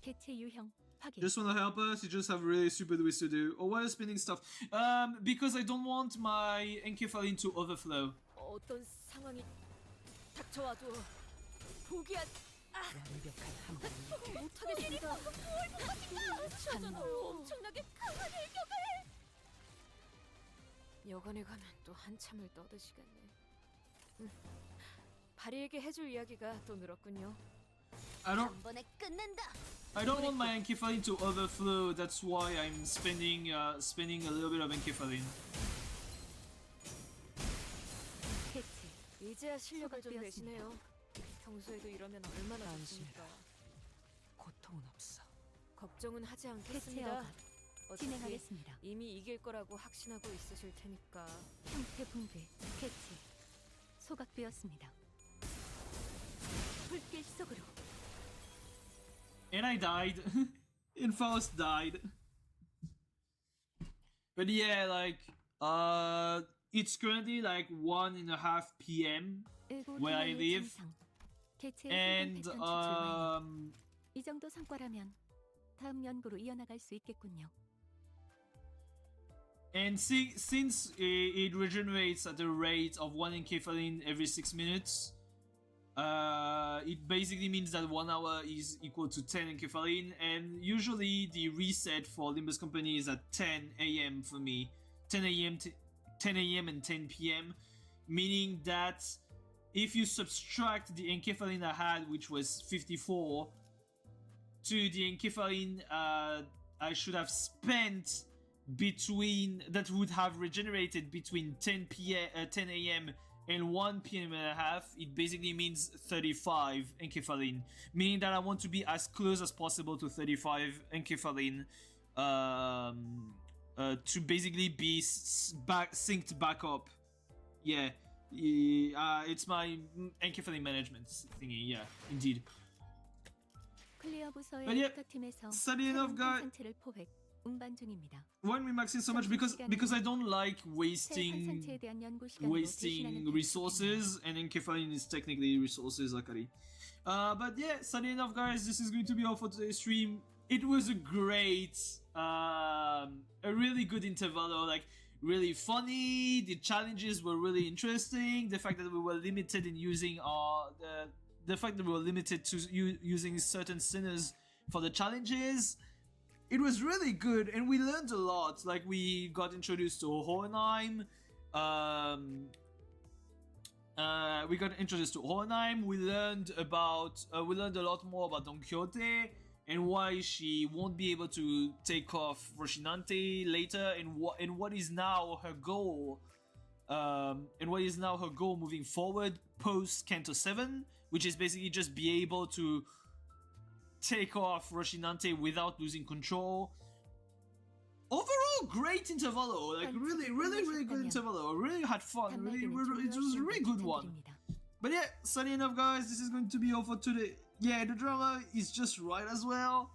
개체 유형 확인. Just wanna help us, you just have really stupid ways to do. Or why are you spinning stuff? Because I don't want my encephalin to overflow. 어떤 상황이 닥쳐와도 포기한 완벽한 한 번. 못하겠습니다. 엄청나게 강한 일격을. 여관에 가면 또 한참을 떠드시겠네. 바리에게 해줄 이야기가 또 늘었군요. I don't 한 번에 끝낸다. want my encephalin to overflow, that's why I'm spending a little bit of encephalin. 개체 이제야 실력을 좀 소각되었습니다. 내시네요. 평소에도 이러면 얼마나 좋습니까? 고통은 없어. 걱정은 하지 개체 않겠습니다. 여관 어차피 진행하겠습니다. 이미 이길 거라고 확신하고 있으실 테니까. 형태 붕괴 개체 소각되었습니다. 불길 속으로 And I died. And Faust died. But yeah, like, it's currently like 1:30 p.m. 일고 where I 동화율 live. 정상. 개체의 And, 행동 패턴 추출 완료. 이 정도 성과라면 다음 연구로 이어나갈 수 있겠군요. And since it regenerates at the rate of 1 encephalin every 6 minutes, it basically means that 1 hour is equal to 10 encephalin, and usually the reset for Limbus Company is at 10 a.m. for me, 10 a.m. and 10 p.m., meaning that if you subtract the encephalin I had, which was 54, to the encephalin I should have spent that would have regenerated between 10 a.m. and 1 p.m. and a half, it basically means 35 encephalin, meaning that I want to be as close as possible to 35 encephalin to basically be synced back up. Yeah, it's my encephalin management thingy, yeah, indeed. 클리어 부서의 But yeah, 데이터팀에서 study enough, guy. 상태를 포획. 운반 중입니다. Why am I maxing so much? Because I don't like wasting 체육 환상체에 대한 연구 시간으로 대신하는 resources, and enkephalin is technically resources, Akari. But yeah, sadly enough, guys, this is going to be all for today's stream. It was a great, a really good interval, like really funny. The challenges were really interesting. The fact that we were limited in using the fact that we were limited to using certain sinners for the challenges. It was really good, and we learned a lot. Like, we got introduced to Hohenheim. We got introduced to Hohenheim. We learned a lot more about Don Quixote and why she won't be able to take off Rocinante later, and what is now her goal. And what is now her goal moving forward post Canto 7, which is basically just be able to take off Rocinante without losing control. Overall, great intervalo. Like, really good intervalo. Really had fun. It was a really good one. But yeah, sadly enough, guys, this is going to be all for today. Yeah, the drama is just right as well.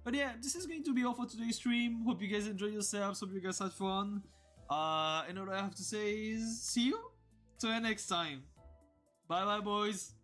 But yeah, this is going to be all for today's stream. Hope you guys enjoyed yourselves. Hope you guys had fun. And all I have to say is see you till next time. Bye bye, boys.